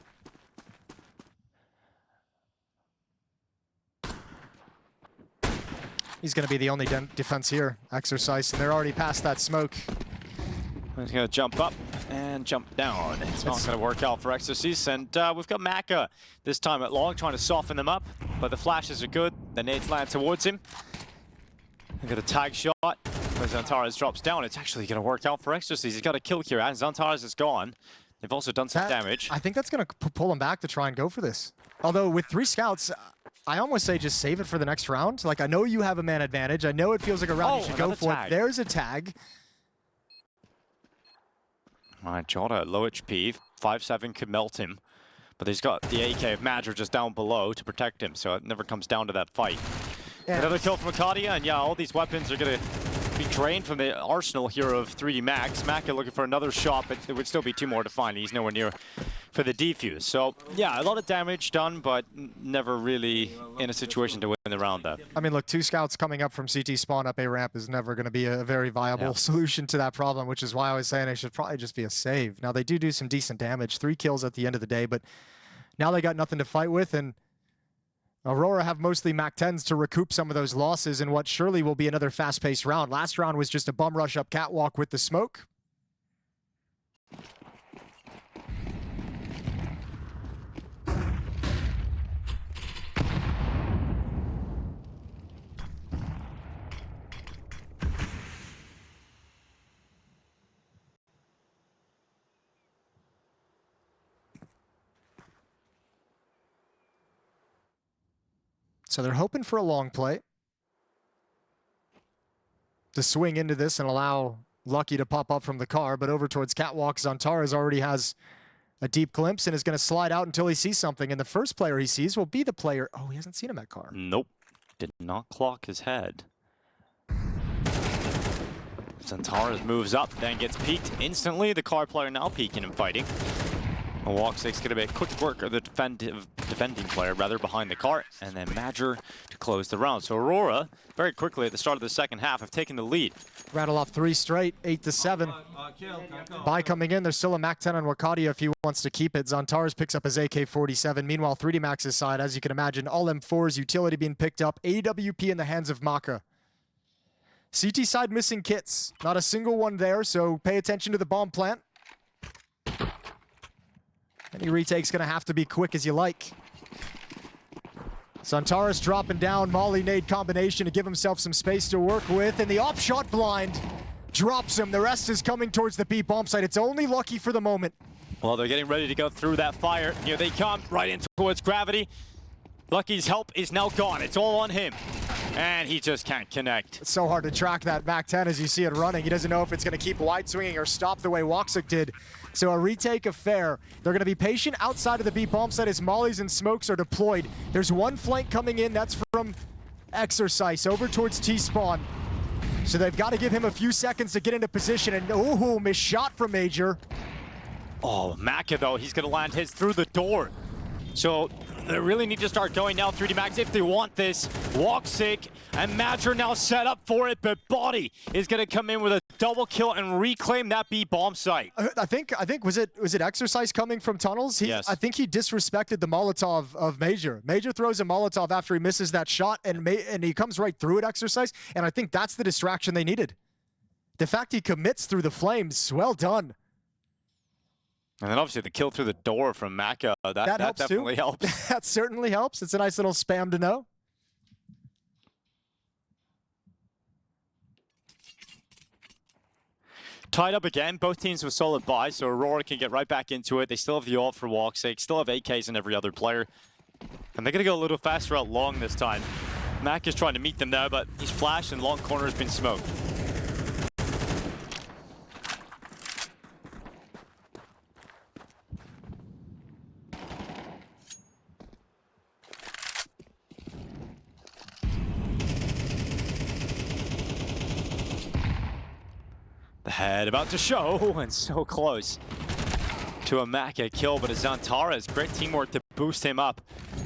He's going to be the only defense here, exercise, and they're already past that smoke. He's going to jump up and jump down. It's not going to work out for Exorcist, and we've got Maka this time at long, trying to soften them up, but the flashes are good. The nades land towards him. They've got a tag shot, where Xantares drops down. It's actually going to work out for Exorcist. He's got a kill here, and Xantares is gone. They've also done some damage. I think that's going to pull him back to try and go for this. Although with 3 scouts, I almost say just save it for the next round. Like, I know you have a man advantage. I know it feels like a round you should go for it. There's a tag. All right, Jota at low HP. 5-7 could melt him. But he's got the AK of Madra just down below to protect him, so it never comes down to that fight. Yeah. Another kill from Acadia, and yeah, all these weapons are going to be drained from the arsenal here of 3D Max. Maka looking for another shot, but there would still be 2 more to find. He's nowhere near for the defuse. So yeah, a lot of damage done, but never really in a situation to win the round there. I mean, look, 2 scouts coming up from CT spawn up A ramp is never going to be a very viable solution to that problem, which is why I was saying it should probably just be a save. Now, they do some decent damage, 3 kills at the end of the day, but now they got nothing to fight with, and Aurora have mostly MAC-10s to recoup some of those losses in what surely will be another fast-paced round. Last round was just a bum rush up catwalk with the smoke. So they're hoping for a long play to swing into this and allow Lucky to pop up from the car, but over towards catwalk, Xantares already has a deep glimpse and is going to slide out until he sees something. And the first player he sees will be the player. Oh, he hasn't seen him at car. Nope. Did not clock his head. Xantares moves up, then gets peeked instantly. The car player now peeking and fighting. Walk 6 going to be a quick work of the defending player, rather, behind the car, and then Madger to close the round. So Aurora, very quickly at the start of the second half, have taken the lead. Rattle off 3 straight, 8-7. By coming in, there's still a MAC-10 on Wakadia if he wants to keep it. Xantares picks up his AK-47. Meanwhile, 3D Max's side, as you can imagine, all M4s, utility being picked up, AWP in the hands of Maka. CT side missing kits. Not a single one there, so pay attention to the bomb plant. Any retake's going to have to be quick as you like. Xantares dropping down, Molly nade combination to give himself some space to work with, and the op shot blind drops him. The rest is coming towards the B bomb site. It's only Lucky for the moment. Well, they're getting ready to go through that fire. Here they come, right in towards Gravity. Lucky's help is now gone. It's all on him. And he just can't connect. It's so hard to track that MAC-10 as you see it running. He doesn't know if it's going to keep wide swinging or stop the way Woksuk did. So a retake affair. They're going to be patient outside of the B bomb site as mollies and smokes are deployed. There's one flank coming in. That's from Exercise over towards T-spawn. So they've got to give him a few seconds to get into position. And oh, missed shot from Major. Oh, Maka though, he's going to land his through the door. So they really need to start going now, 3D Max, if they want this. Woksuk and Madra now set up for it, but Body is going to come in with a double kill and reclaim that B bomb site. I think was it Exercise coming from tunnels? Yes. I think he disrespected the Molotov of Major. Major throws a Molotov after he misses that shot, and he comes right through it, Exercise, and I think that's the distraction they needed. The fact he commits through the flames, well done. And then obviously the kill through the door from Maka, that definitely helps. That certainly helps. It's a nice little spam to know. Tied up again, both teams with solid buys, so Aurora can get right back into it. They still have the ult for Woksuk, still have AKs in every other player. And they're going to go a little faster out long this time. Mac is trying to meet them there, but he's flashed and long corner has been smoked. The head about to show, and so close. to a Maka kill, but it's Xantares. Great teamwork to boost him up.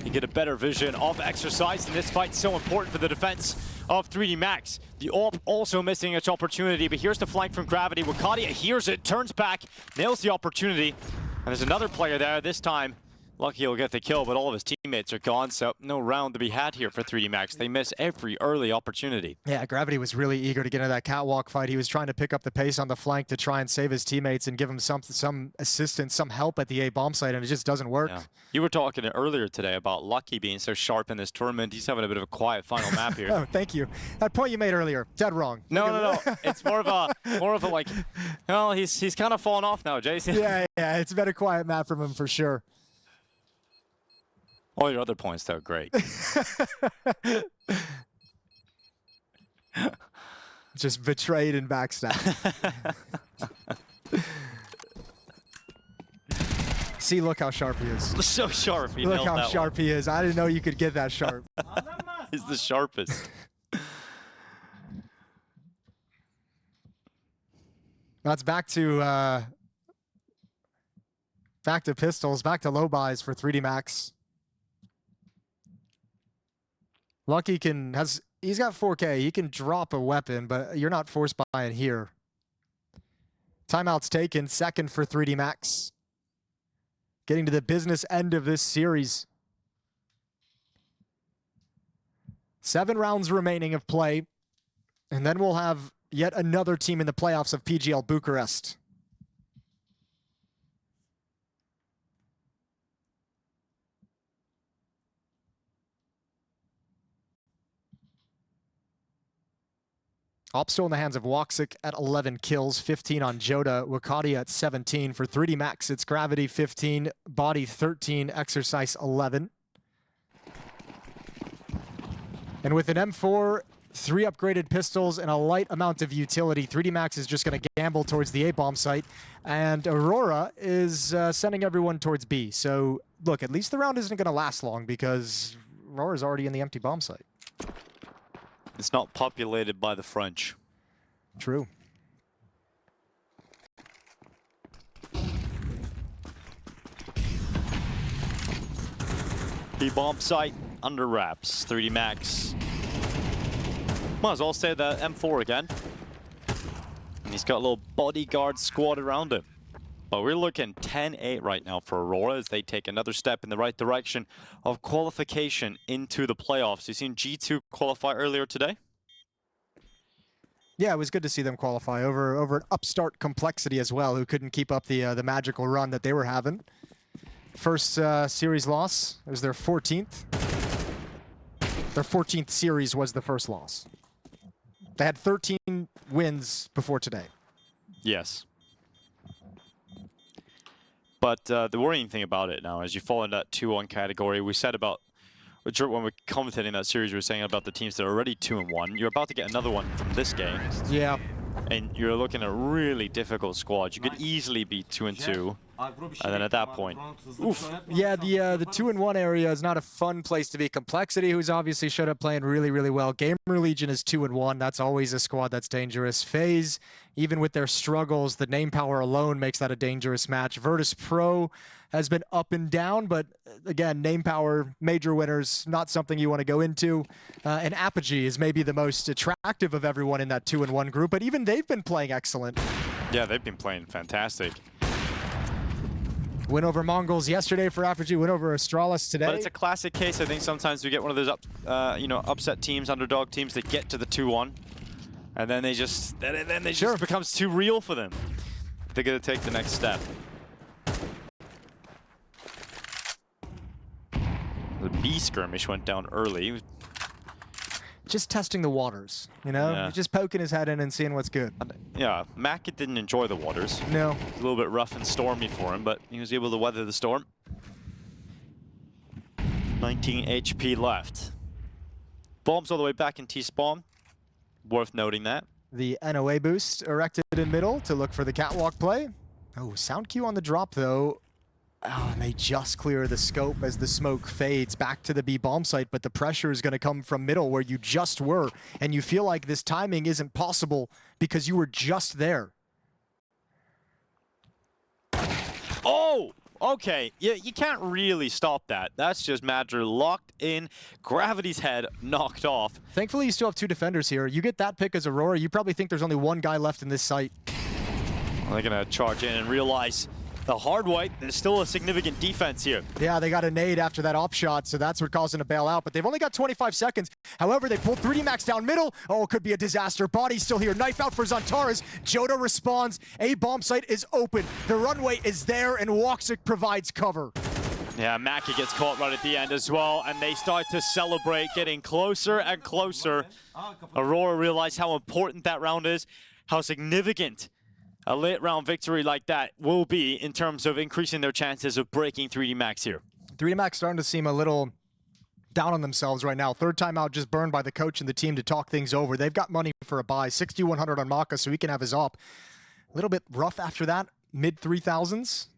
You get a better vision of exercise, and this fight's so important for the defense of 3D Max. The AWP also missing its opportunity, but here's the flank from Gravity. Wakadia hears it, turns back, nails the opportunity, and there's another player there. This time, Lucky will get the kill, but all of his teammates are gone, so no round to be had here for 3D Max. They miss every early opportunity. Yeah, Gravity was really eager to get into that catwalk fight. He was trying to pick up the pace on the flank to try and save his teammates and give him some assistance, some help at the A bomb site, and it just doesn't work. Yeah. You were talking earlier today about Lucky being so sharp in this tournament. He's having a bit of a quiet final map here. Oh, thank you. That point you made earlier, dead wrong. No. It's more of a like, well, he's kind of fallen off now, Jason. Yeah, it's been a quiet map from him for sure. All your other points, though, great. Just betrayed and backstabbed. See, look how sharp he is. So sharp. He Look nailed how that sharp he is. I didn't know you could get that sharp. He's the sharpest. That's back to pistols, back to low buys for 3D Max. Lucky he's got 4K. He can drop a weapon, but you're not forced by it here. Timeout's taken, second for 3D Max. Getting to the business end of this series. 7 rounds remaining of play, and then we'll have yet another team in the playoffs of PGL Bucharest. AWP still in the hands of Woxic at 11 kills, 15 on Joda, Wakadia at 17. For 3D Max, it's Gravity 15, Body 13, Exercise 11. And with an M4, 3 upgraded pistols, and a light amount of utility, 3D Max is just going to gamble towards the A-bomb site. And Aurora is sending everyone towards B. So, look, at least the round isn't going to last long because Aurora's already in the empty bomb site. It's not populated by the French. True. The bomb site under wraps. 3D Max. Might as well say the M4 again. And he's got a little bodyguard squad around him. But we're looking 10-8 right now for Aurora as they take another step in the right direction of qualification into the playoffs. You've seen G2 qualify earlier today? Yeah, it was good to see them qualify over an upstart Complexity as well, who couldn't keep up the magical run that they were having. First series loss, it was their 14th. Their 14th series was the first loss. They had 13 wins before today. Yes. But the worrying thing about it now is you fall in that 2-1 category. We said about, when we're commentating that series, we were saying about the teams that are already 2-1. You're about to get another one from this game. Yeah. And you're looking at a really difficult squad. You could easily be 2-2. And then at that point, oof. Yeah, the 2-1 area is not a fun place to be. Complexity, who's obviously showed up playing really, really well. GamerLegion is 2-1. That's always a squad that's dangerous. FaZe, even with their struggles, the name power alone makes that a dangerous match. Virtus.pro has been up and down, but again, name power, major winners, not something you want to go into. And Apogee is maybe the most attractive of everyone in that 2-1 group, but even they've been playing excellent. Yeah, they've been playing fantastic. Win over MongolZ yesterday for Apogee, win over Astralis today. But it's a classic case. I think sometimes we get one of those upset teams, underdog teams that get to the 2-1, and then they just becomes too real for them. They're gonna take the next step. The B skirmish went down early. Just testing the waters, you know? Yeah. Just poking his head in and seeing what's good. Yeah, Mac didn't enjoy the waters. No. It's a little bit rough and stormy for him, but he was able to weather the storm. 19 HP left. Bombs all the way back in T-spawn. Worth noting that. The NOA boost erected in middle to look for the catwalk play. Oh, sound cue on the drop though. Oh, and they just clear the scope as the smoke fades back to the B bomb site, but the pressure is going to come from middle where you just were, and you feel like this timing isn't possible because you were just there. Oh! Okay, you can't really stop that. That's just Madra locked in, Gravity's head knocked off. Thankfully, you still have 2 defenders here. You get that pick as Aurora, you probably think there's only 1 guy left in this site. They're gonna charge in and realize the hard white, there's still a significant defense here. Yeah, they got a nade after that op shot, so that's what caused them to bail out. But they've only got 25 seconds. However, they pulled 3D Max down middle. Oh, it could be a disaster. Body's still here. Knife out for Zantares. Joda responds. A bomb site is open. The runway is there, and Woxic provides cover. Yeah, Mackie gets caught right at the end as well, and they start to celebrate, getting closer and closer. Aurora realized how important that round is, how significant a late round victory like that will be in terms of increasing their chances of breaking 3D Max here. 3D Max starting to seem a little down on themselves right now. 3rd timeout just burned by the coach and the team to talk things over. They've got money for a buy, 6,100 on Maka, so he can have his op. A little bit rough after that, mid 3,000s.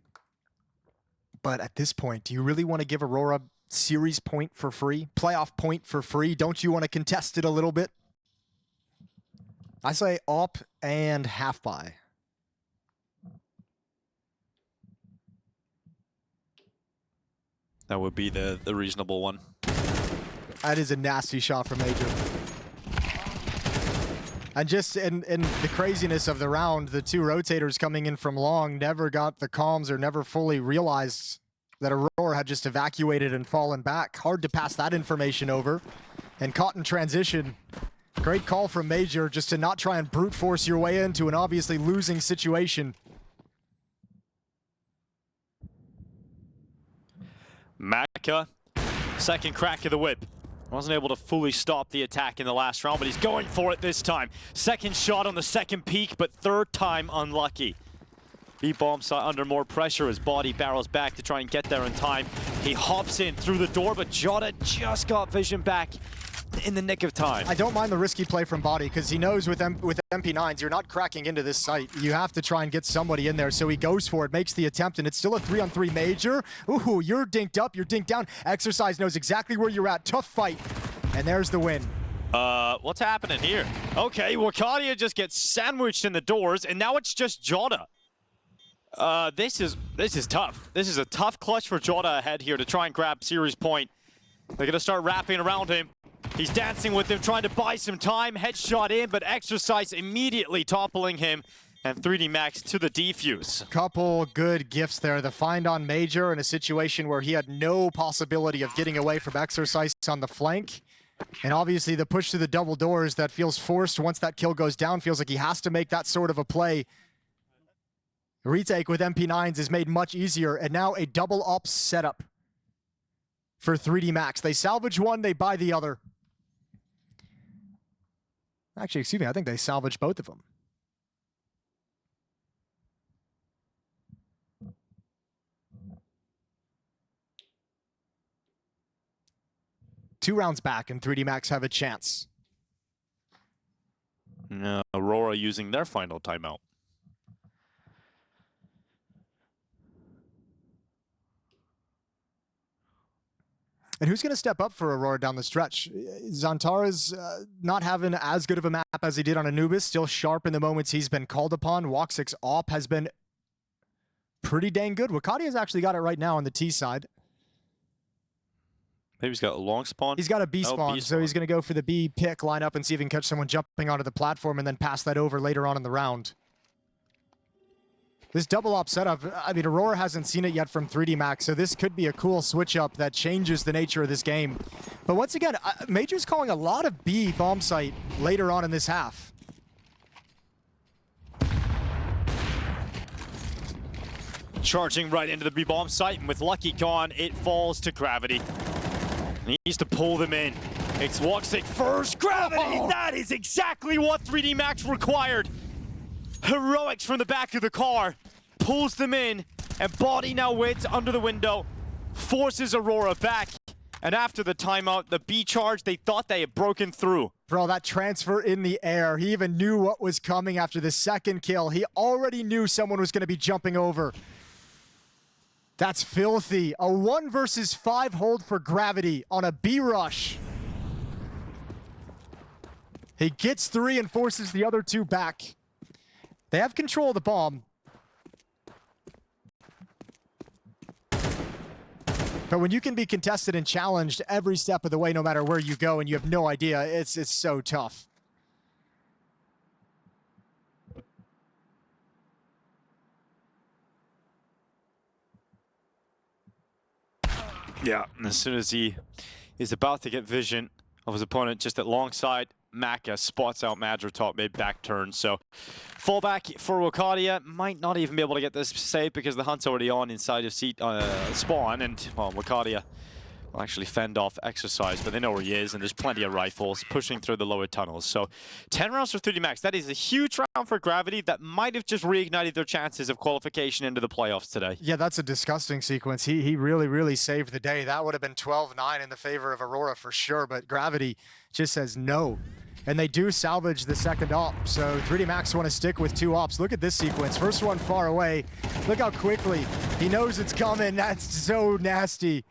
But at this point, do you really want to give Aurora series point for free? Playoff point for free? Don't you want to contest it a little bit? I say op and half buy. That would be the reasonable one. That is a nasty shot from Major. And just in the craziness of the round, the 2 rotators coming in from long never got the comms or never fully realized that Aurora had just evacuated and fallen back. Hard to pass that information over. And caught in transition. Great call from Major just to not try and brute force your way into an obviously losing situation. Maka, second crack of the whip. Wasn't able to fully stop the attack in the last round, but he's going for it this time. Second shot on the second peak, but 3rd time unlucky. B-bomb saw under more pressure as Body barrels back to try and get there in time. He hops in through the door, but Jota just got vision back in the nick of time. I don't mind the risky play from Body because he knows with MP9s, you're not cracking into this site. You have to try and get somebody in there, so he goes for it, makes the attempt, and it's still a 3-on-3 major. Ooh, you're dinked up, you're dinked down. Exercise knows exactly where you're at. Tough fight, and there's the win. What's happening here? Okay, Wakadia just gets sandwiched in the doors, and now it's just Jota. This is tough. This is a tough clutch for Jota ahead here to try and grab series point. They're gonna start wrapping around him. He's dancing with him, trying to buy some time. Headshot in, but Exercise immediately toppling him. And 3D Max to the defuse. Couple good gifts there. The find on Major in a situation where he had no possibility of getting away from Exercise on the flank. And obviously the push to the double doors that feels forced once that kill goes down. Feels like he has to make that sort of a play. Retake with MP9s is made much easier. And now a double up setup for 3D Max. They salvage one, they buy the other. Actually, excuse me, I think they salvaged both of them. Two rounds back, and 3D Max have a chance. Aurora using their final timeout. And who's going to step up for Aurora down the stretch? Zantares not having as good of a map as he did on Anubis, still sharp in the moments he's been called upon. Woxic's op has been pretty dang good. Wakadia's actually got it right now on the T side. Maybe he's got a long spawn. He's got a B spawn, so he's going to go for the B pick, line up, and see if he can catch someone jumping onto the platform and then pass that over later on in the round. This double op setup, I mean, Aurora hasn't seen it yet from 3D Max, so this could be a cool switch up that changes the nature of this game. But once again, Major's calling a lot of B bomb site later on in this half. Charging right into the B bomb site, and with Lucky gone, it falls to Gravity. He needs to pull them in. It's Woxic first. Gravity! Oh. That is exactly what 3D Max required. Heroics from the back of the car. Pulls them in, and Body now waits under the window. Forces Aurora back. And after the timeout, the B charge, they thought they had broken through. Bro, that transfer in the air. He even knew what was coming after the second kill. He already knew someone was going to be jumping over. That's filthy. A 1 versus 5 hold for Gravity on a B rush. He gets 3 and forces the other 2 back. They have control of the bomb. But when you can be contested and challenged every step of the way, no matter where you go, and you have no idea, it's so tough. Yeah, and as soon as he is about to get vision of his opponent just alongside, Maka spots out Madra top mid back turn. So fallback for Wakadia, might not even be able to get this save because the hunt's already on inside of spawn, and well, Wakadia will actually fend off Exercise, but they know where he is, and there's plenty of rifles pushing through the lower tunnels. So 10 rounds for 3D Max. That is a huge round for Gravity that might have just reignited their chances of qualification into the playoffs today. Yeah, that's a disgusting sequence. He really, really saved the day. That would have been 12-9 in the favor of Aurora for sure, but Gravity just says no. And they do salvage the second op, so 3D Max want to stick with 2 ops. Look at this sequence. First one far away. Look how quickly. He knows it's coming. That's so nasty.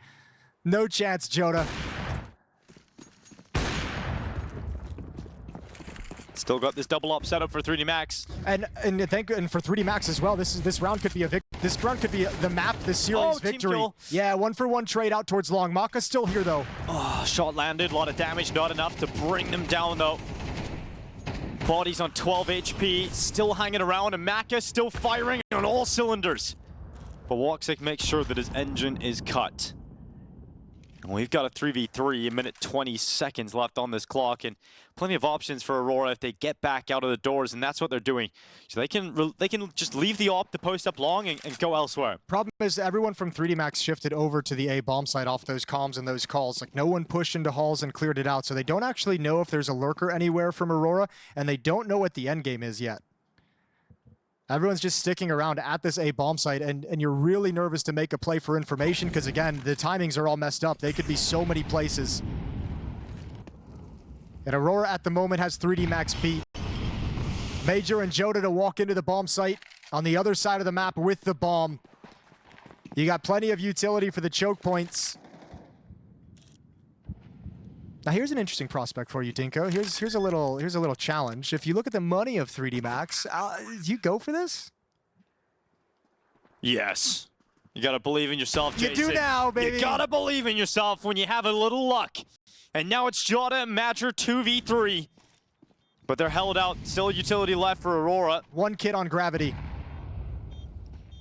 No chance, Joda. Still got this double up setup for 3D Max. And for 3D Max as well. This round could be this round could be the map, the series victory. Kill. Yeah, 1-for-1 trade out towards long. Maka's still here though. Oh, shot landed, a lot of damage, not enough to bring them down though. Body's on 12 HP, still hanging around, and Maka still firing on all cylinders. But Woxic makes sure that his engine is cut. And we've got a 3v3, a minute 20 seconds left on this clock, and plenty of options for Aurora if they get back out of the doors, and that's what they're doing. So they can just leave the op, the post up long, and go elsewhere. Problem is everyone from 3D Max shifted over to the A bomb site off those comms and those calls. Like no one pushed into halls and cleared it out, so they don't actually know if there's a lurker anywhere from Aurora, and they don't know what the end game is yet. Everyone's just sticking around at this A bomb site, and you're really nervous to make a play for information because, again, the timings are all messed up. They could be so many places. And Aurora at the moment has 3D Max beat. Major and Joda to walk into the bomb site on the other side of the map with the bomb. You got plenty of utility for the choke points. Now here's an interesting prospect for you, Dinko. Here's a little challenge. If you look at the money of 3D Max, do you go for this? Yes. You gotta believe in yourself, Jason. You do now, baby. You gotta believe in yourself when you have a little luck. And now it's Jota and Madra 2v3. But they're held out. Still utility left for Aurora. One kid on Gravity.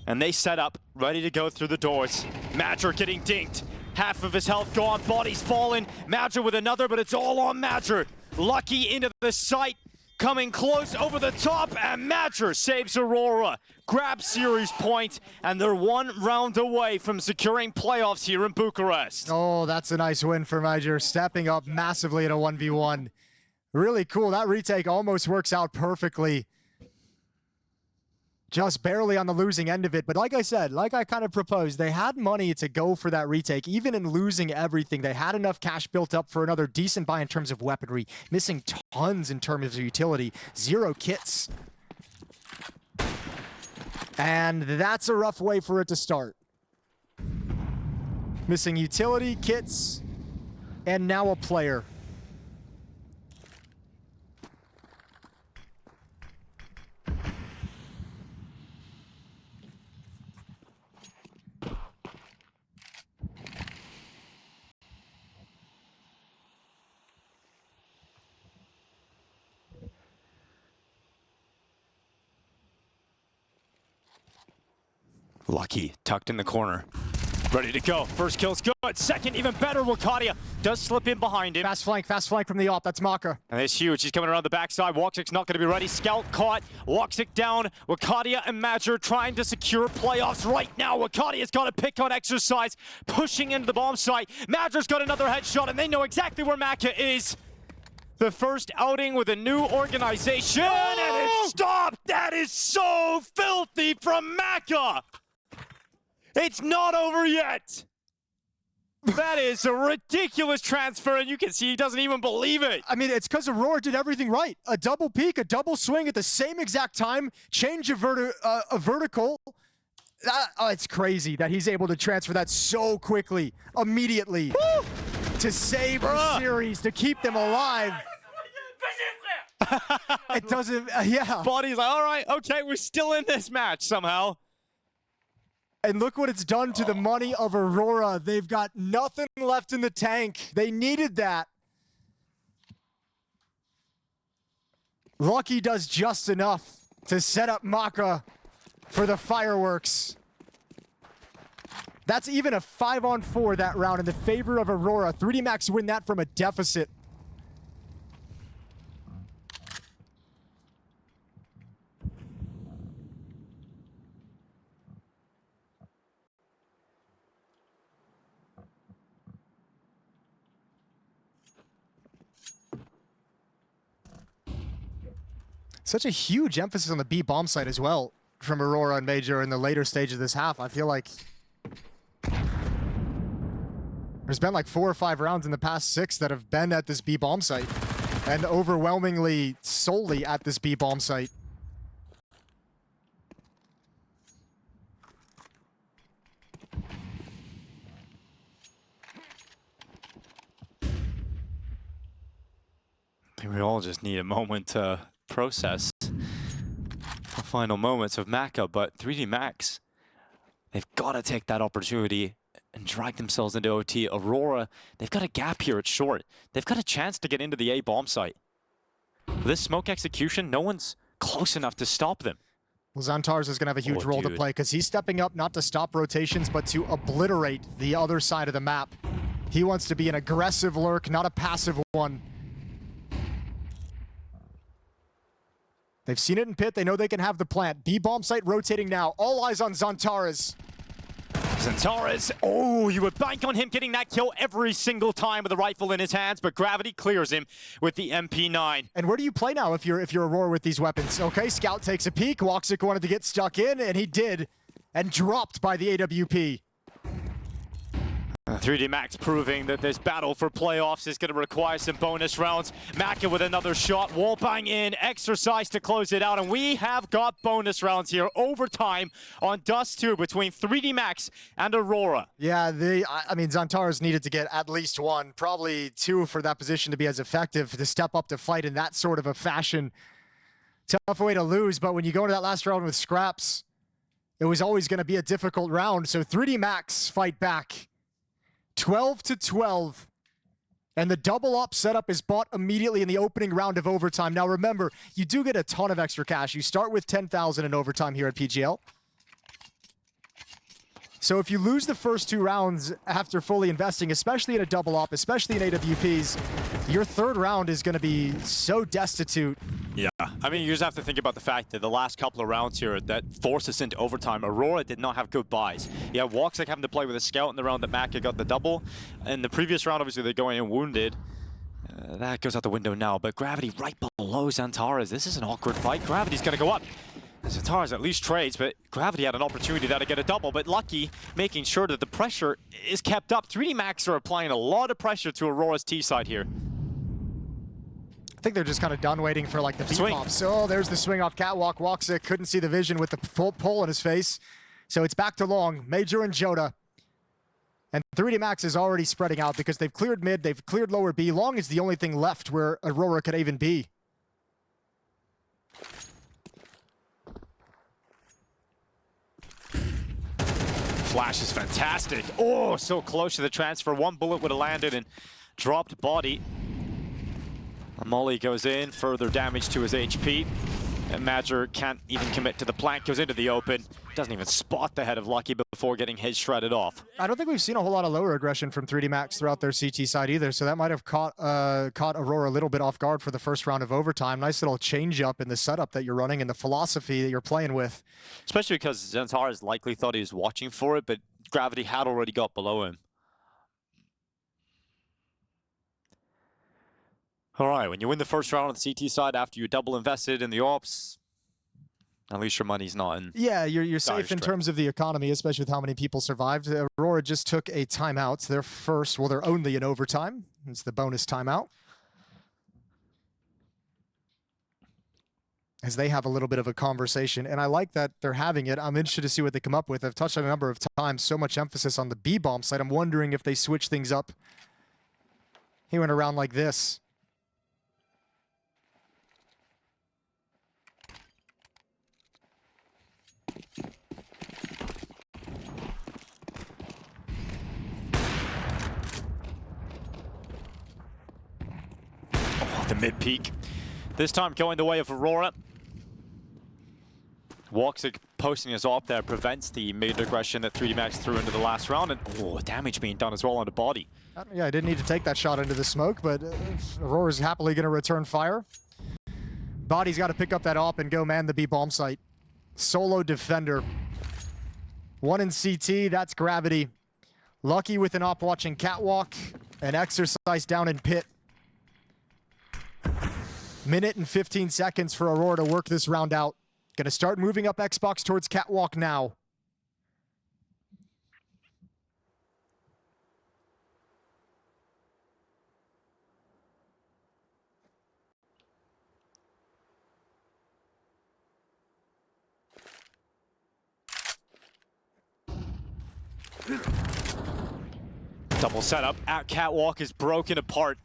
And they set up, ready to go through the doors. Madra getting dinked. Half of his health gone, body's fallen. Madra with another, but it's all on Madra. Lucky into the site, coming close over the top, and Madra saves Aurora. Grabs series point, and they're 1 round away from securing playoffs here in Bucharest. Oh, that's a nice win for Major, stepping up massively in a 1v1. Really cool. That retake almost works out perfectly. Just barely on the losing end of it. But like I said, like I kind of proposed, they had money to go for that retake. Even in losing everything, they had enough cash built up for another decent buy in terms of weaponry. Missing tons in terms of utility. 0 kits. And that's a rough way for it to start. Missing utility, kits, and now a player. Lucky, tucked in the corner. Ready to go. First kill's good. Second, even better. Wakadia does slip in behind him. Fast flank from the op. That's Maka. And it's huge. He's coming around the backside. Woxic's not going to be ready. Scout caught. Woxic down. Wakadia and Major trying to secure playoffs right now. Wakadia's got a pick on Exercise, pushing into the bomb site. Major's got another headshot, and they know exactly where Maka is. The first outing with a new organization, and it's stopped. That is so filthy from Maka. It's not over yet. That is a ridiculous transfer, and you can see he doesn't even believe it. I mean, it's because Aurora did everything right. A double peek, a double swing at the same exact time, change a vertical. It's crazy that he's able to transfer that so quickly, immediately, to save the series, to keep them alive. It doesn't, yeah. Body's like, all right, okay, we're still in this match somehow. And look what it's done to the money of Aurora. They've got nothing left in the tank. They needed that. Lucky does just enough to set up Maka for the fireworks. That's even a 5-on-4 that round in the favor of Aurora. 3D Max win that from a deficit. Such a huge emphasis on the B bomb site as well from Aurora and Major in the later stage of this half. I feel like there's been like 4 or 5 rounds in the past 6 that have been at this B bomb site, and overwhelmingly solely at this B bomb site. I think we all just need a moment to process the final moments of Maka, but 3D Max, they've got to take that opportunity and drag themselves into OT. Aurora, they've got a gap here, it's short. They've got a chance to get into the A bomb site. With this smoke execution, no one's close enough to stop them. Well, Xantars is going to have a huge role to play because he's stepping up not to stop rotations, but to obliterate the other side of the map. He wants to be an aggressive lurk, not a passive one. They've seen it in pit. They know they can have the plant. B bomb site rotating now. All eyes on Xantars. Xantars, oh, you would bank on him getting that kill every single time with a rifle in his hands, but Gravity clears him with the MP9. And where do you play now if you're Aurora with these weapons? Okay, Scout takes a peek. Woxic wanted to get stuck in, and he did, and dropped by the AWP. 3D Max proving that this battle for playoffs is going to require some bonus rounds. Maka with another shot, wall bang in, exercise to close it out, and we have got bonus rounds here, overtime on Dust2 between 3D Max and Aurora. Yeah, I mean, Xantars needed to get at least 1, probably 2 for that position to be as effective, to step up to fight in that sort of a fashion. Tough way to lose, but when you go into that last round with scraps, it was always going to be a difficult round, so 3D Max fight back. 12-12, and the double up setup is bought immediately in the opening round of overtime. Now remember, you do get a ton of extra cash. You start with 10,000 in overtime here at PGL. So if you lose the first 2 rounds after fully investing, especially in a double up, especially in AWPs, your third round is going to be so destitute. Yeah, I mean, you just have to think about the fact that the last couple of rounds here that forced us into overtime, Aurora did not have good buys. Yeah, Woxic having to play with a scout in the round that Maka got the double. In the previous round, obviously, they're going in wounded. That goes out the window now, but Gravity right below Xantars. This is an awkward fight. Gravity's going to go up. Xantars at least trades, but Gravity had an opportunity there to get a double, but Lucky making sure that the pressure is kept up. 3D Max are applying a lot of pressure to Aurora's T side here. I think they're just kind of done waiting for like the beat-pops. Oh, there's the swing off catwalk. Woxic couldn't see the vision with the full pull in his face. So it's back to Long, Major and Joda. And 3D Max is already spreading out because they've cleared mid, they've cleared lower B. Long is the only thing left where Aurora could even be. Flash is fantastic. Oh, so close to the transfer. 1 bullet would have landed and dropped body. Molly goes in, further damage to his HP. And Major can't even commit to the plant, goes into the open. Doesn't even spot the head of Lucky before getting his shredded off. I don't think we've seen a whole lot of lower aggression from 3D Max throughout their CT side either, so that might have caught Aurora a little bit off guard for the first round of overtime. Nice little change up in the setup that you're running and the philosophy that you're playing with. Especially because Xantars likely thought he was watching for it, but Gravity had already got below him. All right, when you win the first round on the CT side after you double invested in the ops, at least your money's not in. Yeah, you're safe in terms of the economy, especially with how many people survived. Aurora just took a timeout. Their first, well, they're only in overtime. It's the bonus timeout. As they have a little bit of a conversation, and I like that they're having it. I'm interested to see what they come up with. I've touched on a number of times, so much emphasis on the B-bomb side. I'm wondering if they switch things up here in a round like this. mid-peak. This time going the way of Aurora. Woxic posting us off there prevents the mid-aggression that 3D Max threw into the last round, and damage being done as well on the body. Yeah, I didn't need to take that shot into the smoke, but Aurora's happily going to return fire. Body's got to pick up that op and go man the B bomb site. Solo defender. One in CT, that's Gravity. Lucky with an op watching Catwalk, and Exercise down in pit. Minute and 15 seconds for Aurora to work this round out. Gonna start moving up Xbox towards Catwalk now. Double setup at Catwalk is broken apart.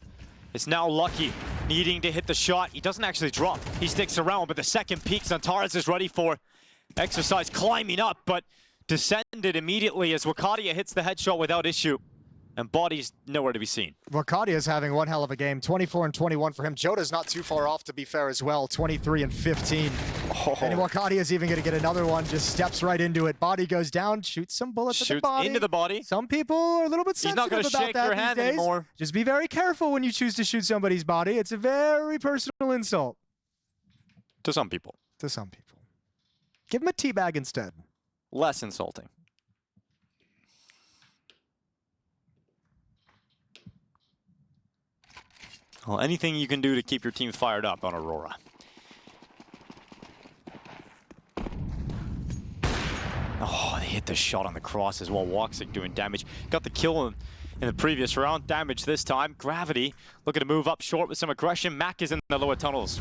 It's now Lucky needing to hit the shot. He doesn't actually drop. He sticks around, but the second peak Zantares is ready for. Exercise climbing up, but descended immediately as Wakadia hits the headshot without issue. And Body's nowhere to be seen. Wakadia is having one hell of a game. 24 and 21 for him. Joda's not too far off, to be fair, as well. 23 and 15. And Wakadia is even going to get another one. Just steps right into it. Body goes down, shoots some bullets at the body. Into the body. Some people are a little bit sensitive about that. He's not going to shake your hand anymore. Just be very careful when you choose to shoot somebody's body. It's a very personal insult. To some people. To some people. Give him a teabag instead. Less insulting. Well, anything you can do to keep your team fired up on Aurora. Oh, they hit the shot on the cross as well. Woxic doing damage. Got the kill in the previous round. Damage this time. Gravity looking to move up short with some aggression. Mac is in the lower tunnels.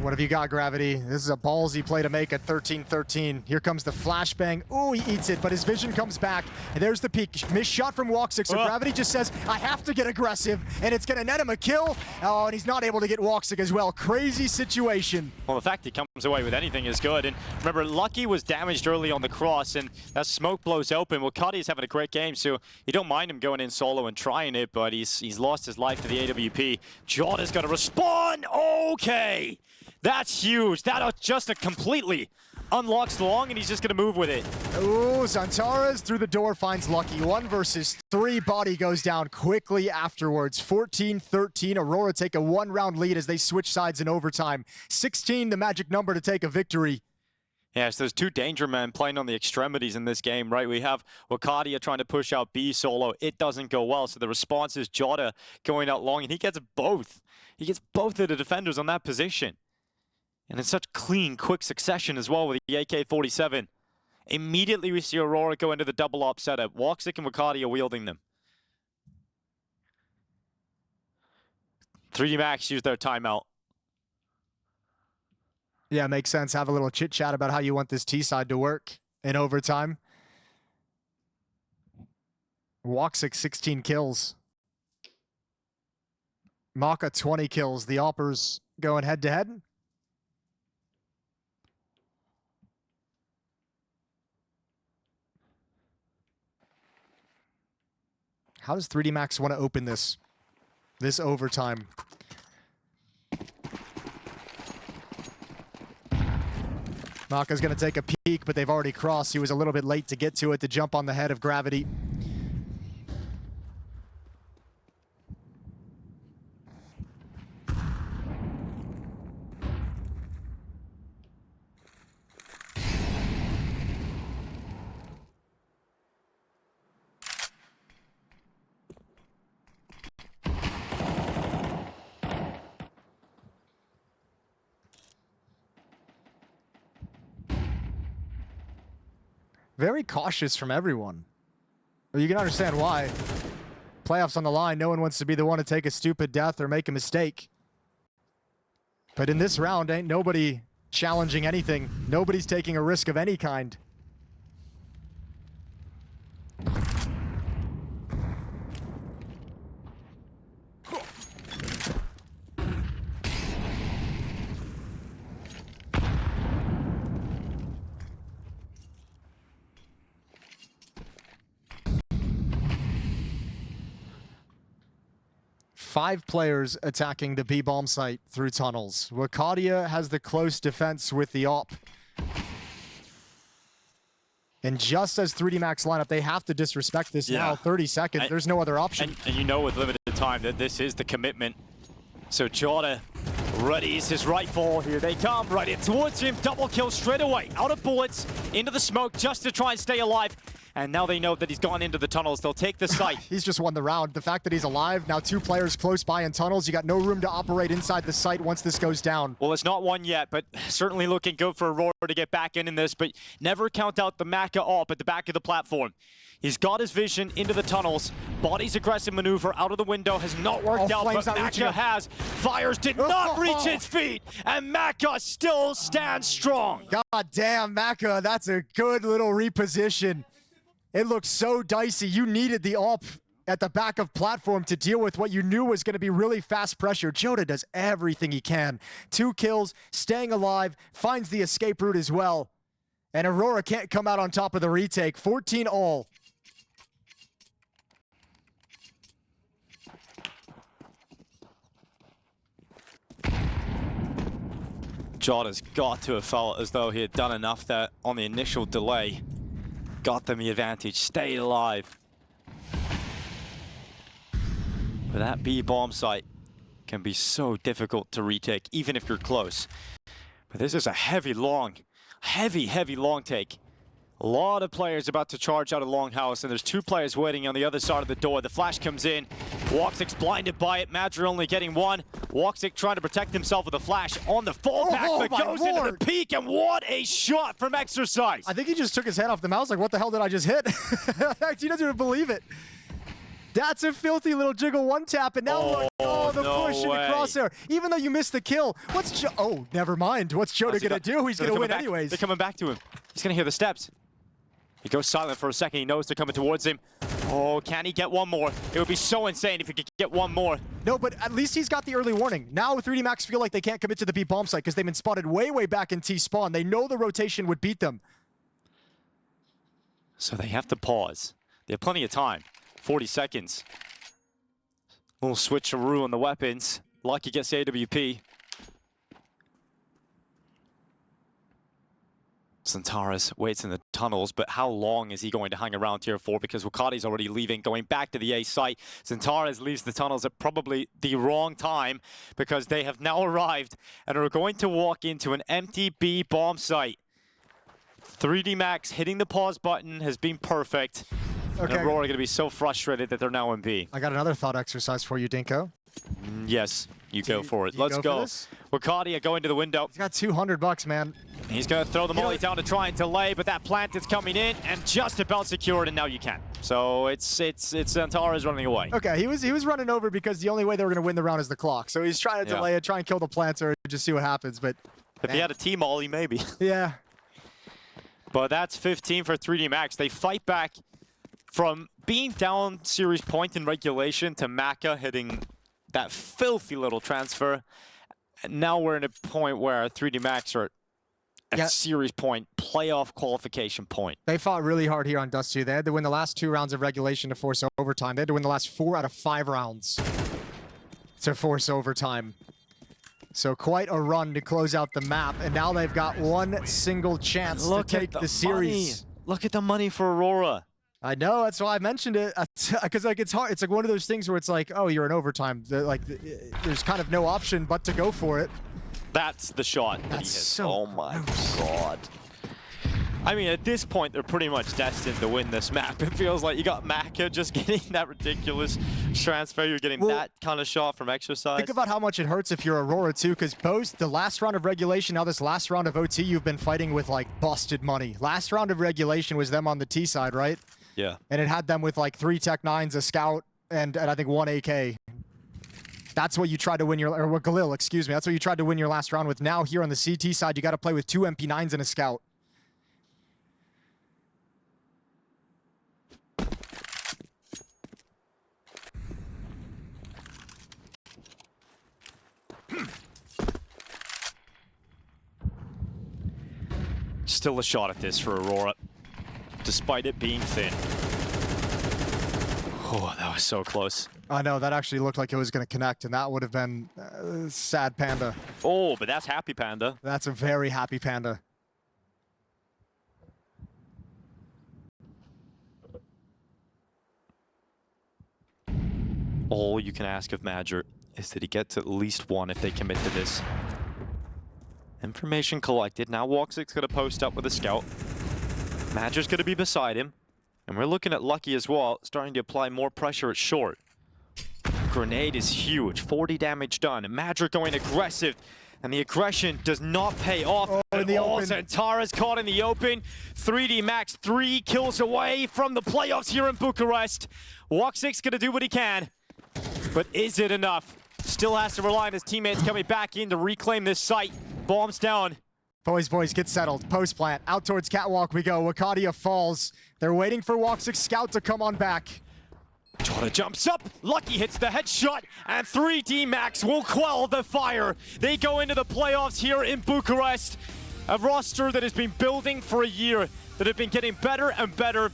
What have you got, Gravity? This is a ballsy play to make at 13-13. Here comes the flashbang. Ooh, he eats it, but his vision comes back. And there's the peak. Missed shot from Woxic, so Gravity just says, I have to get aggressive, and it's going to net him a kill. Oh, and he's not able to get Woxic as well. Crazy situation. Well, the fact he comes away with anything is good. And remember, Lucky was damaged early on the cross, and that smoke blows open. Well, Cuddy's having a great game, so you don't mind him going in solo and trying it, but he's lost his life to the AWP. Joda's going to respond. Okay. That's huge. That just completely unlocks the long, and he's just going to move with it. Ooh, Zantares through the door finds Lucky. 1 versus 3. Body goes down quickly afterwards. 14-13. Aurora take a 1-round lead as they switch sides in overtime. 16, the magic number to take a victory. Yes, there's 2 danger men playing on the extremities in this game, right? We have Wakadia trying to push out B solo. It doesn't go well, so the response is Joda going out long, and he gets both. He gets both of the defenders on that position. And in such clean, quick succession as well with the AK-47. Immediately we see Aurora go into the double op setup. Woxic and Wakadia wielding them. 3D Max use their timeout. Yeah, makes sense. Have a little chit-chat about how you want this T-side to work in overtime. Woxic, 16 kills. Maka, 20 kills. The Oppers going head-to-head. How does 3D Max want to open this overtime? Maka's going to take a peek, but they've already crossed. He was a little bit late to get to it, to jump on the head of Gravity. Very cautious from everyone. Well, you can understand why. Playoffs on the line, no one wants to be the one to take a stupid death or make a mistake. But in this round, ain't nobody challenging anything. Nobody's taking a risk of any kind. 5 players attacking the B bomb site through tunnels. Wakadia has the close defense with the op. And just as 3D Max line up, they have to disrespect this now. 30 seconds, there's no other option. And you know with limited time that this is the commitment. So Jota readies his rifle. Here they come, right in towards him. Double kill straight away. Out of bullets, into the smoke just to try and stay alive. And now they know that he's gone into the tunnels. They'll take the site. He's just won the round. The fact that he's alive, now 2 players close by in tunnels. You got no room to operate inside the site once this goes down. Well, it's not one yet, but certainly looking good for Aurora to get back in this. But never count out the Maka op at the back of the platform. He's got his vision into the tunnels. Body's aggressive maneuver out of the window has not worked out, but Maka has. Fires did not reach its feet, and Maka still stands strong. God damn, Maka, that's a good little reposition. It looks so dicey. You needed the op at the back of platform to deal with what you knew was going to be really fast pressure. Jota does everything he can. 2 kills, staying alive, finds the escape route as well. And Aurora can't come out on top of the retake. 14 all. Jota's got to have felt as though he had done enough there on the initial delay. Got them the advantage, stayed alive. But that B bomb site can be so difficult to retake, even if you're close. But this is a heavy long take. A lot of players about to charge out of Longhouse, and there's 2 players waiting on the other side of the door. The flash comes in. Woxic blinded by it. Madra only getting 1. Woxic trying to protect himself with a flash on the fallback, but goes into the peak, and what a shot from Exercise. I think he just took his head off the mouse, like, what the hell did I just hit? He doesn't even believe it. That's a filthy little jiggle 1-tap, and now look, the push in the crosshair. Even though you missed the kill, never mind. What's Jota gonna do? He's gonna win anyways. They're coming back to him. He's gonna hear the steps. He goes silent for a second. He knows they're coming towards him. Oh, can he get one more? It would be so insane if he could get one more. No, but at least he's got the early warning. Now 3D Max feel like they can't commit to the B bomb site because they've been spotted way back in T-spawn. They know the rotation would beat them. So they have to pause. They have plenty of time. 40 seconds. Little switcheroo on the weapons. Lucky gets the AWP. Centaurus waits in the tunnels, but how long is he going to hang around tier 4? Because Wakadi's already leaving, going back to the A site. Centaurus leaves the tunnels at probably the wrong time because they have now arrived and are going to walk into an empty B bomb site. 3D Max hitting the pause button has been perfect. Okay. And Aurora are going to be so frustrated that they're now in B. I got another thought exercise for you, Dinko. Yes, you go for it. Let's go. Wakadia going to the window. He's got $200, man. He's going to throw the molly down to try and delay, but that plant is coming in and just about secured, and now you can. So it's Centaurus running away. Okay, he was running over because the only way they were going to win the round is the clock. So he's trying to delay it, try and kill the planter, just see what happens. But if he had a team molly, maybe. Yeah. But that's 15 for 3D Max. They fight back from being down series point in regulation to Maka hitting that filthy little transfer. And now we're in a point where 3D Max are at series point, playoff qualification point. They fought really hard here on Dust2. They had to win the last 2 rounds of regulation to force overtime. They had to win the last 4 out of 5 rounds to force overtime. So quite a run to close out the map. And now they've got one single chance to take the series. Look at the money for Aurora. I know, that's why I mentioned it, because like it's hard. It's like one of those things where it's like, oh, you're in overtime. There's kind of no option but to go for it. That's the shot that he hit. So oh my God. I mean, at this point, they're pretty much destined to win this map. It feels like you got Maka just getting that ridiculous transfer. You're getting that kind of shot from Exercise. Think about how much it hurts if you're Aurora, too, because both the last round of regulation, now this last round of OT, you've been fighting with, like, busted money. Last round of regulation was them on the T side, right? Yeah. And it had them with, like, 3 Tech 9s, a Scout, and I think 1 AK. That's what you tried to win your, or Galil, excuse me. That's what you tried to win your last round with. Now here on the CT side, you got to play with 2 MP9s and a Scout. Still a shot at this for Aurora, despite it being thin. Oh, that was so close. I know, that actually looked like it was going to connect, and that would have been sad Panda. Oh, but that's happy Panda. That's a very happy Panda. All you can ask of Madger is that he gets at least one if they commit to this. Information collected. Now Woxic's going to post up with a scout. Madger's going to be beside him. And we're looking at Lucky as well, starting to apply more pressure at short. Grenade is huge. 40 damage done. And Madger going aggressive. And the aggression does not pay off at all. Xantara's caught in the open. 3D Max 3 kills away from the playoffs here in Bucharest. Woxic's going to do what he can. But is it enough? Still has to rely on his teammates coming back in to reclaim this site. Bombs down. Boys, get settled. Post plant. Out towards Catwalk we go. Wakadia falls. They're waiting for Woxic's scout to come on back. Jota jumps up. Lucky hits the headshot. And 3D Max will quell the fire. They go into the playoffs here in Bucharest. A roster that has been building for a year, that have been getting better and better,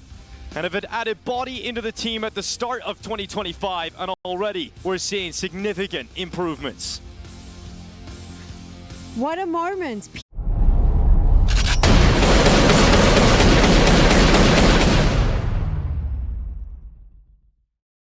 and have added body into the team at the start of 2025. And already we're seeing significant improvements. What a moment.